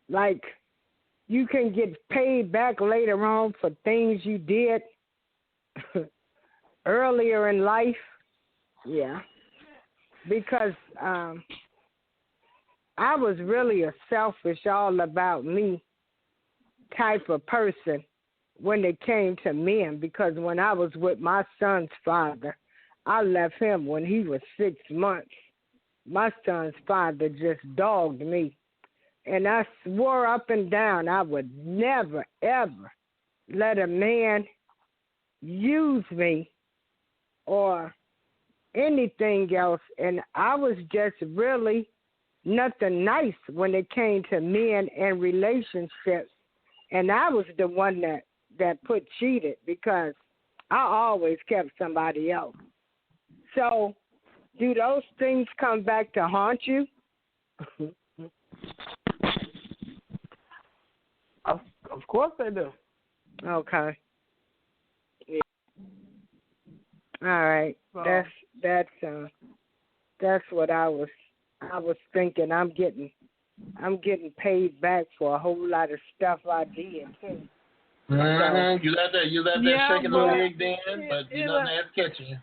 like you can get paid back later on for things you did earlier in life. Yeah. Because I was really a selfish, all about me type of person when it came to men, because when I was with my son's father, I left him when he was 6 months. My son's father just dogged me, and I swore up and down I would never, ever let a man use me or anything else, and I was just really nothing nice when it came to men and relationships. And I was the one that put cheated, because I always kept somebody else. So, do those things come back to haunt you? Of course they do. Okay. Yeah. All right. So, That's what I was thinking. I'm getting paid back for a whole lot of stuff I did too. Mm-hmm. You let that shaking the leg then, but you know that's catching you.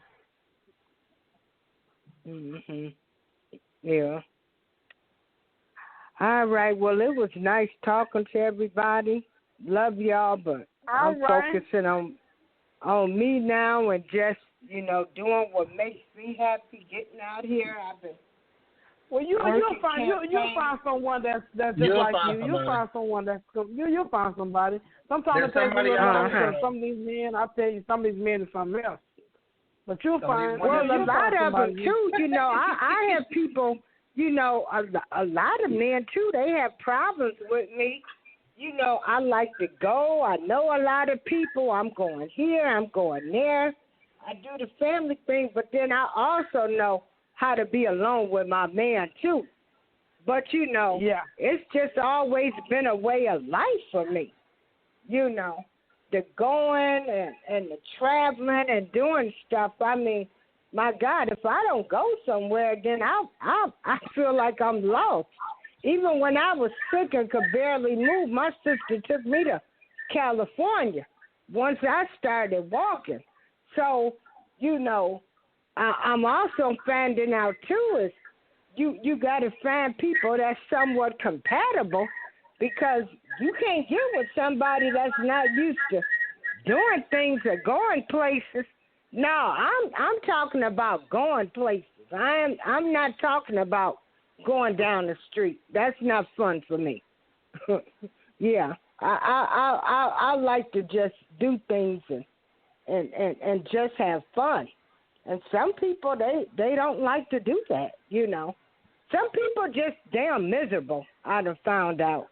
Mhm. Yeah. All right. Well, it was nice talking to everybody. Love y'all, but I'm focusing on me now and just, you know, doing what makes me happy. Getting out here. Well, you'll find someone that's just like you. You'll find someone you'll find somebody. Sometimes it takes a little time, because some of these men, I tell you, some of these men are something else. But you'll find. Well, a lot of them too. You know, I have people. You know, a lot of men too. They have problems with me. You know, I like to go. I know a lot of people. I'm going here. I'm going there. I do the family thing, but then I also know how to be alone with my man too. But you know, it's just always been a way of life for me. You know, the going and the traveling and doing stuff. I mean, my God, if I don't go somewhere, then I feel like I'm lost. Even when I was sick and could barely move, my sister took me to California once I started walking. So, you know, I'm also finding out too is you got to find people that's somewhat compatible, because you can't get with somebody that's not used to doing things or going places. No, I'm talking about going places. I'm not talking about going down the street. That's not fun for me. Yeah, I like to just do things and just have fun. And some people they don't like to do that. Some people just damn miserable. I done found out.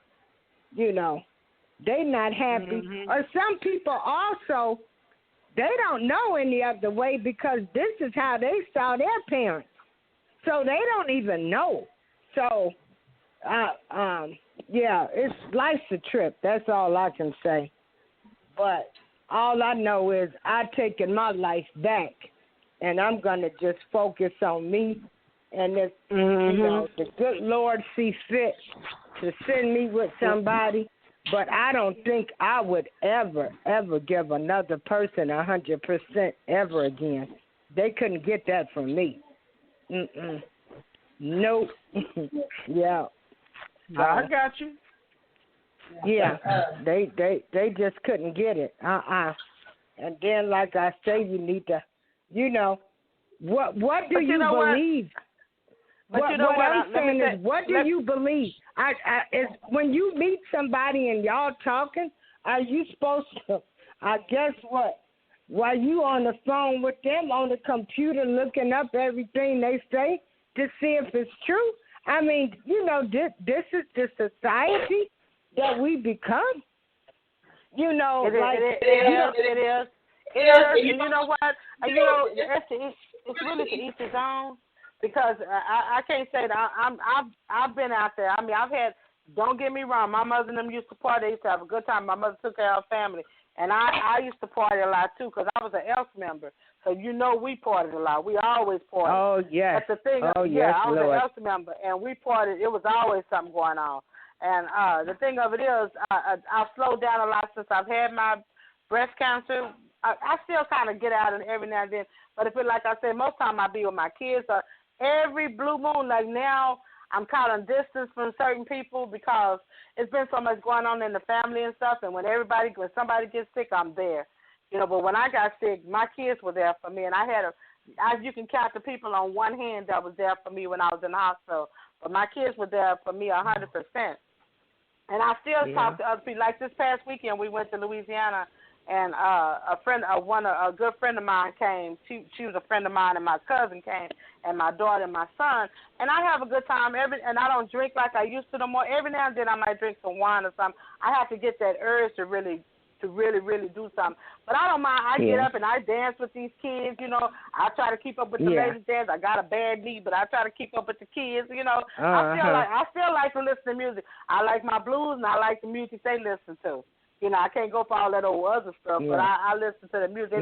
They not happy. Mm-hmm. Or some people also, they don't know any other way because this is how they saw their parents. So they don't even know. So, yeah, life's a trip. That's all I can say. But all I know is I've taken my life back, and I'm going to just focus on me. And if the good Lord sees fit to send me with somebody, but I don't think I would ever give another person 100% ever again. They couldn't get that from me. Nope. Yeah. I got you. Yeah. They just couldn't get it. And then, like I say, you need to, what do you believe? But what I'm saying is, what do you believe? Is when you meet somebody and y'all talking, are you supposed to? I guess what? While you on the phone with them on the computer looking up everything they say to see if it's true. I mean, this is the society that we become. It is. And you know what? It's really to each his own. Because I can't say that I've been out there. I mean, don't get me wrong, my mother and them used to party. They used to have a good time. My mother took care of her family. And I used to party a lot, too, because I was an ELF member. So, we partied a lot. We always partied. Oh, yes. But the thing, I was an ELF member, and we partied. It was always something going on. And the thing of it is, I've slowed down a lot since I've had my breast cancer. I still kind of get out and every now and then. But like I said, most time I be with my kids. Every blue moon, like now, I'm kind of distance from certain people because it's been so much going on in the family and stuff. And when somebody gets sick, I'm there. But when I got sick, my kids were there for me, and you can count the people on one hand that was there for me when I was in the hospital. But my kids were there for me 100%. And I still talk to other people. Like this past weekend, we went to Louisiana. And a good friend of mine came. She was a friend of mine, and my cousin came, and my daughter and my son. And I have a good time. And I don't drink like I used to no more. Every now and then I might drink some wine or something. I have to get that urge to really do something. But I don't mind. I get up and I dance with these kids. I try to keep up with the ladies dance. I got a bad knee, but I try to keep up with the kids. I still like to listen to music. I like my blues, and I like the music they listen to. I can't go for all that old other stuff, but I listen to the music.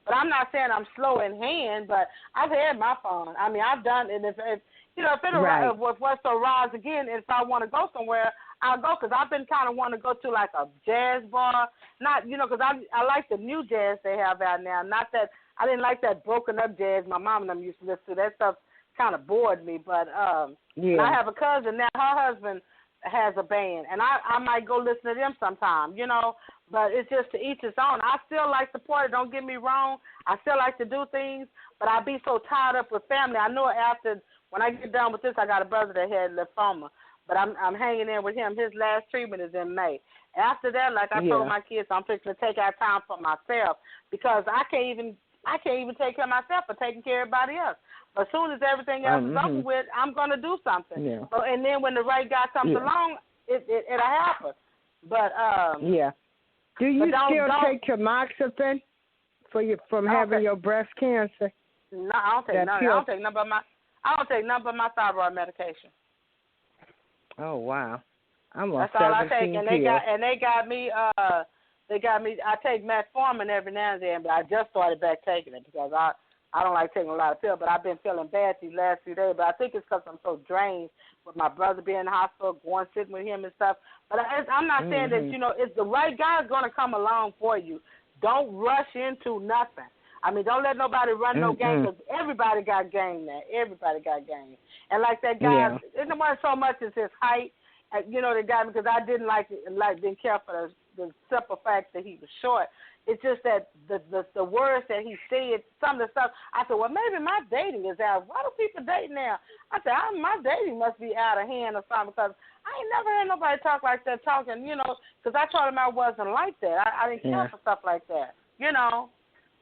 But I'm not saying I'm slow in hand, but I've had my fun. I mean, I've done it. If what's to rise again, if I want to go somewhere, I'll go, because I've been kind of wanting to go to like a jazz bar. Not, because I like the new jazz they have out now. Not that, I didn't like that broken up jazz my mom and them used to listen to. That stuff kind of bored me, but I have a cousin now, her husband has a band, and I might go listen to them sometime, but it's just to each his own. I still like to party, don't get me wrong. I still like to do things, but I be so tied up with family. I know when I get done with this, I got a brother that had lymphoma, but I'm hanging in with him. His last treatment is in May. After that, like I told my kids, I'm fixing to take out time for myself, because I can't even take care of myself for taking care of everybody else. As soon as everything else is over with, I'm going to do something. Yeah. So, and then when the right guy comes along, it'll happen. But do you still take tamoxifen from having your breast cancer? No, I don't take none. I don't take none but my thyroid medication. Oh wow, I'm on That's all I take, and they got me. I take metformin every now and then, but I just started back taking it because I don't like taking a lot of pills, but I've been feeling bad these last few days. But I think it's because I'm so drained with my brother being in the hospital, going sitting with him and stuff. But I'm not saying that, it's the right guy's going to come along for you. Don't rush into nothing. I mean, don't let nobody run no game, because everybody got game now. Everybody got game. And like that guy, it wasn't so much as his height. They got me because I didn't didn't care for the simple fact that he was short. It's just that the words that he said, some of the stuff. I said, well, maybe my dating is out. Why do people date now? I said, my dating must be out of hand or something, because I ain't never heard nobody talk like that, talking, because I told him I wasn't like that. I didn't care for stuff like that,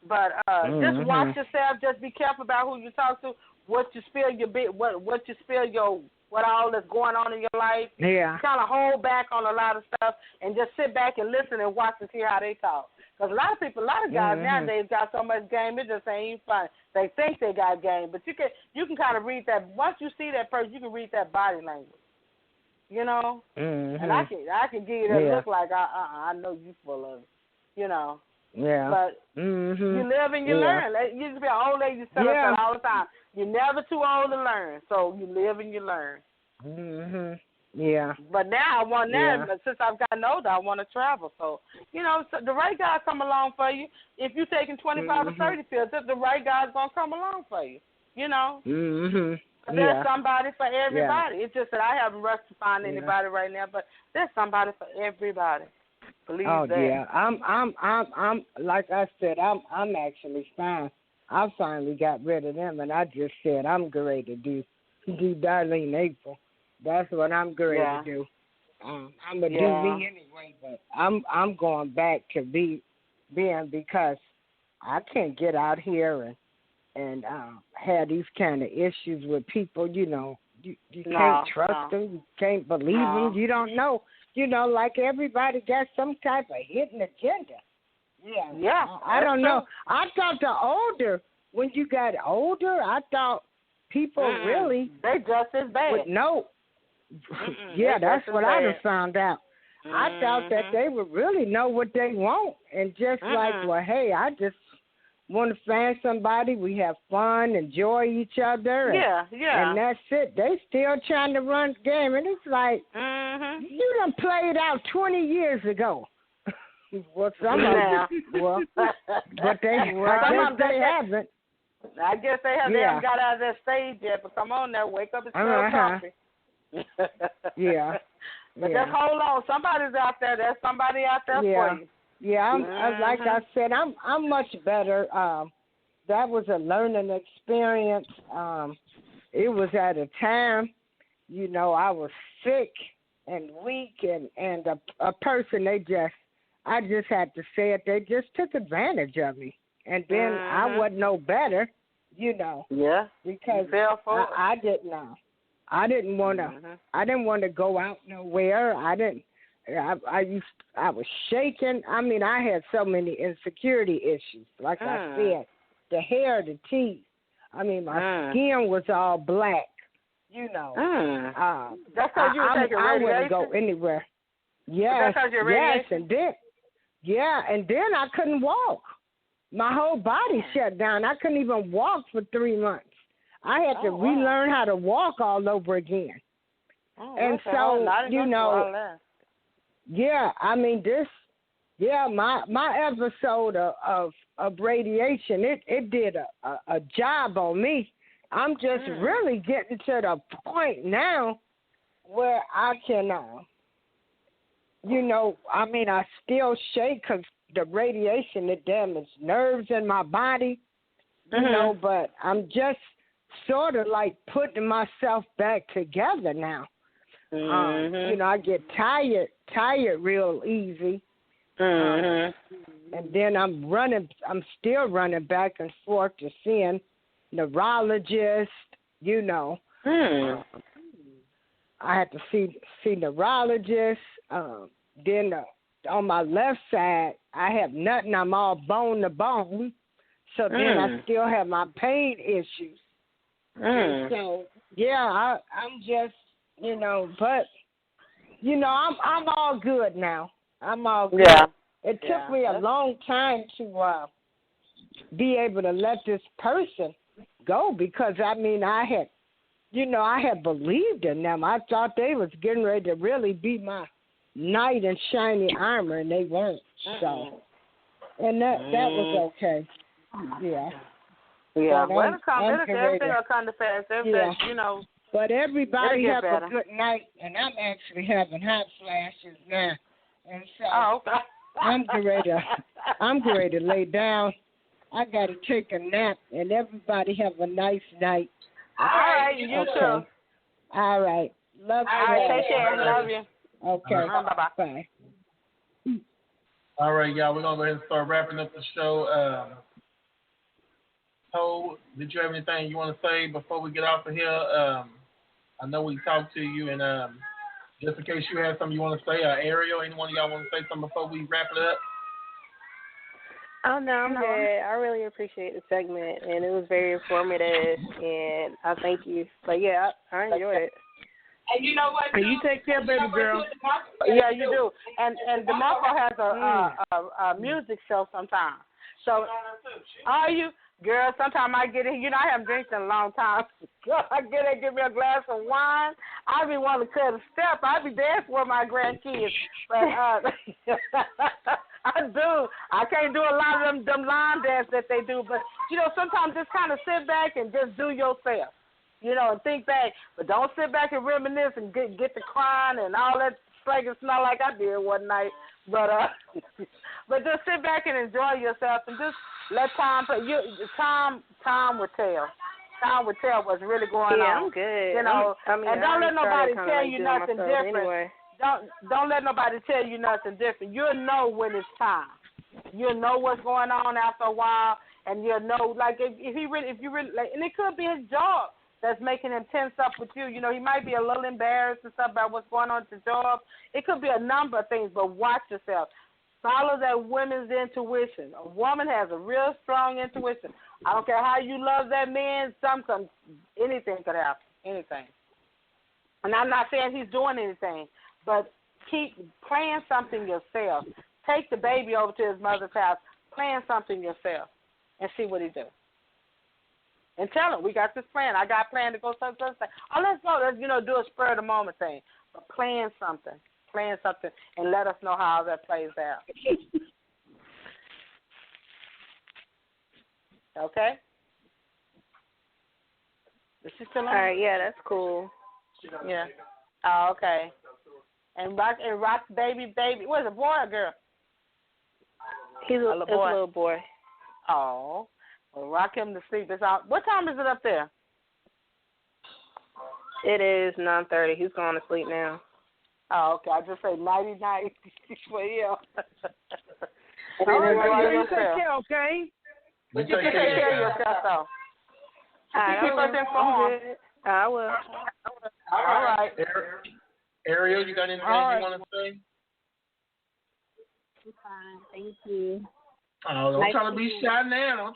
But just watch yourself. Just be careful about who you talk to. What you spill what all that's going on in your life. Yeah. Kind of hold back on a lot of stuff and just sit back and listen and watch and see how they talk. Because a lot of guys nowadays got so much game, it just ain't even funny. They think they got game, but you can kind of read that. Once you see that person, you can read that body language. And I can give you that look like I know you full of it. Yeah. But you live and you learn. You just be an old lady tell us that all the time. You're never too old to learn. So you live and you learn. Yeah. But now I want that. But since I've gotten older, I want to travel. So, so the right guy come along for you. If you're taking 25 or 30 pills, the right guy's going to come along for you. There's somebody for everybody. It's just that I haven't rushed to find anybody right now, but there's somebody for everybody. Believe that. Yeah. I'm like I said, I'm actually fine. I finally got rid of them, and I just said I'm great to do Darlene April. That's what I'm great to do. I'm gonna do me anyway, but I'm going back to being because I can't get out here and have these kind of issues with people. You can't trust them, you can't believe them. You don't know. Like everybody got some type of hidden agenda. Yeah. I don't know. I thought when you got older, I thought people really they just as bad. would know. That's what I just found out. I thought that they would really know what they want and just like, well, hey, I just want to find somebody. We have fun, enjoy each other. And that's it. They still trying to run the game, and it's like you done played out 20 years ago. Well, some of them, but they haven't. I guess they haven't got out of that stage yet. But come on now, wake up and smell coffee. But just hold on. Somebody's out there. There's somebody out there for you. Yeah, like I said, I'm much better. That was a learning experience. It was at a time, I was sick and weak, and a person I just had to say it. They just took advantage of me, and then I wasn't no better, Yeah. Because I didn't know. I didn't want to. I didn't want to go out nowhere. I was shaking. I mean, I had so many insecurity issues. Like I said, the hair, the teeth. I mean, my skin was all black. That's because you were taking radiation? I wouldn't go anywhere. Yes, that's your radiation? and then I couldn't walk. My whole body shut down. I couldn't even walk for 3 months. I had to relearn how to walk all over again. And so, I mean, my episode of radiation, it did a job on me. I'm just really getting to the point now where I can, I still shake because the radiation, it damaged nerves in my body, but I'm just sort of like putting myself back together now. I get tired real easy. And then I'm still running back and forth to seeing neurologists, I had to see neurologists. Then on my left side, I have nothing. I'm all bone to bone. So then I still have my pain issues. And so, I'm just, but, I'm all good now. I'm all good. Yeah. It took me a long time to be able to let this person go because, I had believed in them. I thought they was getting ready to really be my knight in shiny armor, and they weren't. So, and that was okay. Yeah. Yeah, well, everything will come to pass. But everybody have a good night, and I'm actually having hot flashes now. And so okay. I'm getting ready to lay down. I got to take a nap, and everybody have a nice night. All right, you too. All right. Love you. All right, take care. Love you. Okay. Bye-bye. Bye. All right, y'all. We're going to go ahead and start wrapping up the show. Ho, did you have anything you want to say before we get off of here? I know we talked to you, and just in case you have something you want to say, Ariel, anyone of y'all want to say something before we wrap it up? Oh, no, I'm good. I really appreciate the segment, and it was very informative, and I thank you. But, yeah, I enjoyed it. And you know what? And you take care, baby girl. Yeah, you do. And DeMarco has a music show sometimes. So, are you? Girl, sometimes I get it. You know, I haven't drank in a long time. I get it, give me a glass of wine. I be wanting to cut a step. I be dancing with my grandkids. But I do. I can't do a lot of them line dance that they do. But, you know, sometimes just kind of sit back and just do yourself. You know, and think back. But don't sit back and reminisce and get to crying and all that slag and smell like I did one night. But but just sit back and enjoy yourself and just let time play. Time will tell. Time will tell what's really going on. Yeah, I'm good. You know, and don't let nobody tell you nothing different. Anyway. Don't let nobody tell you nothing different. You'll know when it's time. You'll know what's going on after a while, and you'll know like if you really like, and it could be his job that's making him tense up with you. You know, he might be a little embarrassed and stuff about what's going on at the job. It could be a number of things, but watch yourself. Follow that woman's intuition. A woman has a real strong intuition. I don't care how you love that man, anything could happen. Anything. And I'm not saying he's doing anything, but keep playing something yourself. Take the baby over to his mother's house, playing something yourself, and see what he does. And tell him, we got this plan. I got a plan to go such. Oh, let's go. Let's, do a spur of the moment thing. But plan something, and let us know how that plays out. Okay? Is she still on? All right, yeah, that's cool. Yeah. Oh, okay. And rock baby. What is it, boy or girl? He's a little boy. Oh. Well, rock him to sleep. It's out. What time is it up there? It is 9:30. He's going to sleep now. Oh, okay. I just say nighty night for you. All right, you take care, okay? But you take care of yourself, though. Keep us informed. I will. All right. Ariel, you got anything you want to say? I'm fine. Thank you. Oh, don't try to be shy now.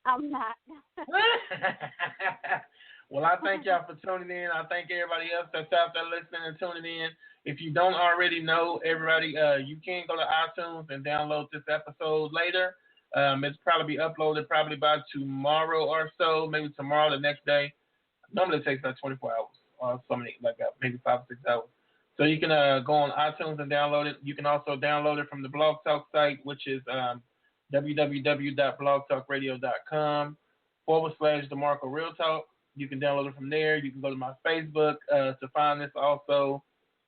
I'm not. Well, I thank y'all for tuning in. I thank everybody else that's out there listening and tuning in. If you don't already know, everybody, you can go to iTunes and download this episode later. It's probably be uploaded probably by tomorrow or so, maybe tomorrow, the next day. Normally it takes about 24 hours or something like that, maybe 5 or 6 hours. So you can go on iTunes and download it. You can also download it from the Blog Talk site, which is www.blogtalkradio.com/DeMarco Real Talk. You can download it from there. You can go to my Facebook to find this also.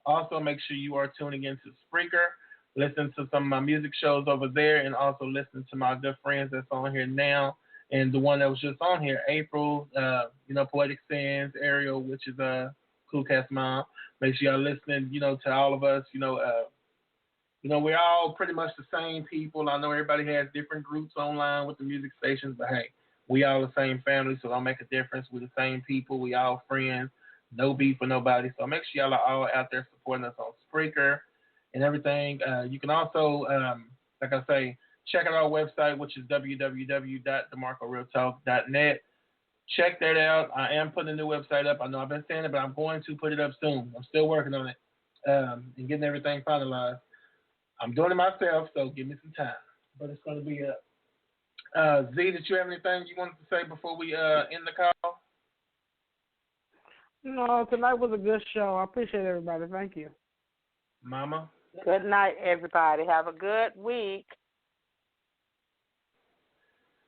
Also, make sure you are tuning into Spreaker. Listen to some of my music shows over there, and also listen to my good friends that's on here now. And the one that was just on here, April, Poetic Sands, Ariel, which is Cool Cast Mom. Make sure y'all listening, to all of us. We're all pretty much the same people. I know everybody has different groups online with the music stations, but hey, we all the same family, so don't make a difference. We're the same people. We all friends. No beef for nobody. So make sure y'all are all out there supporting us on Spreaker and everything. You can also, like I say, check out our website, which is www.demarcorealtalk.net. Check that out. I am putting a new website up. I know I've been saying it, but I'm going to put it up soon. I'm still working on it and getting everything finalized. I'm doing it myself, so give me some time. But it's going to be up. Z, did you have anything you wanted to say before we end the call? No, tonight was a good show. I appreciate everybody. Thank you. Mama? Good night, everybody. Have a good week.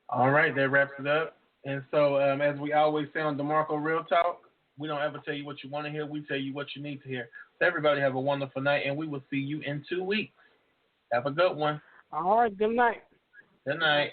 All right, that wraps it up. And so, as we always say on DeMarco Real Talk, We don't ever tell you what you want to hear. We tell you what you need to hear. So everybody have a wonderful night, and we will see you in 2 weeks. Have a good one. All right, good night. Good night.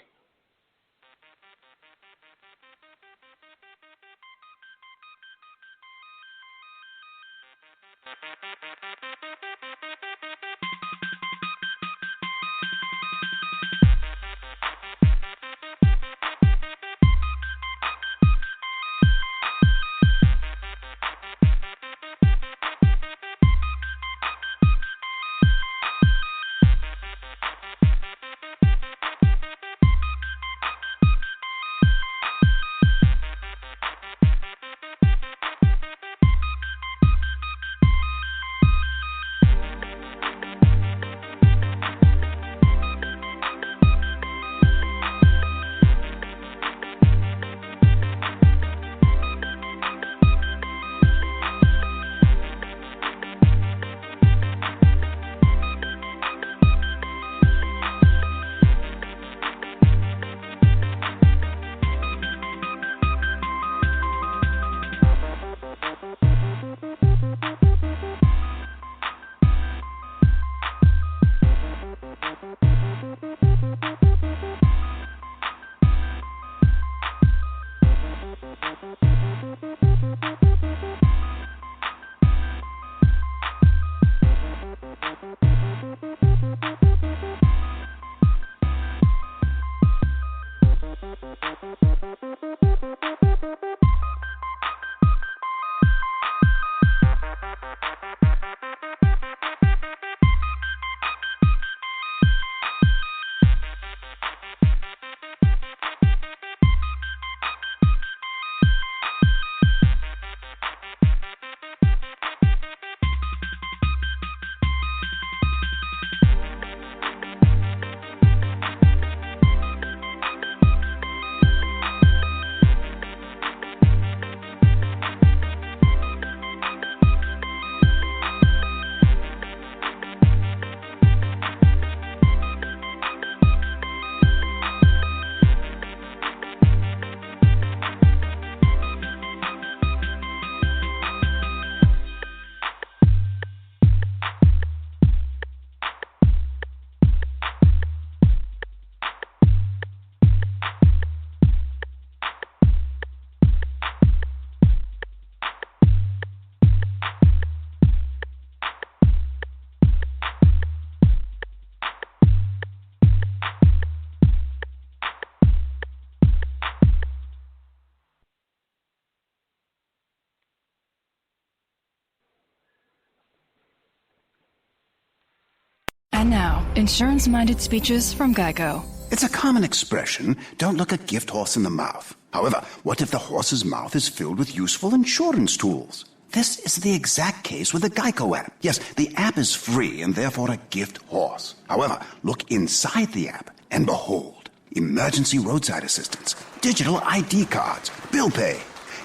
And now, insurance-minded speeches from Geico. It's a common expression, don't look a gift horse in the mouth. However, what if the horse's mouth is filled with useful insurance tools? This is the exact case with the Geico app. Yes, the app is free and therefore a gift horse. However, look inside the app and behold, emergency roadside assistance, digital ID cards, bill pay.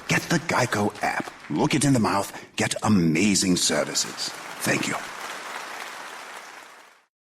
Get the Geico app. Look it in the mouth, get amazing services. Thank you.